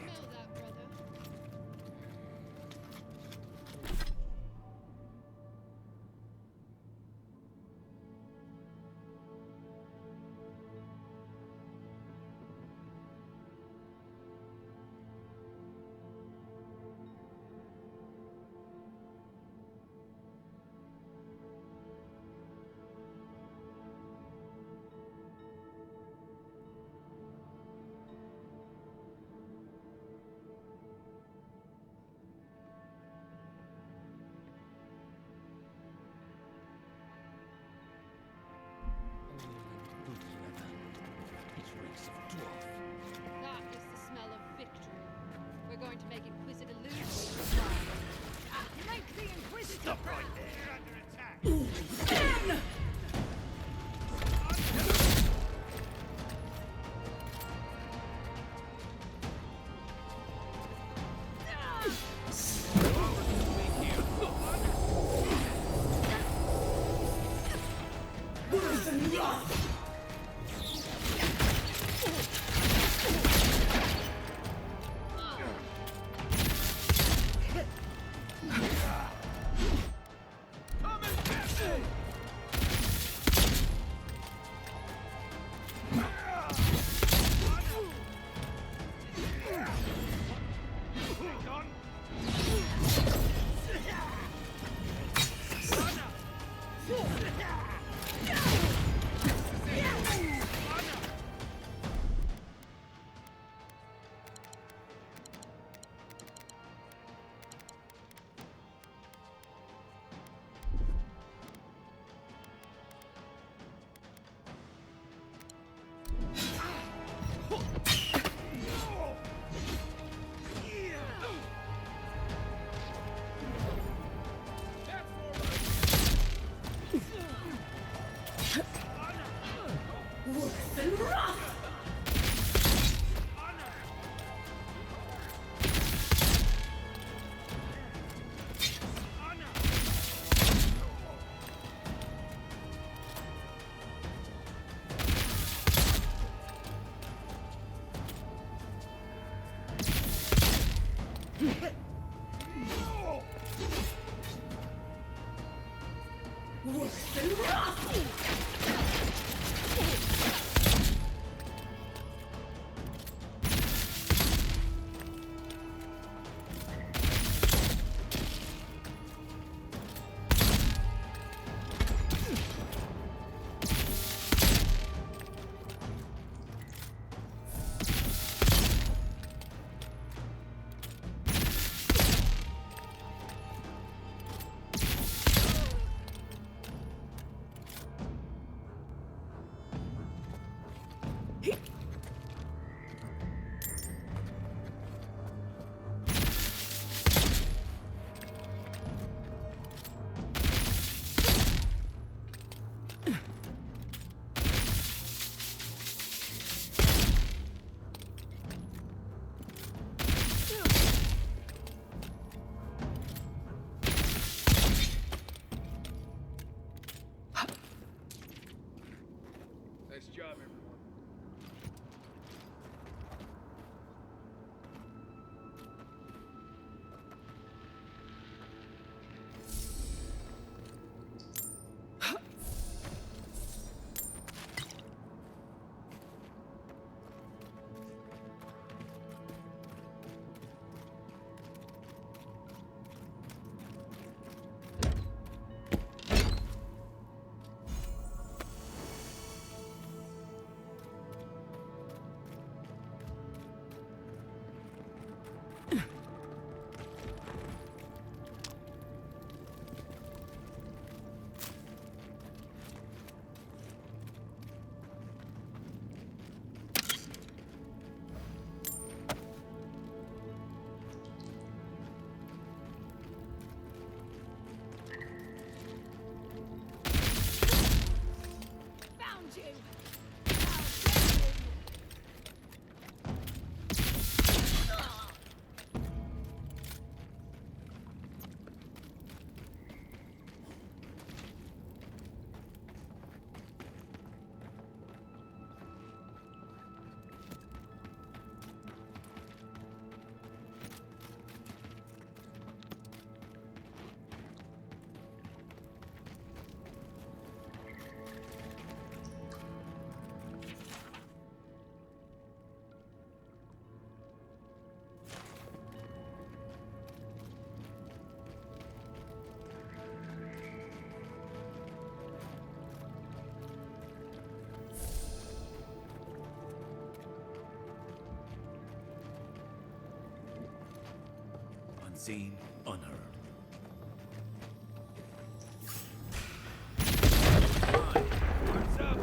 Stop right there! You're under attack! Stand! Worse than rot! Worse than rot! Worse than rot! Nice job, everyone. Found you! Unseen, unheard. What's up?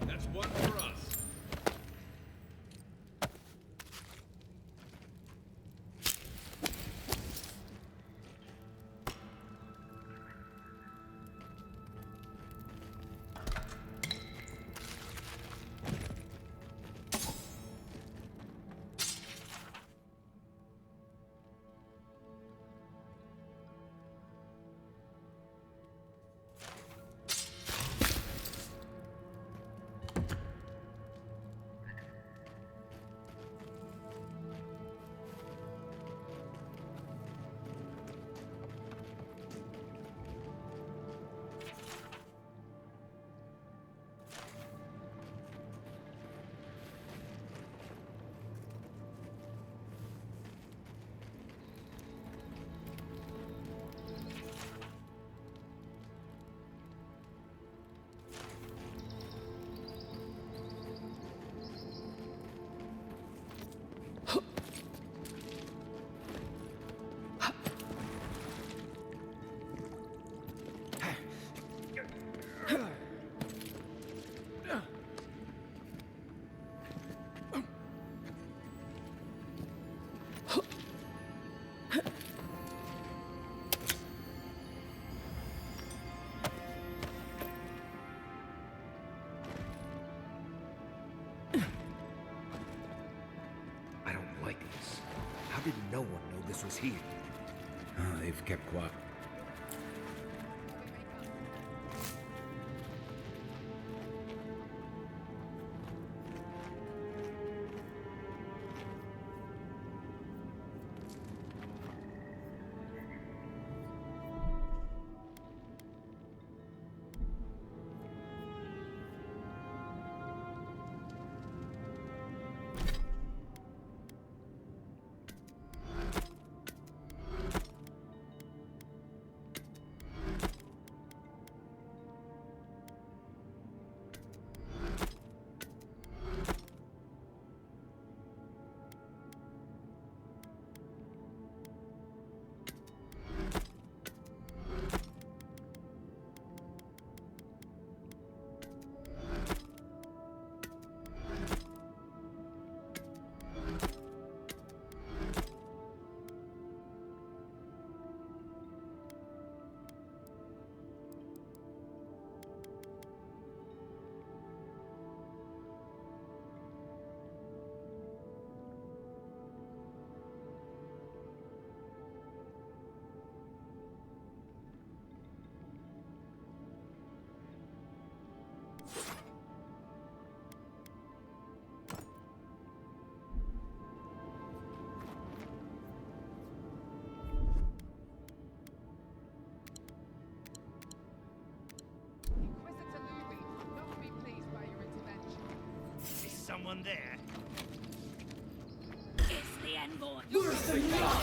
That's one for us. How did no one know this was here? They've kept quiet. Someone there? It's the envoy. Worse than rock!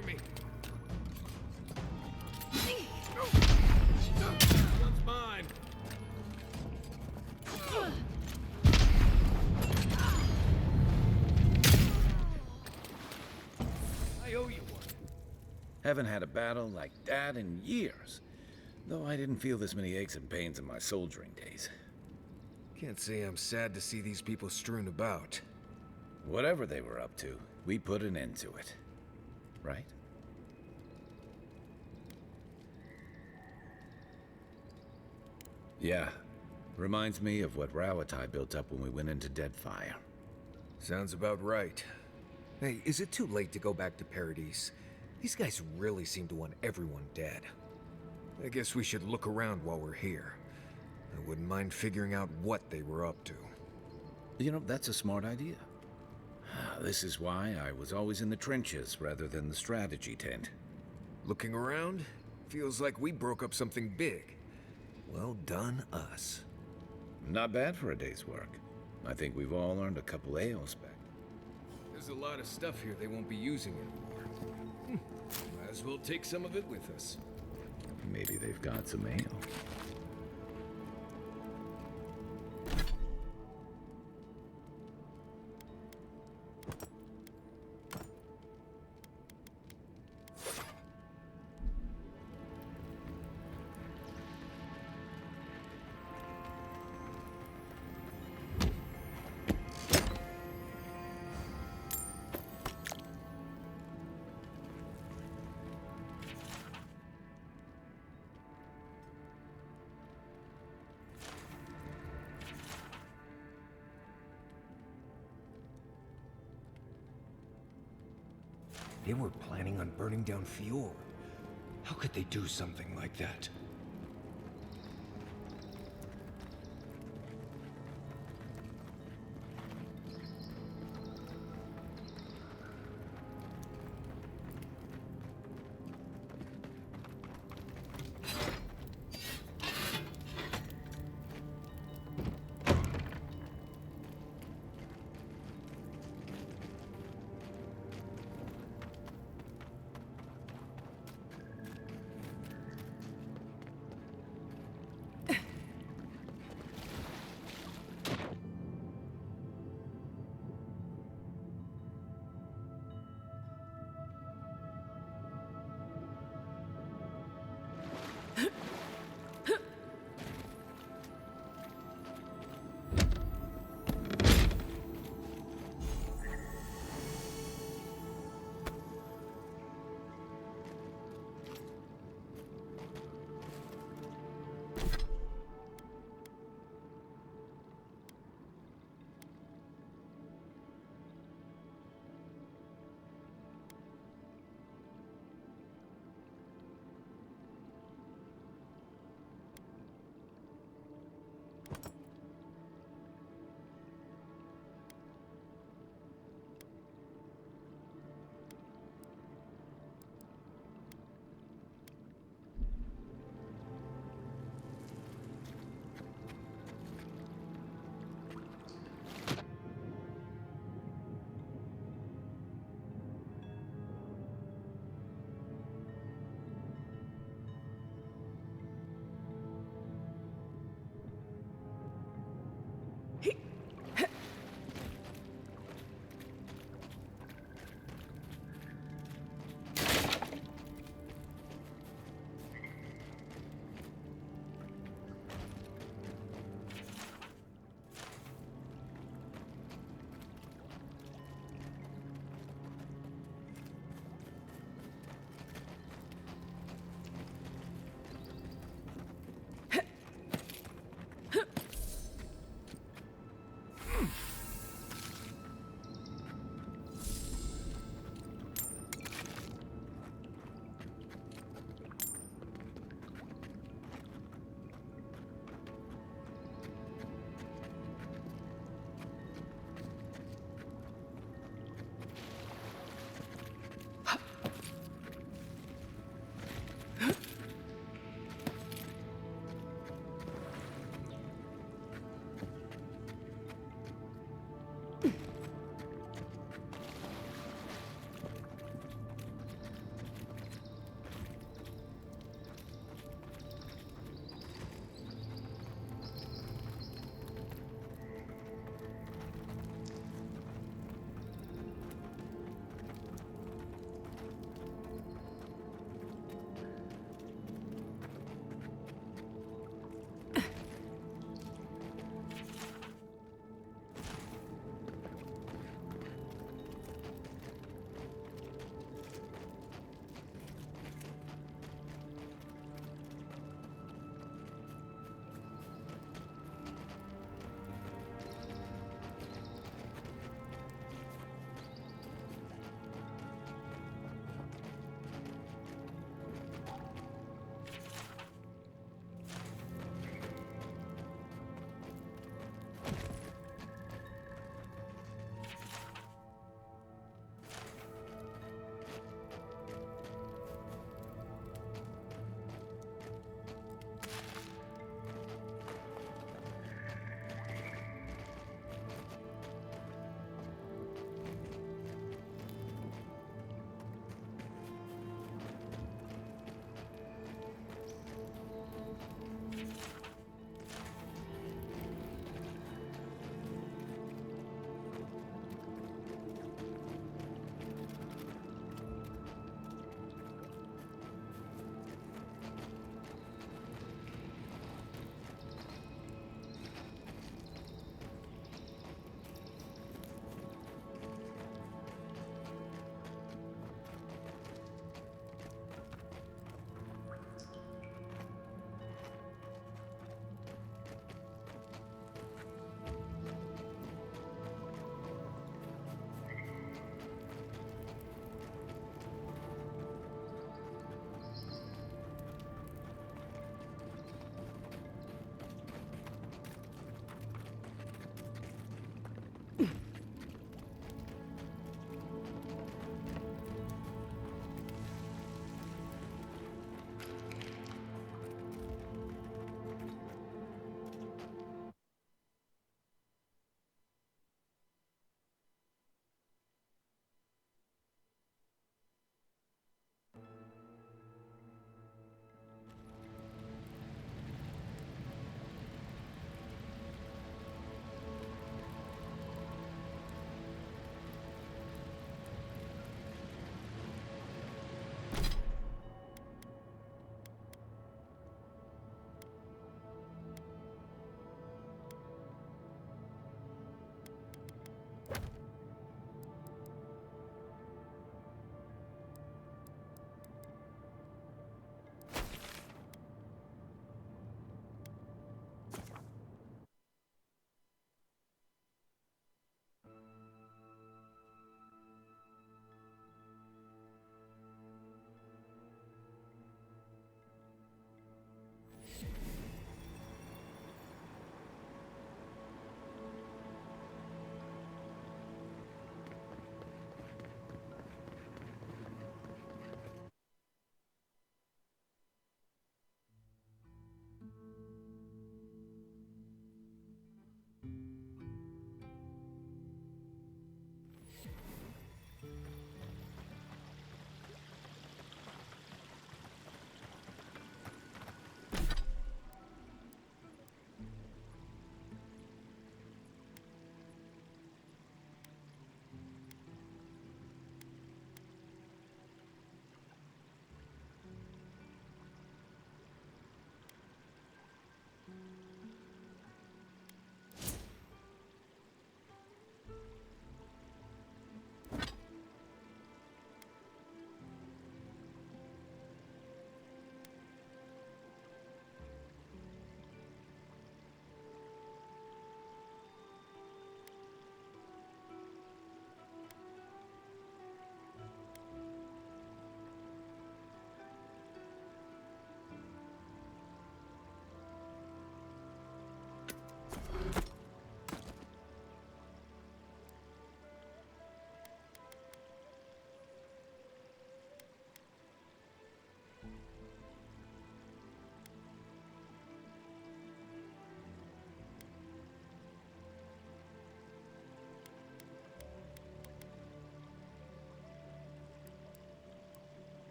for me. One's mine. I owe you one. Haven't had a battle like that in years. Though I didn't feel this many aches and pains in my soldiering days. Can't say I'm sad to see these people strewn about. Whatever they were up to, we put an end to it. Right? Yeah. Reminds me of what Rawatai built up when we went into Deadfire. Sounds about right. Hey, is it too late to go back to Paradise? These guys really seem to want everyone dead. I guess we should look around while we're here. I wouldn't mind figuring out what they were up to. You know, that's a smart idea. This is why I was always in the trenches rather than the strategy tent. Looking around, feels like we broke up something big. Well done, us. Not bad for a day's work. I think we've all earned a couple ales back. There's a lot of stuff here they won't be using anymore. Might as well take some of it with us. Maybe they've got some ale. They were planning on burning down Fjord. How could they do something like that?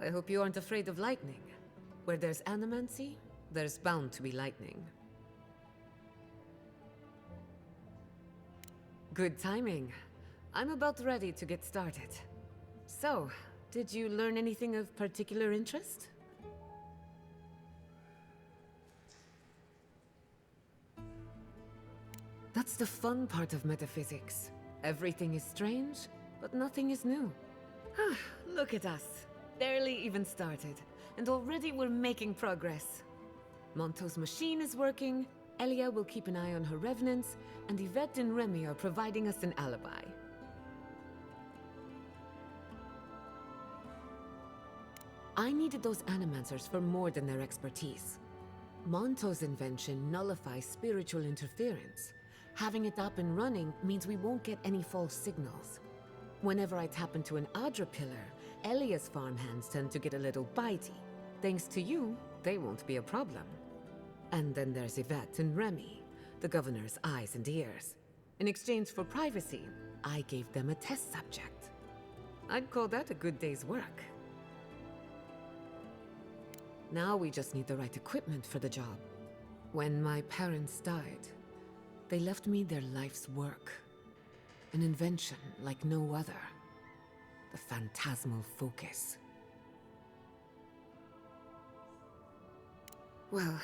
I hope you aren't afraid of lightning. Where there's animancy, there's bound to be lightning. Good timing. I'm about ready to get started. So, did you learn anything of particular interest? That's the fun part of metaphysics. Everything is strange, but nothing is new. Look at us. Barely even started, and already we're making progress. Monto's machine is working, Elia will keep an eye on her revenants, and Yvette and Remy are providing us an alibi. I needed those animancers for more than their expertise. Monto's invention nullifies spiritual interference. Having it up and running means we won't get any false signals. Whenever I tap into an Adra pillar, Elia's farmhands tend to get a little bitey. Thanks to you, they won't be a problem. And then there's Yvette and Remy, the governor's eyes and ears. In exchange for privacy, I gave them a test subject. I'd call that a good day's work. Now we just need the right equipment for the job. When my parents died, they left me their life's work. An invention like no other. The phantasmal focus. Well,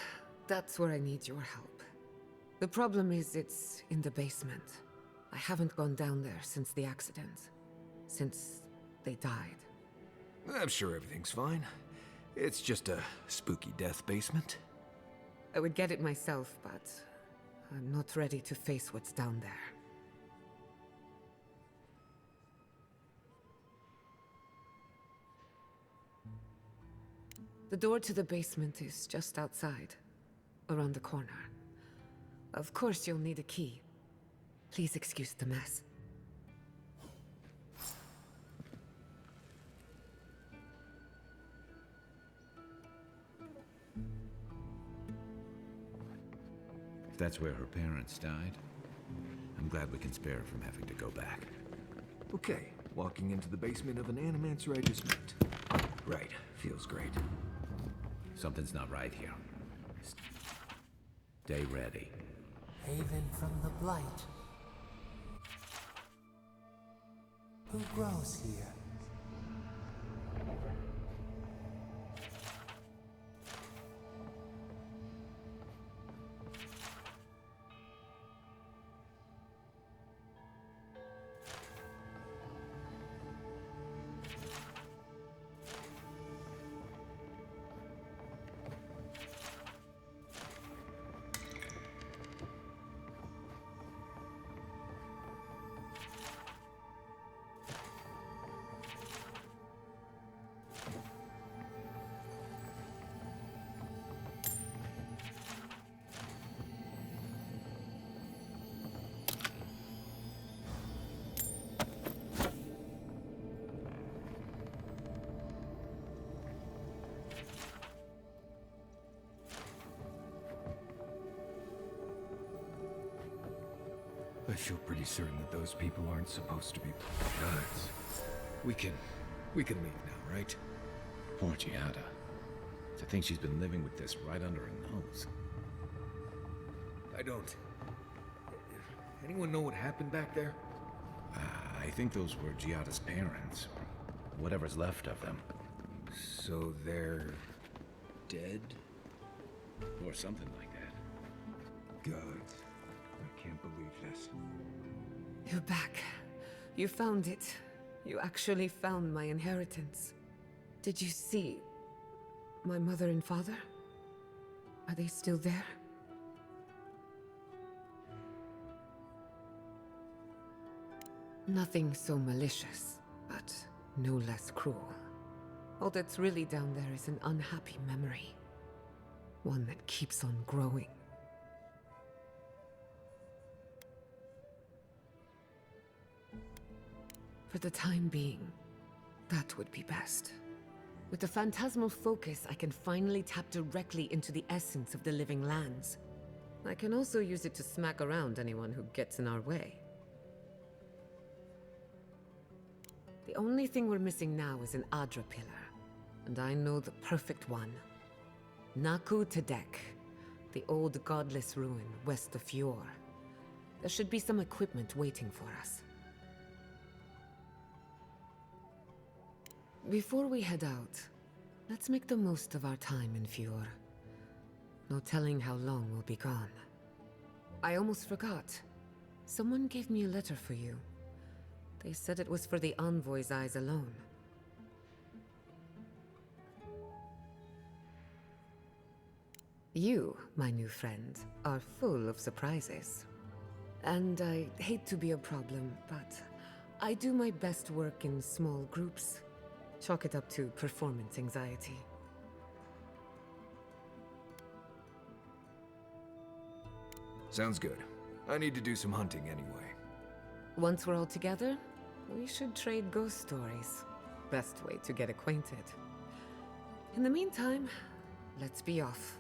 that's where I need your help. The problem is it's in the basement. I haven't gone down there since the accident. Since they died. I'm sure everything's fine. It's just a spooky death basement. I would get it myself, but I'm not ready to face what's down there. The door to the basement is just outside, around the corner. Of course you'll need a key. Please excuse the mess. If that's where her parents died, I'm glad we can spare her from having to go back. Okay, walking into the basement of an animancer I just met. Right, feels great. Something's not right here. Stay ready. Haven from the Blight. Who grows here? I feel pretty certain that those people aren't supposed to be guards. We can leave now, right? Poor Giada. To think she's been living with this right under her nose. I don't. Anyone know what happened back there? I think those were Giada's parents, or whatever's left of them. So they're dead? Or something like that. God, I can't believe this. You're back. You found it. You actually found my inheritance. Did you see my mother and father? Are they still there? Nothing so malicious, but no less cruel. All that's really down there is an unhappy memory. One that keeps on growing. For the time being, that would be best. With the phantasmal focus, I can finally tap directly into the essence of the living lands. I can also use it to smack around anyone who gets in our way. The only thing we're missing now is an Adra pillar. and I know the perfect one. Naku Tedek, the old godless ruin west of Fjord. There should be some equipment waiting for us. Before we head out, let's make the most of our time in Fjord. No telling how long we'll be gone. I almost forgot. Someone gave me a letter for you. They said it was for the Envoy's eyes alone. You, my new friend, are full of surprises. And I hate to be a problem, but I do my best work in small groups. Chalk it up to performance anxiety. Sounds good. I need to do some hunting anyway. Once we're all together, we should trade ghost stories. Best way to get acquainted. In the meantime, let's be off.